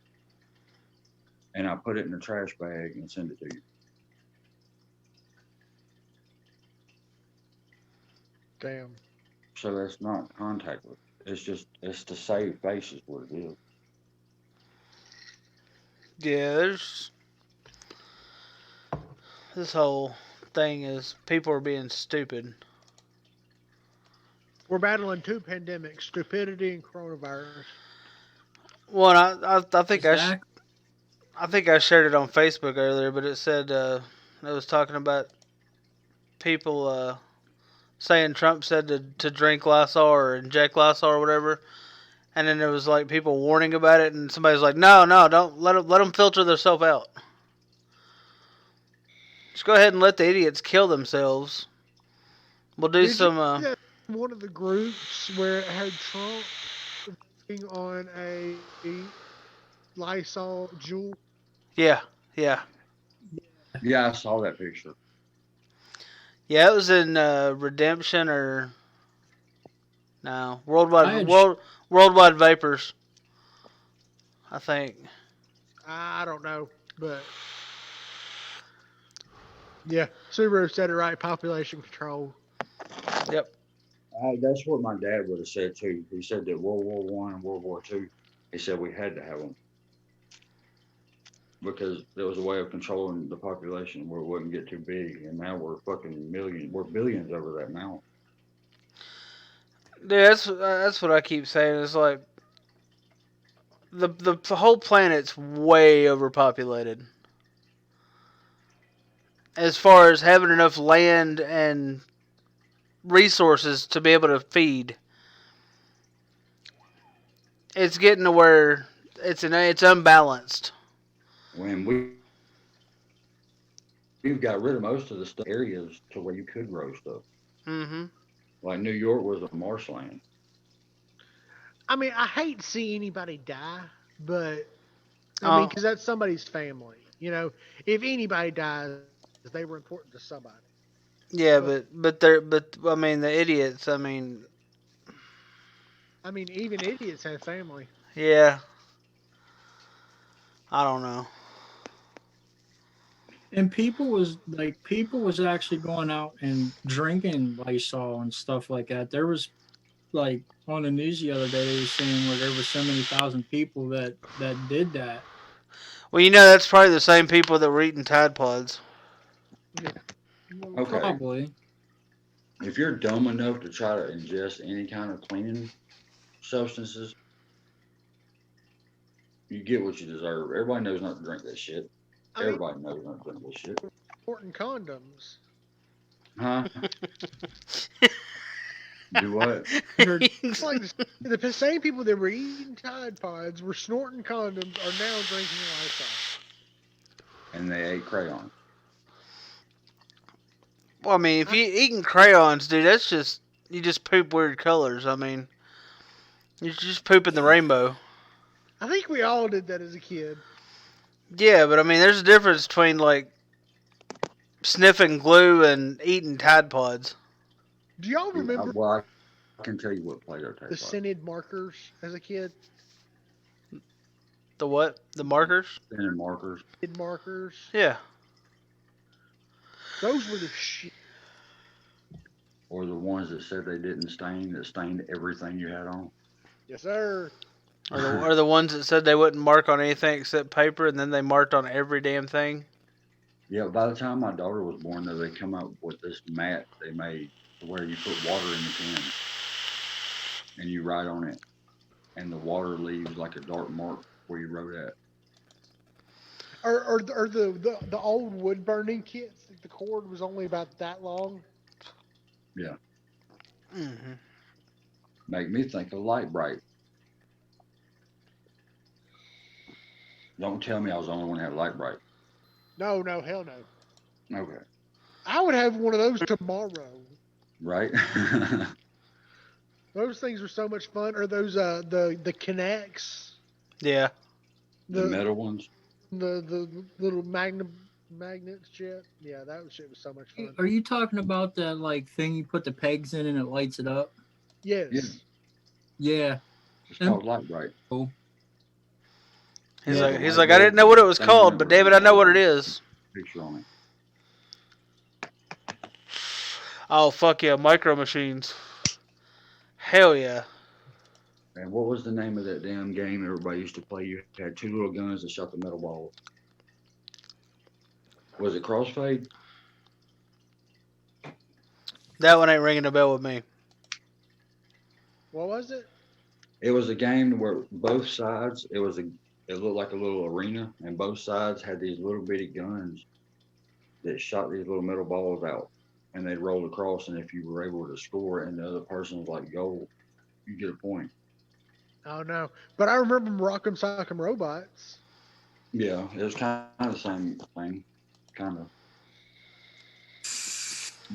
Speaker 1: and I put it in a trash bag and send it to you.
Speaker 4: Damn.
Speaker 1: So that's not contactless. It's to save face is what it is.
Speaker 2: Yeah, there's this whole thing is people are being stupid.
Speaker 4: We're battling two pandemics: stupidity and coronavirus.
Speaker 2: Well, I think
Speaker 3: Exactly.
Speaker 2: I think I shared it on Facebook earlier, but it said it was talking about people saying Trump said to drink Lysol or inject Lysol or whatever, and then there was like people warning about it, and somebody's like, no, no, don't let them filter themselves out. Just go ahead and let the idiots kill themselves. We'll do
Speaker 4: Did you
Speaker 2: some.
Speaker 4: see that one of the groups where it had Trump voting on a Lysol Jewel?
Speaker 2: Yeah, yeah,
Speaker 1: Yeah, I saw that picture.
Speaker 2: yeah. It was in Redemption or no
Speaker 3: I had sh-
Speaker 2: Worldwide Vapors, I think.
Speaker 4: I don't know, but yeah, Subaru said it right. Population control.
Speaker 2: Yep.
Speaker 1: That's what my dad would have said too. He said that World War One and World War Two. He said we had to have them. because there was a way of controlling the population where it wouldn't get too big, and now we're fucking millions, we're billions over that now.
Speaker 2: Yeah, that's what I keep saying. It's like the whole planet's way overpopulated. As far as having enough land and resources to be able to feed, it's getting to where it's unbalanced.
Speaker 1: When we've got rid of most of the stuff areas to where you could grow stuff.
Speaker 2: Mm-hmm.
Speaker 1: Like New York was a marshland.
Speaker 4: I mean, I hate to see anybody die, but I mean,
Speaker 2: Oh,
Speaker 4: because that's somebody's family. If anybody dies, they were important to somebody.
Speaker 2: yeah,
Speaker 4: But
Speaker 2: but I mean the idiots. I mean,
Speaker 4: I mean, even idiots have family.
Speaker 2: yeah, I don't know.
Speaker 3: And people was actually going out and drinking Lysol and stuff like that. There was like on the news the other day they were saying where there was so many thousand people that did that.
Speaker 2: Well, that's probably the same people that were eating Tide Pods.
Speaker 4: Yeah.
Speaker 3: Well,
Speaker 1: Okay,
Speaker 3: probably.
Speaker 1: if you're dumb enough to try to ingest any kind of cleaning substances, you get what you deserve. Everybody knows not to drink that shit.
Speaker 4: I mean,
Speaker 1: Everybody knows not to drink that shit.
Speaker 4: important condoms.
Speaker 1: Huh? Do what?
Speaker 3: I heard
Speaker 4: It's like the same people that were eating Tide Pods were snorting condoms are now drinking Lysol.
Speaker 1: And they ate crayons.
Speaker 2: Well, I mean, if you eating crayons, dude, that's just you just poop weird colors. I mean, you're just pooping the rainbow.
Speaker 4: I think we all did that as a kid.
Speaker 2: Yeah, but I mean, there's a difference between like sniffing glue and eating Tide Pods.
Speaker 4: Do y'all
Speaker 1: Yeah,
Speaker 4: remember
Speaker 1: well, I can tell you what Play-Doh
Speaker 4: the
Speaker 1: tastes like.
Speaker 4: scented markers as a kid?
Speaker 2: The what? The markers?
Speaker 1: Thinner markers.
Speaker 4: Scented markers.
Speaker 2: Yeah.
Speaker 4: Those were the shit.
Speaker 1: Or the ones that said they didn't stain, that stained everything you had on.
Speaker 4: Yes, sir.
Speaker 2: Or the ones that said they wouldn't mark on anything except paper, and then they marked on every damn thing.
Speaker 1: Yeah, by the time my daughter was born, though, they come up with this mat they made where you put water in the pen and you write on it, and the water leaves like a dark mark where you wrote at.
Speaker 4: Or the old wood burning kits that the cord was only about that long.
Speaker 1: Yeah,
Speaker 2: Mm-hmm.
Speaker 1: make me think of Light Bright. Don't tell me I was the only one that had Light Bright.
Speaker 4: No, no, hell no.
Speaker 1: Okay,
Speaker 4: I would have one of those tomorrow.
Speaker 1: right?
Speaker 4: Those things were so much fun. Or those the Kinects,
Speaker 2: Yeah.
Speaker 1: The
Speaker 4: the
Speaker 1: metal ones.
Speaker 4: the little magnets shit. Yeah, that shit was so much fun.
Speaker 3: Are you talking about that like thing you put the pegs in and it lights it up?
Speaker 4: Yes.
Speaker 1: Yeah.
Speaker 3: Yeah.
Speaker 1: It's called Light Bright.
Speaker 3: Oh.
Speaker 2: He's
Speaker 3: Yeah,
Speaker 2: like, I didn't know what it was called, but David, I know what it is.
Speaker 1: Picture on it.
Speaker 2: Oh fuck yeah, micro machines. Hell yeah.
Speaker 1: And what was the name of that damn game everybody used to play? You had two little guns that shot the metal balls. Was it Crossfade?
Speaker 2: That one ain't ringing a bell with me.
Speaker 4: What was it?
Speaker 1: It was a game where both sides, it looked like a little arena, and both sides had these little bitty guns that shot these little metal balls out, and they'd roll across, and if you were able to score and the other person was like goal, you get a point.
Speaker 4: Oh no. But I remember Rock'em Sock'em Robots.
Speaker 1: Yeah, it was kind of the same thing, kind of.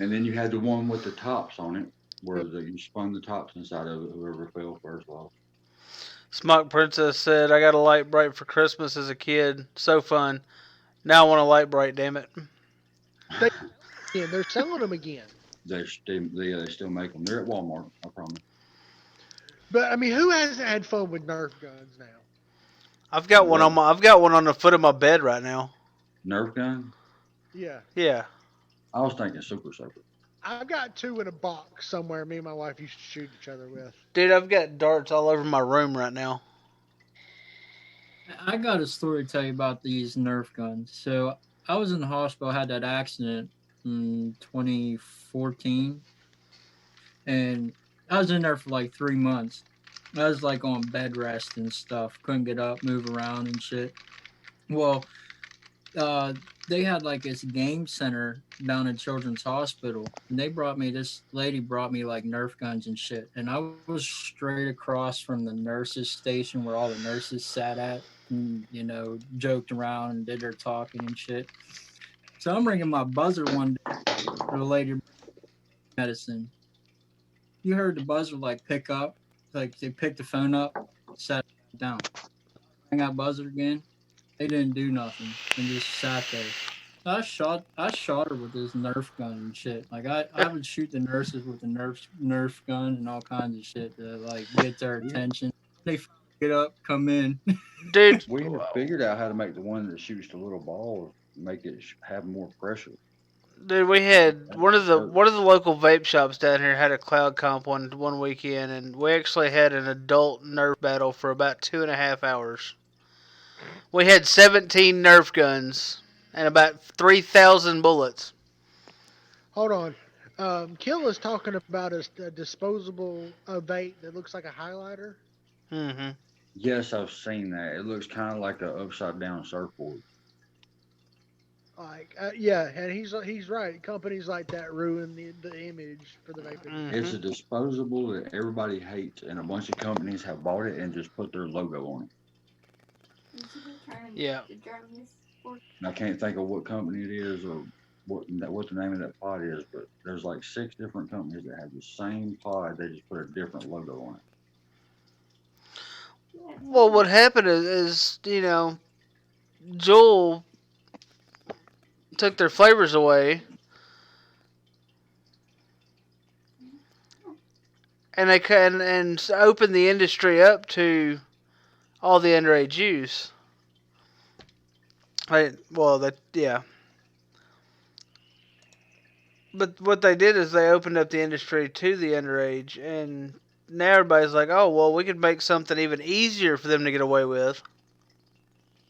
Speaker 1: And then you had the one with the tops on it, where you spun the tops inside of it, whoever fell first lost.
Speaker 2: Smock Princess said, I got a light bright for Christmas as a kid. So fun. Now I want a light bright, damn it.
Speaker 4: Yeah, they're selling them again.
Speaker 1: They still make them. They're at Walmart, I promise.
Speaker 4: But I mean, who hasn't had fun with Nerf guns now?
Speaker 2: I've got one on the foot of my bed right now.
Speaker 1: Nerf gun?
Speaker 4: Yeah.
Speaker 2: Yeah.
Speaker 1: I was thinking Super Soaker.
Speaker 4: I've got two in a box somewhere me and my wife used to shoot each other with.
Speaker 2: Dude, I've got darts all over my room right now.
Speaker 3: I got a story to tell you about these Nerf guns. So I was in the hospital, had that accident in 2014, and I was in there for like 3 months. I was like on bed rest and stuff, couldn't get up, move around and shit. Well, uh, they had like this game center down at Children's Hospital, and they brought me. This lady brought me like Nerf guns and shit, and I was straight across from the nurses' station where all the nurses sat at, and joked around and did their talking and shit. So I'm ringing my buzzer one day for the lady medicine. You heard the buzzer like pick up, like they picked the phone up, sat down, rang that buzzer again. They didn't do nothing and just sat there. I shot her with this Nerf gun and shit. Like I would shoot the nurses with the Nerf gun and all kinds of shit to like get their
Speaker 1: We
Speaker 3: attention. They get up, come in.
Speaker 2: Dude,
Speaker 1: we have figured out how to make the one that shoots the little ball make it have more pressure.
Speaker 2: we had
Speaker 1: That
Speaker 2: one of the
Speaker 1: hurt.
Speaker 2: one of the local vape shops down here had a cloud comp one weekend, and we actually had an adult Nerf battle for about 2.5 hours. We had 17 Nerf guns and about 3,000 bullets.
Speaker 4: Hold on. Kill is talking about a disposable vape that looks like a highlighter.
Speaker 2: Mm-hmm.
Speaker 1: Yes, I've seen that. It looks kind of like an upside down surfboard.
Speaker 4: Like, yeah, and he's right. Companies like that ruin the image for the vape industry.
Speaker 1: It's
Speaker 2: Mm-hmm.
Speaker 1: a disposable that everybody hates, and a bunch of companies have bought it and just put their logo on it.
Speaker 2: Yeah.
Speaker 1: And I can't think of what company it is or what the name of that pod is, but there's like 6 different companies that have the same pod. They just put a different logo on it.
Speaker 2: Well, what happened is Joel took their flavors away, and they and opened the industry up to all the underage use. Yeah. But what they did is they opened up the industry to the underage, and now everybody's like, oh, well, we could make something even easier for them to get away with.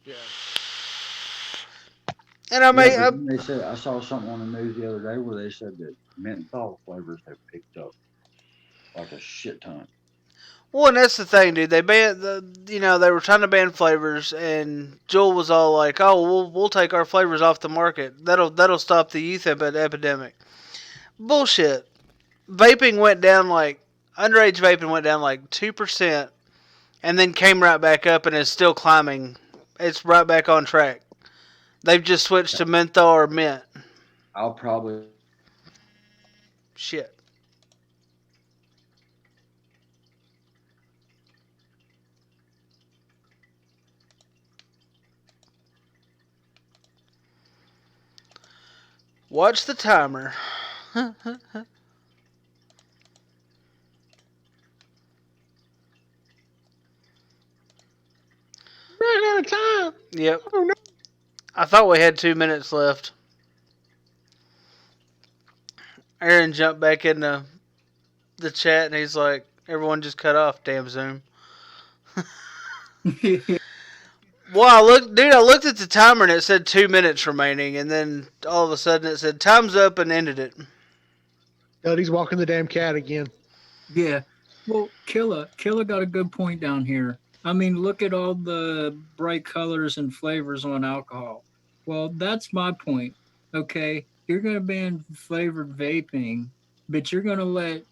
Speaker 4: Yeah.
Speaker 2: And I
Speaker 1: Yeah,
Speaker 2: may,
Speaker 1: but then they said I saw something on the news the other day where they said that menthol flavors have picked up like a shit ton.
Speaker 2: well, and that's the thing, dude. They banned they were trying to ban flavors, and Joel was all like, oh, we'll take our flavors off the market. That'll stop the youth epidemic. Bullshit. Vaping went down like underage vaping went down like 2%, and then came right back up, and is still climbing. It's right back on track. They've just switched to menthol or mint.
Speaker 1: I'll probably
Speaker 2: Shit. Watch the timer.
Speaker 4: Ran out of time.
Speaker 2: Yep.
Speaker 4: Oh no.
Speaker 2: I thought we had 2 minutes left. Aaron jumped back in the chat, and he's like, everyone just cut off. Damn Zoom. Well, I looked at the timer, and it said 2 minutes remaining, and then all of a sudden it said time's up and ended it.
Speaker 4: He's walking the damn cat again.
Speaker 3: Yeah. Well, Killer got a good point down here. I mean, look at all the bright colors and flavors on alcohol. Well, that's my point. Okay, you're going to ban flavored vaping, but you're going to let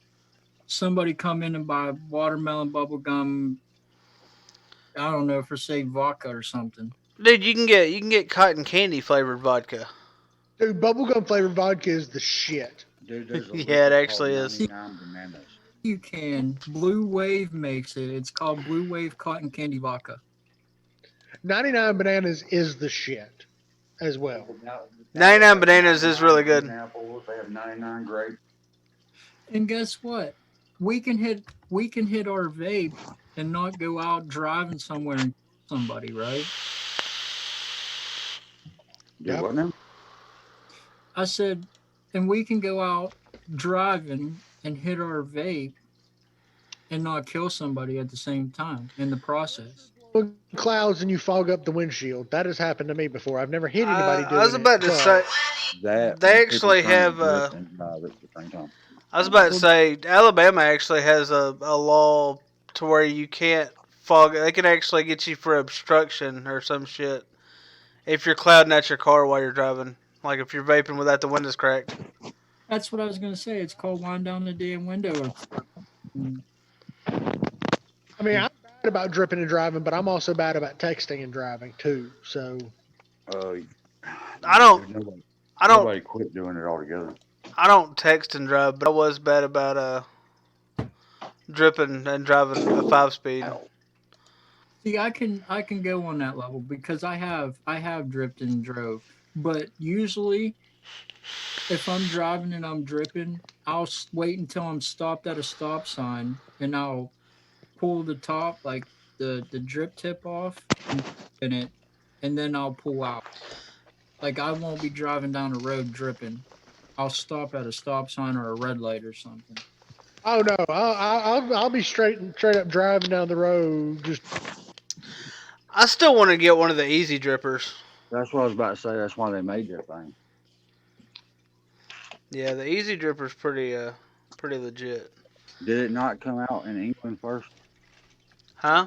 Speaker 3: somebody come in and buy watermelon bubble gum. I don't know, for say vodka or something.
Speaker 2: Dude, you can get cotton candy flavored vodka.
Speaker 4: Dude, bubblegum flavored vodka is the shit.
Speaker 1: dude. There's a
Speaker 2: Yeah, it
Speaker 1: liquor
Speaker 2: actually
Speaker 1: called
Speaker 2: is.
Speaker 1: 99 bananas.
Speaker 3: You can. Blue Wave makes it. It's called Blue Wave Cotton Candy Vodka.
Speaker 4: 99 bananas is the shit as well.
Speaker 2: 99 bananas is really good.
Speaker 1: Apples, they have 99 grapes.
Speaker 3: And guess what? We can hit our vape and not go out driving somewhere and kill somebody, right?
Speaker 1: Yeah,
Speaker 4: Yep.
Speaker 1: what now?
Speaker 3: I said, and we can go out driving and hit our vape and not kill somebody at the same time in the process.
Speaker 4: clouds and you fog up the windshield. That has happened to me before. I've never hit anybody doing
Speaker 2: I was
Speaker 4: it.
Speaker 2: about to say
Speaker 1: That
Speaker 2: they
Speaker 1: and people
Speaker 2: actually
Speaker 1: trying
Speaker 2: have.
Speaker 1: to drip and drive at the same time.
Speaker 2: I was about to
Speaker 4: Well,
Speaker 2: say Alabama actually has a law to where you can't fog. They can actually get you for obstruction or some shit if you're clouding at your car while you're driving. Like if you're vaping without the windows cracked.
Speaker 3: That's what I was gonna say. It's called wind down the damn window.
Speaker 4: I mean, I'm bad about dripping and driving, but I'm also bad about texting and driving too. So
Speaker 1: Uh,
Speaker 2: I don't.
Speaker 1: nobody,
Speaker 2: I don't.
Speaker 1: nobody quit doing it altogether.
Speaker 2: I don't text and drive, but I was bad about dripping and driving a 5-speed.
Speaker 3: See, I can go on that level because I have dripped and drove, but usually if I'm driving and I'm dripping, I'll wait until I'm stopped at a stop sign and I'll pull the top, like the drip tip off and in it, and then I'll pull out. Like I won't be driving down the road dripping. I'll stop at a stop sign or a red light or something.
Speaker 4: oh no, I'll be straight up driving down the road. Just
Speaker 2: I still want to get one of the easy drippers.
Speaker 1: That's what I was about to say. That's why they made that thing.
Speaker 2: Yeah, the easy dripper's pretty legit.
Speaker 1: Did it not come out in England first?
Speaker 2: Huh?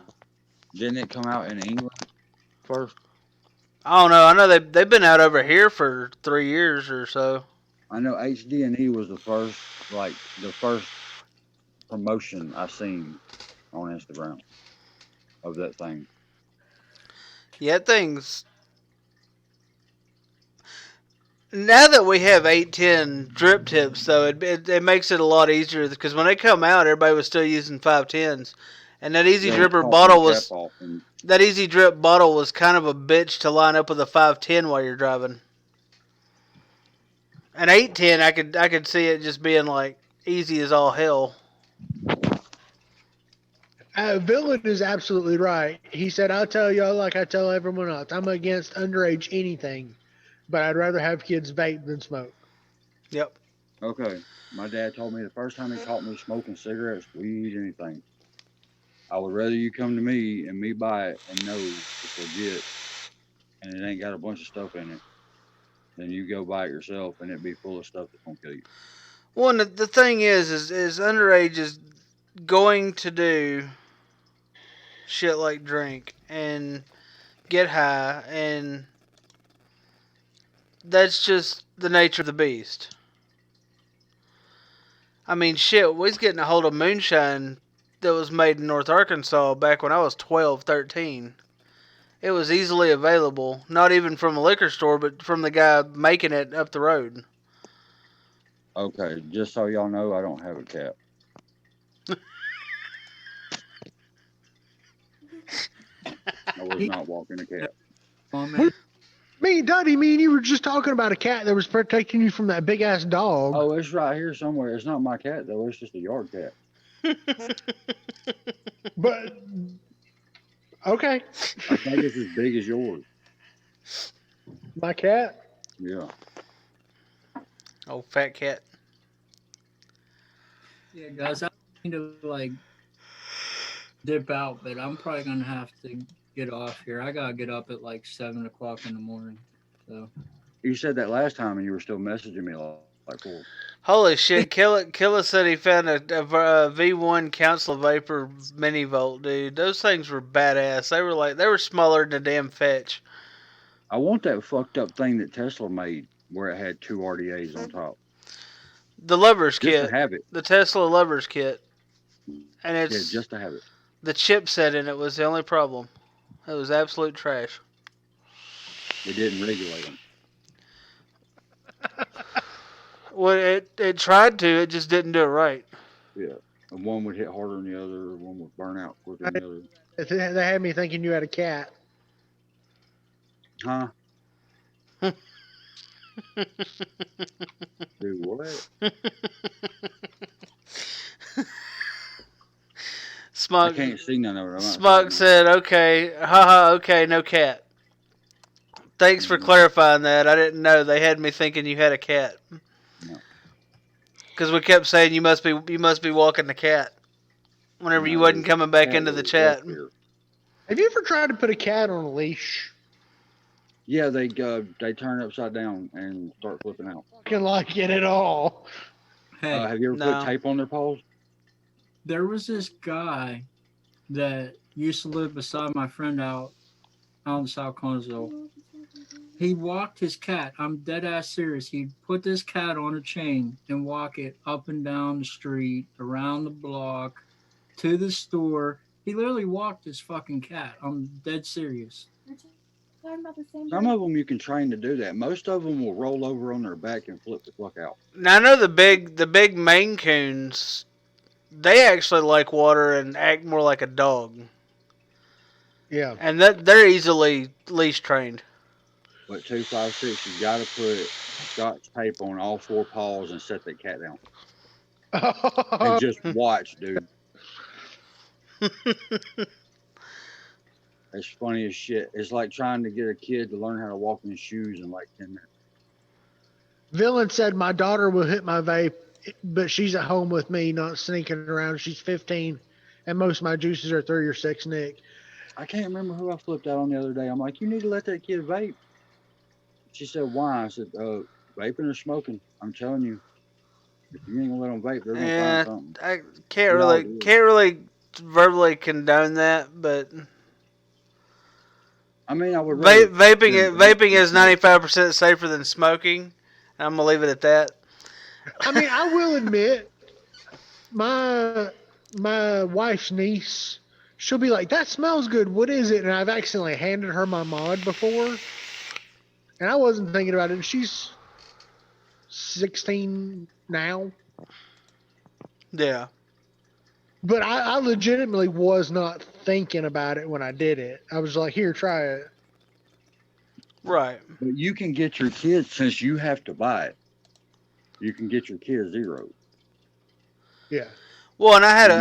Speaker 1: Didn't it come out in England first?
Speaker 2: I don't know. I know they've been out over here for 3 years or so.
Speaker 1: I know HD&E was the first promotion I seen on Instagram of that thing.
Speaker 2: Yeah, things. Now that we have 810 drip tips, though, it makes it a lot easier because when they come out, everybody was still using 510s, and that easy dripper bottle was that easy drip bottle was kind of a bitch to line up with a 510 while you're driving. An 810, I could see it just being like easy as all hell.
Speaker 4: Villain is absolutely right. He said, "I'll tell y'all like I tell everyone else. I'm against underage anything, but I'd rather have kids vape than smoke."
Speaker 2: Yep.
Speaker 1: Okay. My dad told me the first time he caught me smoking cigarettes, weed, anything. I would rather you come to me and me buy it and know it's legit and it ain't got a bunch of stuff in it than you go buy it yourself and it be full of stuff that's gonna kill you.
Speaker 2: Well, and the thing is underage is going to do shit like drink and get high, and that's just the nature of the beast. I mean, shit, we was getting a hold of moonshine that was made in North Arkansas back when I was 12, 13. It was easily available, not even from a liquor store, but from the guy making it up the road.
Speaker 1: Okay, just so y'all know, I don't have a cat. I was not walking a cat.
Speaker 3: Oh, man.
Speaker 4: Me, Duddy, me and you were just talking about a cat that was protecting you from that big ass dog.
Speaker 1: Oh, it's right here somewhere. It's not my cat though. It's just a yard cat.
Speaker 4: But okay,
Speaker 1: I think it's as big as yours.
Speaker 4: my cat.
Speaker 1: Yeah.
Speaker 2: Oh, fat cat.
Speaker 3: Yeah, guys, I don't mean to like dip out, but I'm probably gonna have to get off here. I gotta get up at like 7 o'clock in the morning. So
Speaker 1: You said that last time, and you were still messaging me like fool.
Speaker 2: Holy shit, Killa said he found a V1 Council Vapor Mini Volt, dude. Those things were badass. They were smaller than a damn fetch.
Speaker 1: I want that fucked up thing that Tesla made, where it had 2 RDAs on top.
Speaker 2: The Lovers
Speaker 1: Just
Speaker 2: Kit.
Speaker 1: to have it.
Speaker 2: The Tesla Lovers Kit. And
Speaker 1: Yeah,
Speaker 2: it's
Speaker 1: just to have it.
Speaker 2: the chipset in it was the only problem. It was absolute trash.
Speaker 1: It didn't regulate them.
Speaker 2: Well, it tried to, it just didn't do it right.
Speaker 1: Yeah. And one would hit harder than the other, one would burn out quicker than the other.
Speaker 4: They had me thinking you had a cat.
Speaker 1: Huh? Dude, what? I
Speaker 2: Smug,
Speaker 1: can't see none of it.
Speaker 2: Smug said, okay, haha, okay, no cat. Thanks for clarifying that. I didn't know. They had me thinking you had a cat.
Speaker 1: No.
Speaker 2: Because we kept saying you must be walking the cat whenever you wasn't coming back into the chat.
Speaker 4: Have you ever tried to put a cat on a leash?
Speaker 1: Yeah, they turn upside down and start flipping out.
Speaker 4: Fucking like it at all.
Speaker 3: Hey,
Speaker 1: Have you ever
Speaker 2: No.
Speaker 1: put tape on their paws?
Speaker 3: there was this guy that used to live beside my friend out in South Conzo. He walked his cat. I'm dead ass serious. He'd put this cat on a chain and walk it up and down the street, around the block, to the store. He literally walked his fucking cat. I'm dead serious.
Speaker 5: Talking about the same
Speaker 1: Some of them you can train to do that. Most of them will roll over on their back and flip the fuck out.
Speaker 2: Now I know the big Maine Coons. They actually like water and act more like a dog,
Speaker 4: Yeah.
Speaker 2: and they're easily leash trained.
Speaker 1: But 256, you got to put Scotch tape on all four paws and set that cat down. And just watch, dude. It's funny as shit. It's like trying to get a kid to learn how to walk in shoes in like 10 minutes.
Speaker 4: Villain said my daughter will hit my vape, but she's at home with me, not sneaking around. She's 15, and most of my juices are 3 or 6, Nick.
Speaker 1: I can't remember who I flipped out on the other day. I'm like, you need to let that kid vape. She said, why? I said, vaping or smoking. I'm telling you, if you ain't gonna let them vape, they're gonna
Speaker 2: Yeah,
Speaker 1: find something.
Speaker 2: I can't really verbally condone that, but
Speaker 1: I mean, I would rather
Speaker 2: vaping is 95% safer than smoking. I'm gonna leave it at that.
Speaker 4: I mean, I will admit, my wife's niece, she'll be like, "That smells good. What is it?" And I've accidentally handed her my mod before, and I wasn't thinking about it. And she's 16 now,
Speaker 2: Yeah.
Speaker 4: but I legitimately was not thinking about it when I did it. I was like, "Here, try it."
Speaker 2: Right.
Speaker 1: But you can get your kids, since you have to buy it, you can get your kids zero.
Speaker 4: Yeah.
Speaker 2: Well, and I had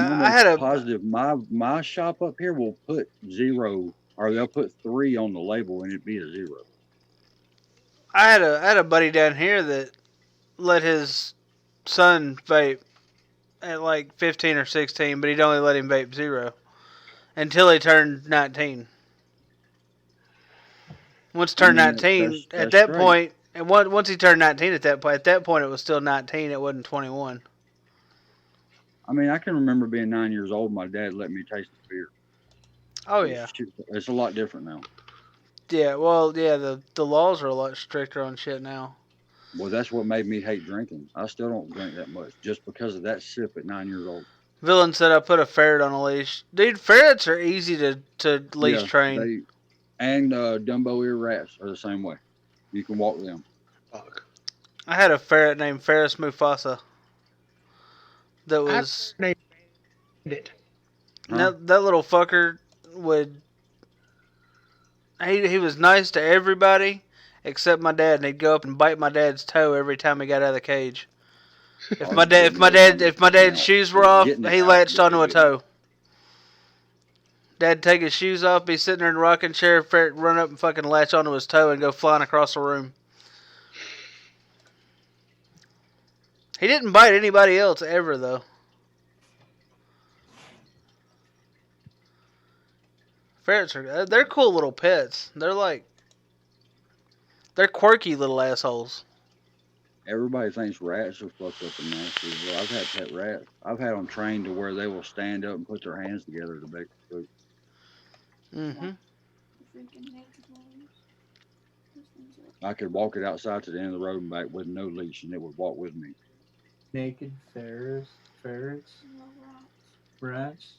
Speaker 2: a
Speaker 1: positive. My shop up here will put 0, or they'll put 3 on the label, and it'd be a 0.
Speaker 2: I had a buddy down here that let his son vape at like 15 or 16, but he'd only let him vape 0 until he turned 19. Once he turned 19, at that point, and once he turned 19 at that point it was still 19. It wasn't 21.
Speaker 1: I mean, I can remember being 9 years old. My dad let me taste the beer.
Speaker 2: Oh yeah.
Speaker 1: It's a lot different now.
Speaker 2: Yeah. Well, yeah. The laws are a lot stricter on shit now.
Speaker 1: Well, that's what made me hate drinking. I still don't drink that much just because of that sip at 9 years old.
Speaker 2: Villain said I put a ferret on a leash. Dude, ferrets are easy to leash train.
Speaker 1: And Dumbo ear rats are the same way. You can walk them.
Speaker 4: Fuck.
Speaker 2: I had a ferret named Ferris Mufasa. That was
Speaker 4: I named it.
Speaker 2: that little fucker would. He was nice to everybody except my dad, and he'd go up and bite my dad's toe every time he got out of the cage. If my dad's shoes were off, he latched onto a toe. Dad'd take his shoes off, be sitting there in the rocking chair, ferret run up and fucking latch onto his toe and go flying across the room. He didn't bite anybody else ever, though. Ferrets they're cool little pets. They're quirky little assholes.
Speaker 1: Everybody thinks rats are fucked up and nasty. Well, I've had pet rats. I've had them trained to where they will stand up and put their hands together to make food.
Speaker 2: Mm-hmm.
Speaker 1: I could walk it outside to the end of the road and back with no leash, and it would walk with me.
Speaker 3: Naked ferrets, rats.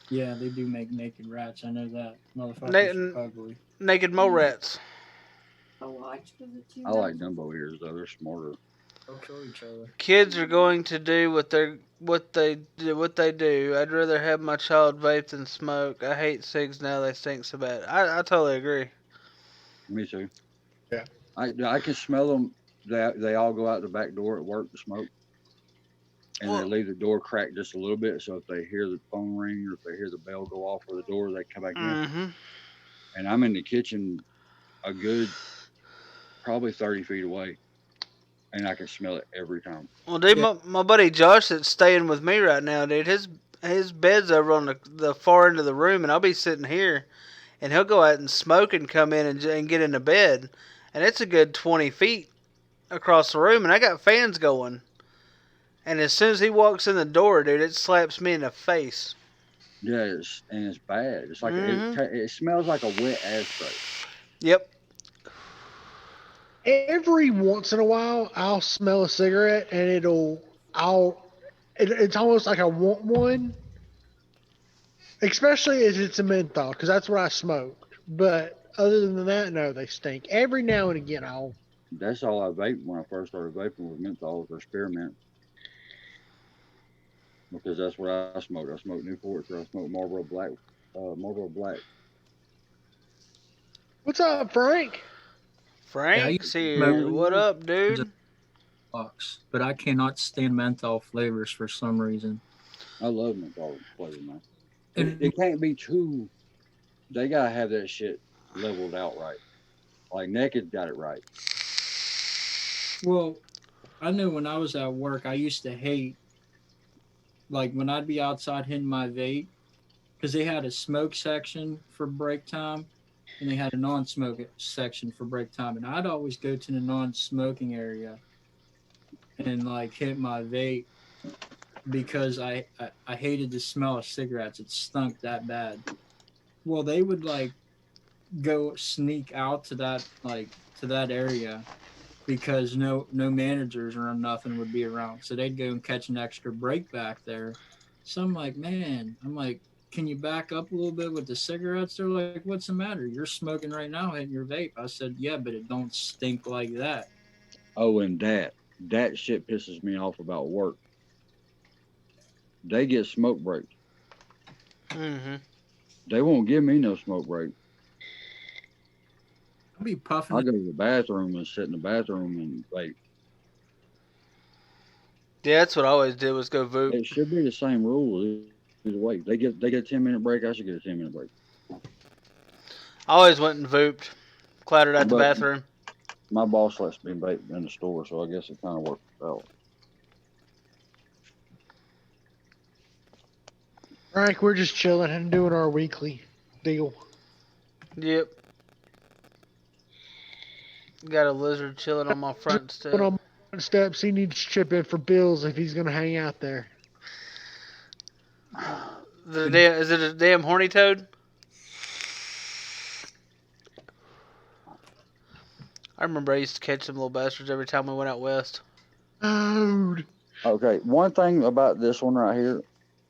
Speaker 3: Yeah, they do make naked rats. I know that. Motherfuckers are ugly.
Speaker 2: Naked mole rats.
Speaker 1: I like Dumbo ears though; they're smarter.
Speaker 3: They'll kill each other.
Speaker 2: Kids are going to do what they do. I'd rather have my child vape than smoke. I hate cigs now; they stink so bad. I totally agree.
Speaker 1: Me too.
Speaker 4: Yeah.
Speaker 1: I can smell them. They all go out the back door at work to smoke, and they leave the door cracked just a little bit. So if they hear the phone ring or if they hear the bell go off or the door, they come back in. And I'm in the kitchen, a good probably 30 feet away, and I can smell it every time.
Speaker 2: Well, dude, my buddy Josh that's staying with me right now, dude, his bed's over on the far end of the room, and I'll be sitting here, and he'll go out and smoke and come in and get into bed, and it's a good 20 feet across the room, and I got fans going. And as soon as he walks in the door, dude, it slaps me in the face.
Speaker 1: Yeah, it's bad. It's like
Speaker 2: Mm-hmm.
Speaker 1: it smells like a wet ashtray.
Speaker 2: Yep.
Speaker 4: Every once in a while, I'll smell a cigarette and it's almost like I want one, especially if it's a menthol, because that's what I smoked. But other than that, no, they stink. Every now and again,
Speaker 1: That's all I vaped when I first started vaping was menthols or spearmint. Because that's what I smoked. I smoked Newports or I smoked Marlboro Black. Marlboro Black.
Speaker 4: What's up, Frank?
Speaker 3: Yeah, I used
Speaker 2: Frank's
Speaker 3: to smoke
Speaker 2: here. What up, dude?
Speaker 3: box, but I cannot stand menthol flavors for some reason.
Speaker 1: I love menthol flavor, man.
Speaker 3: And
Speaker 1: It can't be too. They gotta have that shit leveled out right. Like Naked got it right.
Speaker 3: well, I know when I was at work, I used to hate like when I'd be outside hitting my vape because they had a smoke section for break time and they had a non-smoke section for break time, and I'd always go to the non-smoking area and like hit my vape because I hated the smell of cigarettes. It stunk that bad. Well, they would like go sneak out to that area because no managers or nothing would be around. So they'd go and catch an extra break back there. So I'm like, can you back up a little bit with the cigarettes? They're like, what's the matter? You're smoking right now in your vape. I said, yeah, but it don't stink like that.
Speaker 1: Oh, and that shit pisses me off about work. They get smoke breaks.
Speaker 2: Mm-hmm.
Speaker 1: They won't give me no smoke break.
Speaker 3: I'll be puffing
Speaker 1: I
Speaker 3: it.
Speaker 1: go to the bathroom and sit in the bathroom and like
Speaker 2: Yeah, that's what I always did was go voop.
Speaker 1: it should be the same rule either way. They get a 10-minute break. I should get a 10-minute break.
Speaker 2: I always went and vooped, clattered out the
Speaker 1: But
Speaker 2: bathroom.
Speaker 1: my boss lets me vape in the store, so I guess it kind of works out.
Speaker 4: Frank, we're just chilling and doing our weekly deal.
Speaker 2: Yep. Got a lizard chilling on my front
Speaker 4: Put
Speaker 2: step.
Speaker 4: on steps. He needs to chip in for bills if he's gonna hang out there.
Speaker 2: Is it a damn horny toad? I remember I used to catch them little bastards every time we went out west.
Speaker 4: Dude.
Speaker 1: Okay, one thing about this one right here,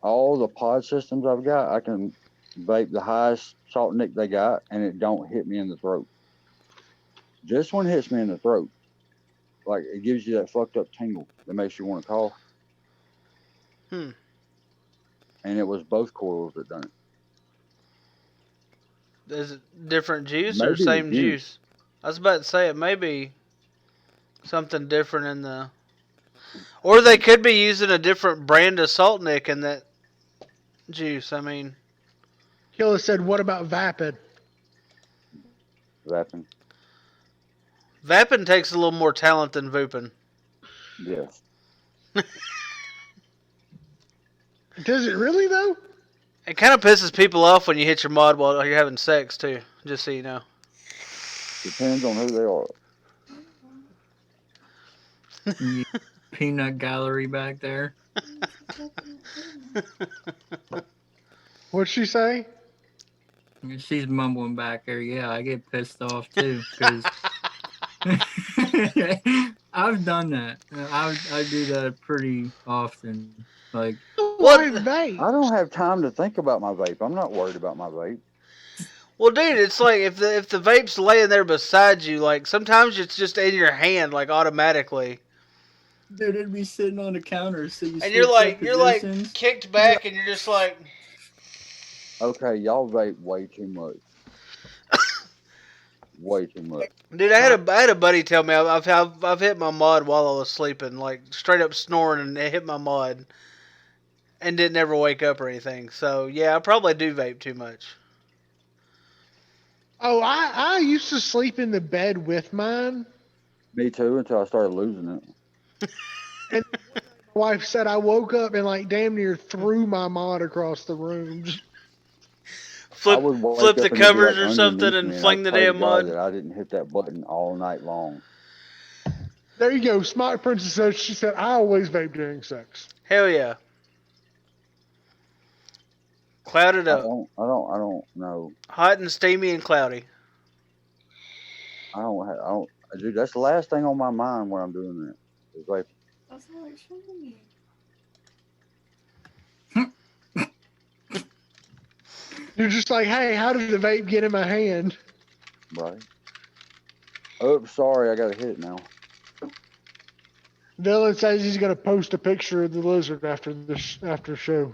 Speaker 1: all the pod systems I've got, I can vape the highest salt nick they got, and it don't hit me in the throat. This one hits me in the throat. Like, it gives you that fucked up tingle that makes you want to cough.
Speaker 2: Hmm.
Speaker 1: And it was both coils that done it.
Speaker 2: Is it different juice or
Speaker 1: Maybe the
Speaker 2: same
Speaker 1: juice.
Speaker 2: juice? I was about to say it may be something different in the... Or they could be using a different brand of salt nick in that juice. I mean...
Speaker 4: Killa said, what about vapid?
Speaker 1: Vaping.
Speaker 2: Vaping takes a little more talent than vooping.
Speaker 1: Yes.
Speaker 4: Does it really, though?
Speaker 2: It kind of pisses people off when you hit your mod while you're having sex, too. Just so you know.
Speaker 1: Depends on who they are.
Speaker 3: Peanut gallery back there.
Speaker 4: What'd she say?
Speaker 3: She's mumbling back there. Yeah, I get pissed off too because I've done that. I do that pretty often. Like,
Speaker 4: Why vape?
Speaker 1: I don't have time to think about my vape. I'm not worried about my vape.
Speaker 2: Well, dude, it's like if the vape's laying there beside you, like sometimes it's just in your hand, like automatically,
Speaker 3: dude, it'd be sitting on the counter, so you
Speaker 2: and you're
Speaker 3: switch
Speaker 2: like
Speaker 3: positions.
Speaker 2: kicked back, and you're just like,
Speaker 1: Okay, y'all vape way too much. Way too much.
Speaker 2: dude, I had a buddy tell me I've hit my mod while I was sleeping, like straight up snoring, and it hit my mod, and didn't ever wake up or anything. So yeah, I probably do vape too much.
Speaker 4: Oh, I used to sleep in the bed with mine.
Speaker 1: Me too, until I started losing it.
Speaker 4: And wife said I woke up and like damn near threw my mod across the room.
Speaker 2: Flip
Speaker 1: would wake
Speaker 2: flip
Speaker 1: up
Speaker 2: the
Speaker 1: and it'd be,
Speaker 2: covers
Speaker 1: like,
Speaker 2: or something
Speaker 1: underneath
Speaker 2: and
Speaker 1: me,
Speaker 2: fling
Speaker 1: I'd
Speaker 2: the
Speaker 1: pray to
Speaker 2: damn
Speaker 1: God
Speaker 2: mud.
Speaker 1: that I didn't hit that button all night long.
Speaker 4: There you go. Smart Princess says she said I always vape during sex.
Speaker 2: Hell yeah. Clouded
Speaker 1: I
Speaker 2: up.
Speaker 1: don't know.
Speaker 2: Hot and steamy and cloudy.
Speaker 1: Dude, that's the last thing on my mind when I'm doing that. It's like,
Speaker 5: That's how it should be.
Speaker 4: You're just like, hey, how did the vape get in my hand?
Speaker 1: right? Oops, sorry, I gotta hit it now.
Speaker 4: Dylan says he's gonna post a picture of the lizard after show.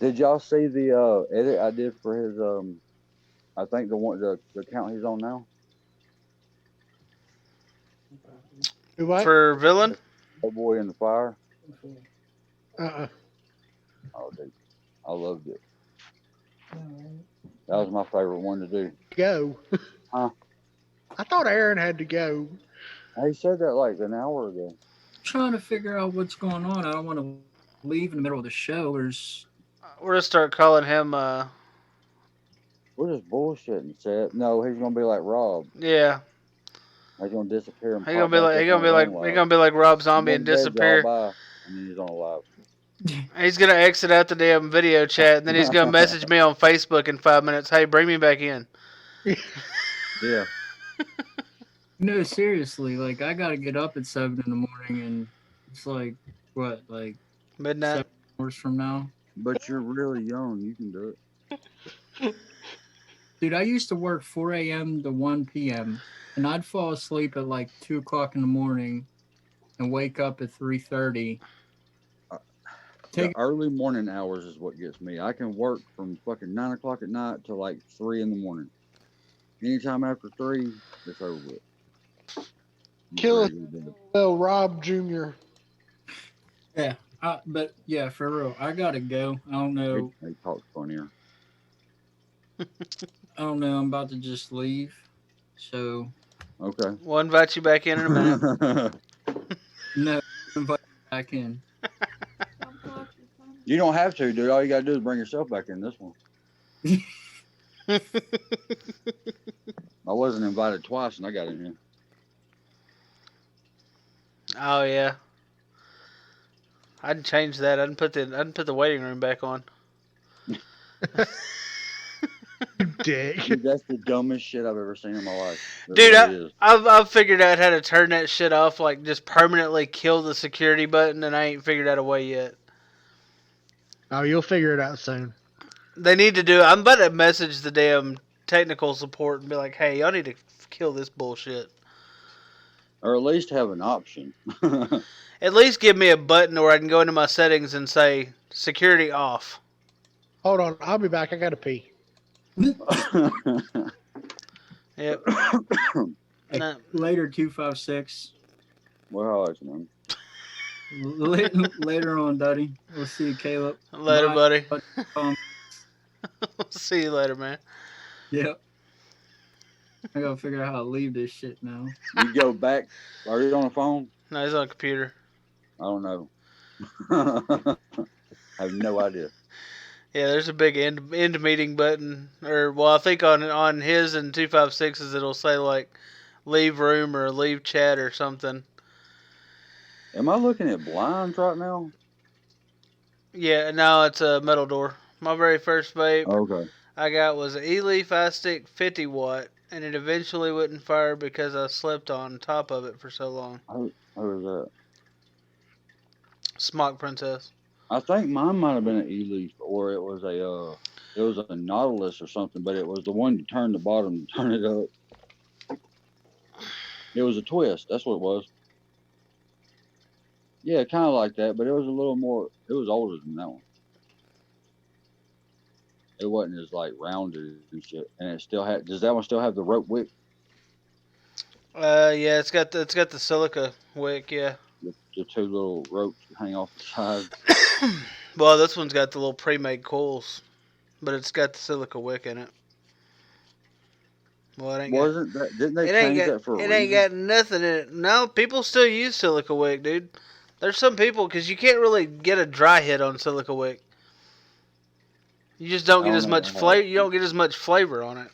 Speaker 1: Did y'all see the edit I did for his I think the account he's on now?
Speaker 4: Do what?
Speaker 2: For villain?
Speaker 1: Oh boy in the fire.
Speaker 4: Uh-uh.
Speaker 1: Oh dude, I loved it. That was my favorite one to do.
Speaker 4: Go.
Speaker 1: Huh?
Speaker 4: I thought Aaron had to go.
Speaker 1: He said that like an hour ago.
Speaker 3: Trying to figure out what's going on. I don't want to leave in the middle of the show. There's
Speaker 2: We're gonna start calling him.
Speaker 1: We're just bullshitting, Seth. No, he's gonna be like Rob.
Speaker 2: Yeah.
Speaker 1: He's gonna disappear and
Speaker 2: He
Speaker 1: pop
Speaker 2: gonna be
Speaker 1: back
Speaker 2: like
Speaker 1: up
Speaker 2: he gonna
Speaker 1: on
Speaker 2: be
Speaker 1: his
Speaker 2: like
Speaker 1: own
Speaker 2: he
Speaker 1: live.
Speaker 2: gonna be like Rob Zombie
Speaker 1: Go
Speaker 2: and
Speaker 1: to bed, y'all,
Speaker 2: disappear.
Speaker 1: bye. And then he's on live.
Speaker 2: He's gonna exit out the damn video chat, and then he's gonna message me on Facebook in 5 minutes. Hey, bring me back in.
Speaker 1: Yeah.
Speaker 3: no, seriously. Like I gotta get up at 7 in the morning, and it's like what, like
Speaker 2: Midnight.
Speaker 3: 7 hours from now.
Speaker 1: But you're really young. You can do it.
Speaker 3: Dude, I used to work 4 a.m. to 1 p.m. and I'd fall asleep at like 2 o'clock in the morning and wake up at 3:30.
Speaker 1: The early morning hours is what gets me. I can work from fucking 9 o'clock at night to like 3 in the morning. Anytime after 3, it's over with.
Speaker 4: Kill it. Well, Rob Jr.
Speaker 3: Yeah, but yeah, for real, I gotta go. I don't know.
Speaker 1: He talks funnier.
Speaker 3: I don't know. I'm about to just leave. So
Speaker 1: Okay.
Speaker 2: We'll invite you back in a minute.
Speaker 3: no, invite me back in.
Speaker 1: You don't have to, dude. All you gotta do is bring yourself back in this one. I wasn't invited twice, and I got in here.
Speaker 2: Oh yeah. I'd change that. I'd put the waiting room back on.
Speaker 4: Dick.
Speaker 1: Dude, that's the dumbest shit I've ever seen in my life. It
Speaker 2: Dude,
Speaker 1: really is.
Speaker 2: I've figured out how to turn that shit off, like just permanently kill the security button, and I ain't figured out a way yet.
Speaker 4: Oh, you'll figure it out soon.
Speaker 2: They need to do it. I'm about to message the damn technical support and be like, hey, y'all need to kill this bullshit.
Speaker 1: Or at least have an option.
Speaker 2: At least give me a button where I can go into my settings and say security off.
Speaker 4: Hold on, I'll be back. I gotta pee.
Speaker 2: Yep.
Speaker 3: Hey,
Speaker 2: Nah.
Speaker 3: later, 256.
Speaker 1: Well, that's man.
Speaker 3: Later on, Duddy. We'll see you, Caleb.
Speaker 2: Later,
Speaker 3: Bye.
Speaker 2: buddy. See you later, man.
Speaker 3: Yep. I gotta figure out how to leave this shit now.
Speaker 1: You go back. Are you on the phone?
Speaker 2: No, he's on a computer.
Speaker 1: I don't know. I have no idea.
Speaker 2: Yeah, there's a big end meeting button, or well, I think on his and 256's it'll say like leave room or leave chat or something.
Speaker 1: Am I looking at blinds right now?
Speaker 2: Yeah, no, it's a metal door. My very first vape
Speaker 1: Okay.
Speaker 2: I got was an E-Leaf iStick 50 watt, and it eventually wouldn't fire because I slept on top of it for so long.
Speaker 1: Who is that?
Speaker 2: Smock Princess.
Speaker 1: I think mine might have been an E-Leaf, or it was a Nautilus or something, but it was the one you turn the bottom to turn it up. It was a twist. That's what it was. Yeah, kind of like that, but it was a little more. It was older than that one. It wasn't as like rounded and shit, and it still had. Does that one still have the rope wick?
Speaker 2: Yeah, it's got the silica wick. Yeah.
Speaker 1: The two little ropes that hang off the side.
Speaker 2: Well, this one's got the little pre-made coils, but it's got the silica wick in it. Well, it ain't
Speaker 1: Wasn't that? Didn't they
Speaker 2: got, it ain't
Speaker 1: change
Speaker 2: got,
Speaker 1: that for a
Speaker 2: it ain't
Speaker 1: reason?
Speaker 2: got nothing in it. No, people still use silica wick, dude. There's some people because you can't really get a dry hit on silica wick. You just don't
Speaker 1: I
Speaker 2: get
Speaker 1: don't
Speaker 2: as
Speaker 1: know
Speaker 2: much
Speaker 1: how.
Speaker 2: flavor. You don't get as much flavor on it.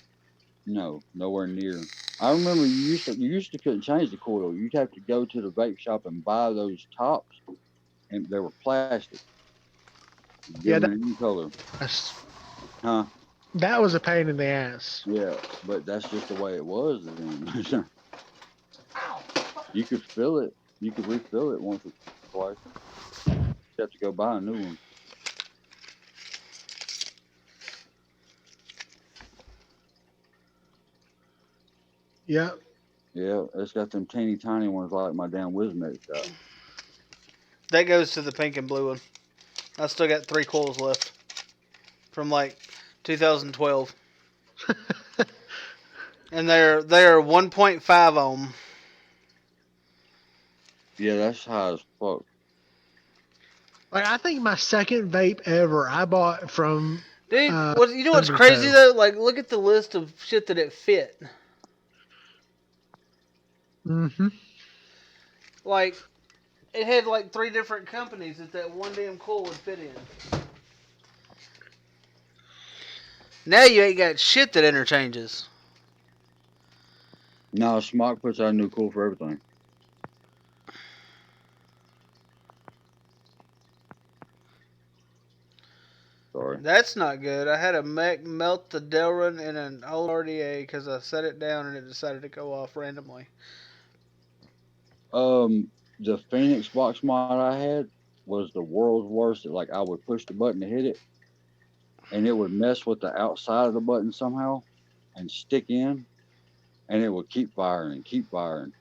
Speaker 1: No, nowhere near. I remember you used to couldn't change the coil. You'd have to go to the vape shop and buy those tops, and they were plastic. You give
Speaker 4: Yeah,
Speaker 1: them in any color, huh?
Speaker 4: that was a pain in the ass.
Speaker 1: Yeah, but that's just the way it was then. You could fill it. You could refill it once or twice. You have to go buy a new one.
Speaker 4: Yeah.
Speaker 1: Yeah, it's got them teeny tiny ones like my damn Wismec got.
Speaker 2: That goes to the pink and blue one. I still got 3 coils left from like 2012, and they're 1.5 ohm.
Speaker 1: Yeah, that's high as fuck.
Speaker 4: Like I think my second vape ever I bought from
Speaker 2: Dude, you know what's crazy
Speaker 4: Undertow.
Speaker 2: though? Like, look at the list of shit that it fit.
Speaker 4: Mm-hmm.
Speaker 2: Like, it had like 3 different companies that one damn coil would fit in. Now you ain't got shit that interchanges.
Speaker 1: No, Smock puts out a new cool for everything. Sorry.
Speaker 2: That's not good. I had a mech melt the Delrin in an old RDA because I set it down and it decided to go off randomly.
Speaker 1: The Phoenix box mod I had was the world's worst. Like I would push the button to hit it, and it would mess with the outside of the button somehow, and stick in, and it would keep firing and keep firing.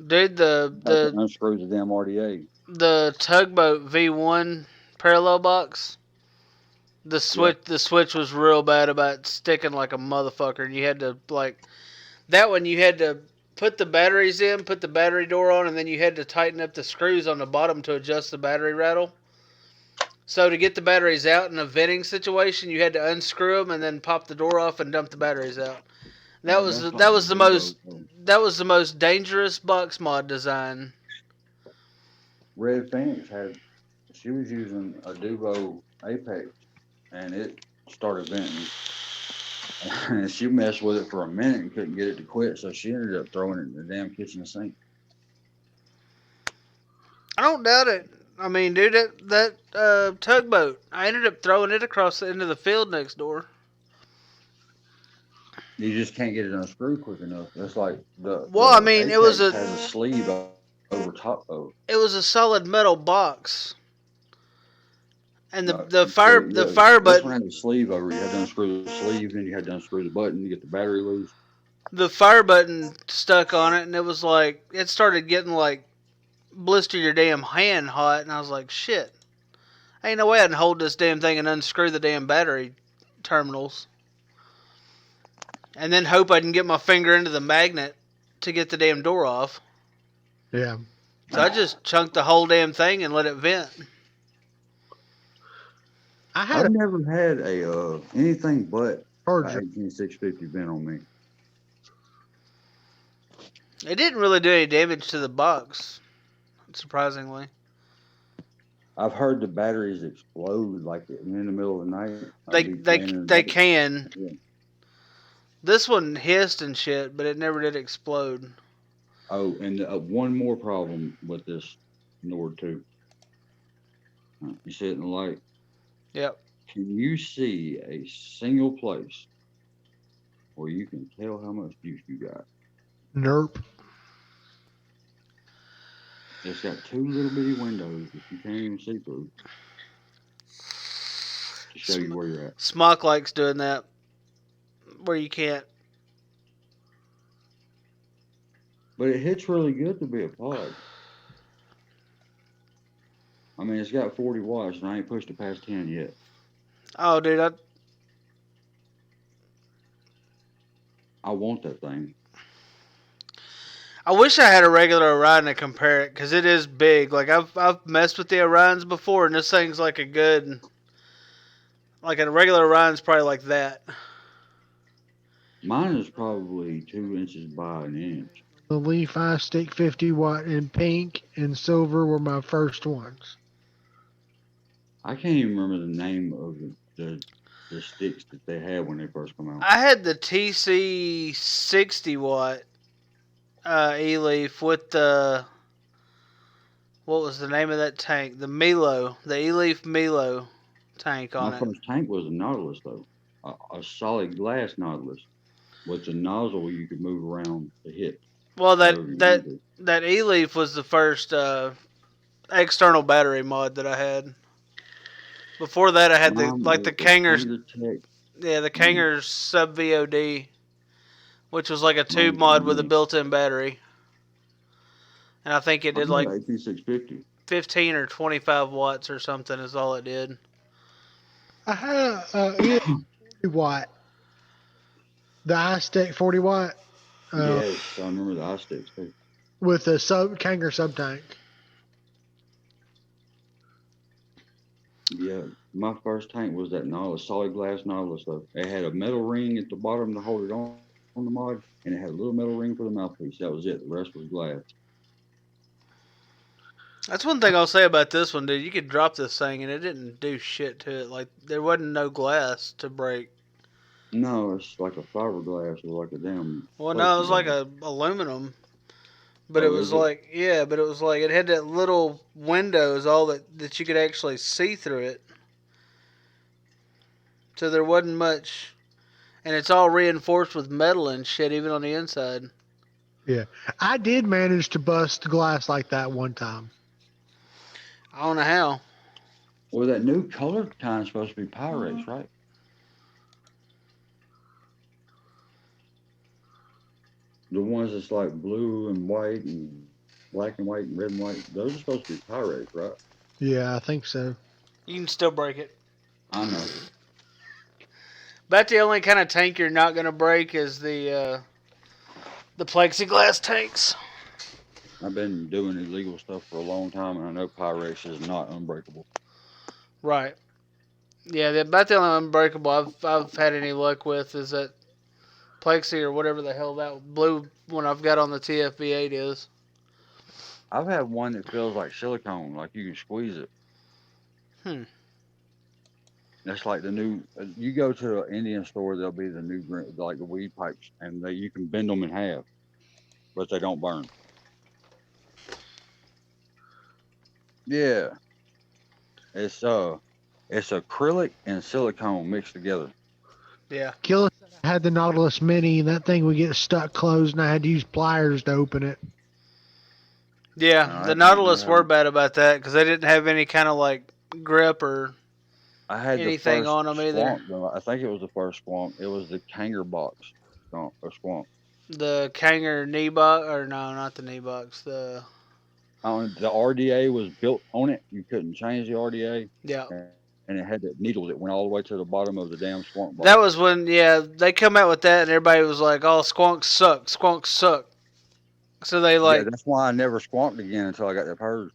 Speaker 2: Dude,
Speaker 1: I had to unscrew the damn RDA.
Speaker 2: the tugboat V1 parallel box. The switch was real bad about sticking like a motherfucker. You had to like that one. You had to put the batteries in, put the battery door on, and then you had to tighten up the screws on the bottom to adjust the battery rattle. So to get the batteries out in a venting situation, you had to unscrew them and then pop the door off and dump the batteries out. That was
Speaker 1: That's
Speaker 2: that
Speaker 1: like
Speaker 2: was the most that was the most dangerous box mod design.
Speaker 1: Red Phoenix had. She was using a Duvo Apex, and it started venting. And she messed with it for a minute and couldn't get it to quit, so she ended up throwing it in the damn kitchen sink.
Speaker 2: I don't doubt it. I mean, dude, that tugboat, I ended up throwing it across into the field next door.
Speaker 1: You just can't get it unscrewed quick enough. It's like the
Speaker 2: Well, I mean,
Speaker 1: Apex has a sleeve over top of it.
Speaker 2: It was a solid metal box, and
Speaker 1: No,
Speaker 2: the fire
Speaker 1: this one
Speaker 2: button
Speaker 1: had a sleeve over it. You had to unscrew the sleeve, then you had to unscrew the button to get the battery loose.
Speaker 2: the fire button stuck on it, and it was like it started getting like blister your damn hand hot, and I was like, shit, ain't no way I can hold this damn thing and unscrew the damn battery terminals, and then hope I can get my finger into the magnet to get the damn door off.
Speaker 4: Yeah.
Speaker 2: So I just chunked the whole damn thing and let it vent.
Speaker 1: I've never had a anything but
Speaker 4: a
Speaker 1: 18650 vent on me.
Speaker 2: It didn't really do any damage to the box, surprisingly.
Speaker 1: I've heard the batteries explode like in the middle of the night.
Speaker 2: They can.
Speaker 1: Yeah.
Speaker 2: This one hissed and shit, but it never did explode.
Speaker 1: Oh, and one more problem with this Nord 2. You see it in the light?
Speaker 2: Yep.
Speaker 1: Can you see a single place where you can tell how much juice you got?
Speaker 4: Nerp.
Speaker 1: It's got 2 little bitty windows that you can't even see through to show you where you're at.
Speaker 2: Smock likes doing that, where you can't.
Speaker 1: But it hits really good to be a pod. I mean, it's got 40 watts, and I ain't pushed it past 10 yet.
Speaker 2: Oh, dude,
Speaker 1: I want that thing.
Speaker 2: I wish I had a regular Orion to compare it, because it is big. Like, I've messed with the Orions before, and this thing's like a good... Like, a regular Orion's probably like that.
Speaker 1: Mine is probably 2 inches by an inch.
Speaker 4: The Leaf Eye Stick 50 watt in pink and silver were my first ones.
Speaker 1: I can't even remember the name of the sticks that they had when they first come out.
Speaker 2: I had the TC 60 watt E-Leaf with the, what was the name of that tank? The Milo, the E-Leaf Milo tank on
Speaker 1: My
Speaker 2: it.
Speaker 1: first tank was a Nautilus though, a solid glass Nautilus with a nozzle you could move around the hip
Speaker 2: Well,
Speaker 1: however you wanted.
Speaker 2: that E-Leaf was the first external battery mod that I had. Before that, I had the
Speaker 1: Mine
Speaker 2: like the
Speaker 1: was the
Speaker 2: Kanger's,
Speaker 1: Hanger Tech.
Speaker 2: yeah, the
Speaker 1: Mm,
Speaker 2: Kanger's Sub VOD, which was like a
Speaker 1: mine
Speaker 2: tube
Speaker 1: was
Speaker 2: mod with a
Speaker 1: the
Speaker 2: built-in battery, and I think it did
Speaker 1: mine
Speaker 2: like
Speaker 1: was AP 650.
Speaker 2: 15 or 25 watts or something is all it did.
Speaker 4: I had a 40 watt, the iStick 40 watt, uh,
Speaker 1: Yes, I remember the eye sticks too.
Speaker 4: with a Kanger sub tank.
Speaker 1: Yeah, my first tank was that Nautilus, solid glass Nautilus though. It had a metal ring at the bottom to hold it on the mod, and it had a little metal ring for the mouthpiece. That was it. The rest was glass.
Speaker 2: That's one thing I'll say about this one, dude. You could drop this thing and it didn't do shit to it. Like there wasn't no glass to break.
Speaker 1: No, it's like a fiberglass or like a damn
Speaker 2: Well, no, it was like
Speaker 1: plexiglass.
Speaker 2: a aluminum, but it
Speaker 1: Oh,
Speaker 2: was
Speaker 1: is it?
Speaker 2: like, yeah, but it was like it had that little windows all that you could actually see through it. So there wasn't much, and it's all reinforced with metal and shit, even on the inside.
Speaker 4: Yeah, I did manage to bust glass like that one time.
Speaker 2: I don't know how.
Speaker 1: Well, that new color kind is supposed to be Pyrex, right? The ones that's like blue and white and black and white and red and white. Those are supposed to be Pyrex, right?
Speaker 4: Yeah, I think so.
Speaker 2: You can still break it.
Speaker 1: I know.
Speaker 2: But the only kind of tank you're not gonna break is the plexiglass tanks.
Speaker 1: I've been doing illegal stuff for a long time, and I know Pyrex is not unbreakable.
Speaker 2: Right. Yeah, about the only unbreakable I've had any luck with is that plexi or whatever the hell that blue one I've got on the TFV8 is.
Speaker 1: I've had one that feels like silicone, like you can squeeze it.
Speaker 2: Hmm.
Speaker 1: That's like the new. You go to an Indian store, there'll be the new like the weed pipes, and you can bend them in half, but they don't burn. Yeah, it's it's acrylic and silicone mixed together.
Speaker 2: Yeah.
Speaker 4: Killis said I had the Nautilus Mini, and that thing would get stuck closed, and I had to use pliers to open it.
Speaker 2: Yeah,
Speaker 1: I
Speaker 2: the
Speaker 1: didn't
Speaker 2: Nautilus were
Speaker 1: have.
Speaker 2: bad about that because they didn't have any kind of like grip or
Speaker 1: I had the
Speaker 2: anything
Speaker 1: first
Speaker 2: on them either.
Speaker 1: squonk though. I think it was the first squonk. It was the Kanger box squonk. Or squonk.
Speaker 2: The Kanger knee box, or no, not the knee box.
Speaker 1: The RDA was built on it. You couldn't change the RDA,
Speaker 2: Yeah,
Speaker 1: and it had the needle that went all the way to the bottom of the damn squonk
Speaker 2: that
Speaker 1: box.
Speaker 2: was when they come out with that and everybody was like, "Oh, squonks suck, squonks suck." So they
Speaker 1: Yeah,
Speaker 2: like
Speaker 1: that's why I never squonked again until I got that purge.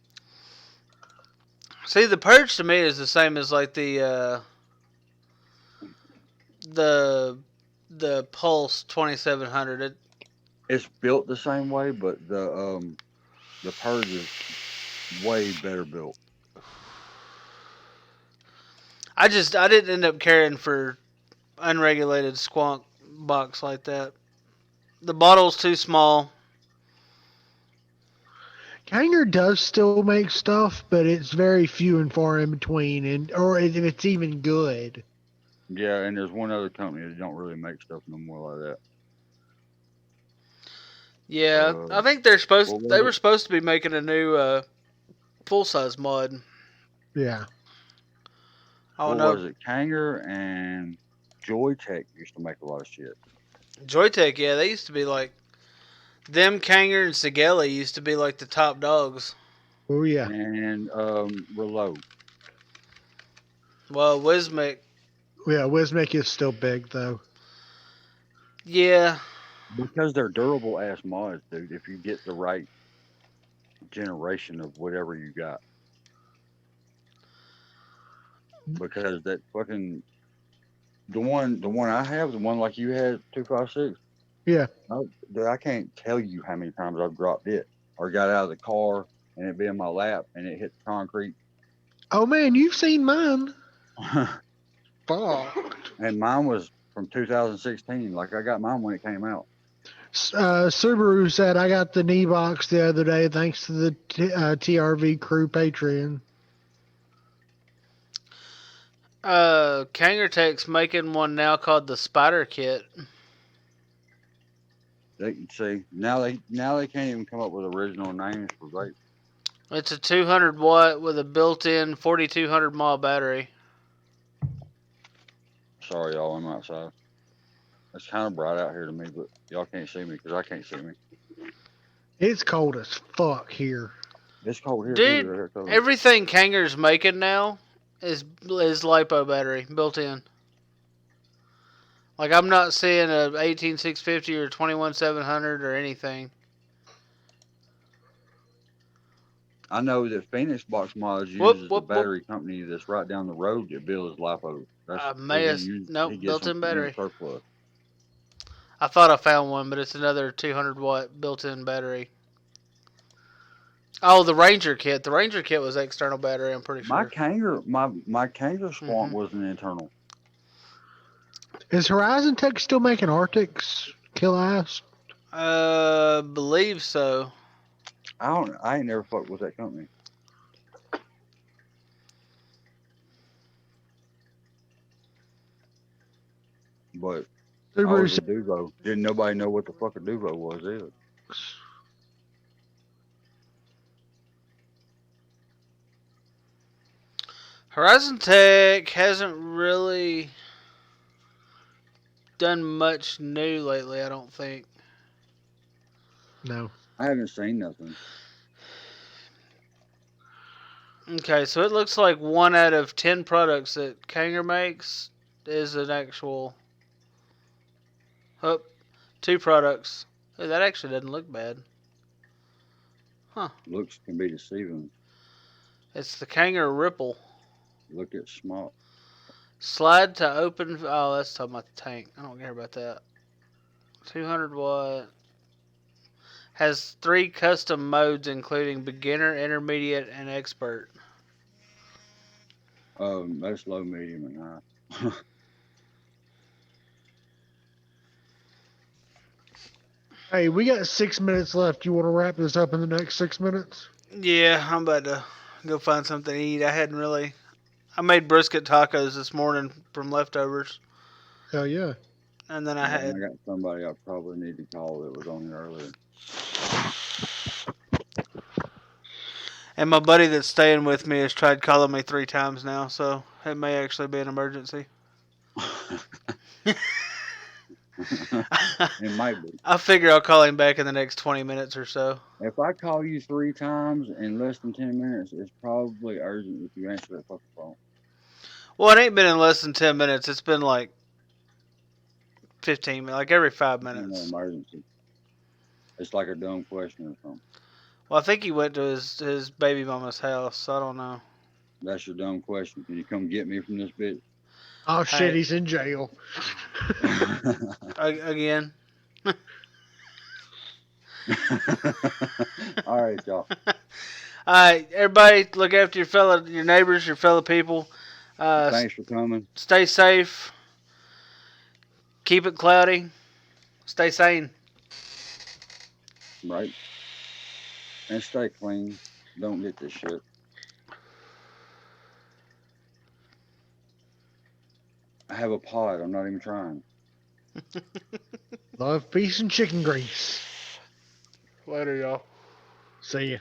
Speaker 2: see the purge to me is the same as like the the Pulse 2700.
Speaker 1: It's built the same way, but the purge is way better built.
Speaker 2: I didn't end up caring for unregulated squonk box like that. The bottle's too small.
Speaker 4: Kanger does still make stuff, but it's very few and far in between, and or if it's even good.
Speaker 1: Yeah, and there's one other company that don't really make stuff no more like that.
Speaker 2: Yeah, I
Speaker 1: Uh,
Speaker 2: think
Speaker 1: what
Speaker 2: they
Speaker 1: was
Speaker 2: were
Speaker 1: it?
Speaker 2: supposed to be making a new full size mod.
Speaker 4: Yeah.
Speaker 2: I don't
Speaker 1: What
Speaker 2: know.
Speaker 1: was it? Kanger and Joytech used to make a lot of shit.
Speaker 2: Joytech, yeah, they used to be like them. Kanger and Sigeli used to be like the top dogs.
Speaker 4: Oh yeah.
Speaker 1: And Relo.
Speaker 2: Well, Wismic,
Speaker 4: Yeah. Wismic is still big though.
Speaker 2: yeah,
Speaker 1: Because they're durable ass mods, dude, if you get the right generation of whatever you got. Because that fucking The one I have, the one like you had, 256.
Speaker 4: Yeah.
Speaker 1: Dude, I can't tell you how many times I've dropped it or got out of the car and it be in my lap and it hit the concrete.
Speaker 4: Oh man, you've seen mine. Fuck.
Speaker 1: And mine was from 2016. Like I got mine when it came out.
Speaker 4: Subaru said I got the knee box the other day thanks to the TRV crew Patreon.
Speaker 2: Kangertech's making one now called the Spider Kit.
Speaker 1: They can see now they can't even come up with original names for vape.
Speaker 2: It's a 200 watt with a built-in 4200 mAh battery.
Speaker 1: Sorry, y'all, I'm outside. It's kind of bright out here to me, but y'all can't see me because I can't see me.
Speaker 4: It's cold as fuck here.
Speaker 1: It's cold here,
Speaker 2: Dude,
Speaker 1: too.
Speaker 2: everything Kanger's making now is LiPo battery built in. Like I'm not seeing a 18650 or 21700 or anything.
Speaker 1: I know that Phoenix Box Mods
Speaker 2: Whoop,
Speaker 1: uses
Speaker 2: whoop,
Speaker 1: the battery company that's right down the road that builds LiPo. That's
Speaker 2: Nope,
Speaker 1: he gets
Speaker 2: built-in
Speaker 1: them
Speaker 2: battery.
Speaker 1: in surplus.
Speaker 2: I thought I found one, but it's another 200 watt built-in battery. Oh, the Ranger kit. The Ranger kit was external battery, I'm pretty
Speaker 1: My
Speaker 2: sure.
Speaker 1: Kanger, my Kanger Squonk was an internal.
Speaker 4: Is Horizon Tech still making Arctics? Kill ass.
Speaker 2: Believe so.
Speaker 1: I ain't never fucked with that company. But I
Speaker 4: Subaru
Speaker 1: was a
Speaker 4: said,
Speaker 1: Duvo. Didn't nobody know what the fuck a Duvo was either.
Speaker 2: Horizon Tech hasn't really done much new lately, I don't think.
Speaker 4: no.
Speaker 1: I haven't seen nothing.
Speaker 2: Okay, so it looks like 1 out of 10 products that Kanger makes is an actual... Oh, 2 products. Hey, that actually doesn't look bad. Huh.
Speaker 1: Looks can be deceiving.
Speaker 2: It's the Kanger Ripple.
Speaker 1: Look at small.
Speaker 2: Slide to open... Oh, that's talking about the tank. I don't care about that. 200 watt. Has 3 custom modes including beginner, intermediate, and expert.
Speaker 1: That's low, medium, and high.
Speaker 4: Hey, we got 6 minutes left. You want to wrap this up in the next 6 minutes?
Speaker 2: Yeah, I'm about to go find something to eat. I made brisket tacos this morning from leftovers.
Speaker 4: Hell yeah.
Speaker 2: And then
Speaker 1: I got somebody I probably need to call that was on here earlier.
Speaker 2: And my buddy that's staying with me has tried calling me 3 times now, so it may actually be an emergency.
Speaker 1: It might be.
Speaker 2: I figure I'll call him back in the next 20 minutes or so.
Speaker 1: If I call you 3 times in less than 10 minutes, it's probably urgent if you answer that fucking phone.
Speaker 2: Well, it ain't been in less than 10 minutes. It's been like 15 minutes, like every 5
Speaker 1: It's
Speaker 2: minutes.
Speaker 1: no emergency. It's like a dumb question or something.
Speaker 2: Well, I think he went to his baby mama's house, so I don't know.
Speaker 1: That's your dumb question. Can you come get me from this bitch?
Speaker 4: Oh shit,
Speaker 2: Hey.
Speaker 4: he's in jail.
Speaker 2: Again.
Speaker 1: All right, y'all.
Speaker 2: Alright, everybody, look after your neighbors, your fellow people.
Speaker 1: Thanks for coming.
Speaker 2: Stay safe. Keep it cloudy. Stay sane.
Speaker 1: Right. And stay clean. Don't get this shit. I have a pod. I'm not even trying.
Speaker 4: Love, peace, and chicken grease.
Speaker 2: Later, y'all.
Speaker 4: See ya.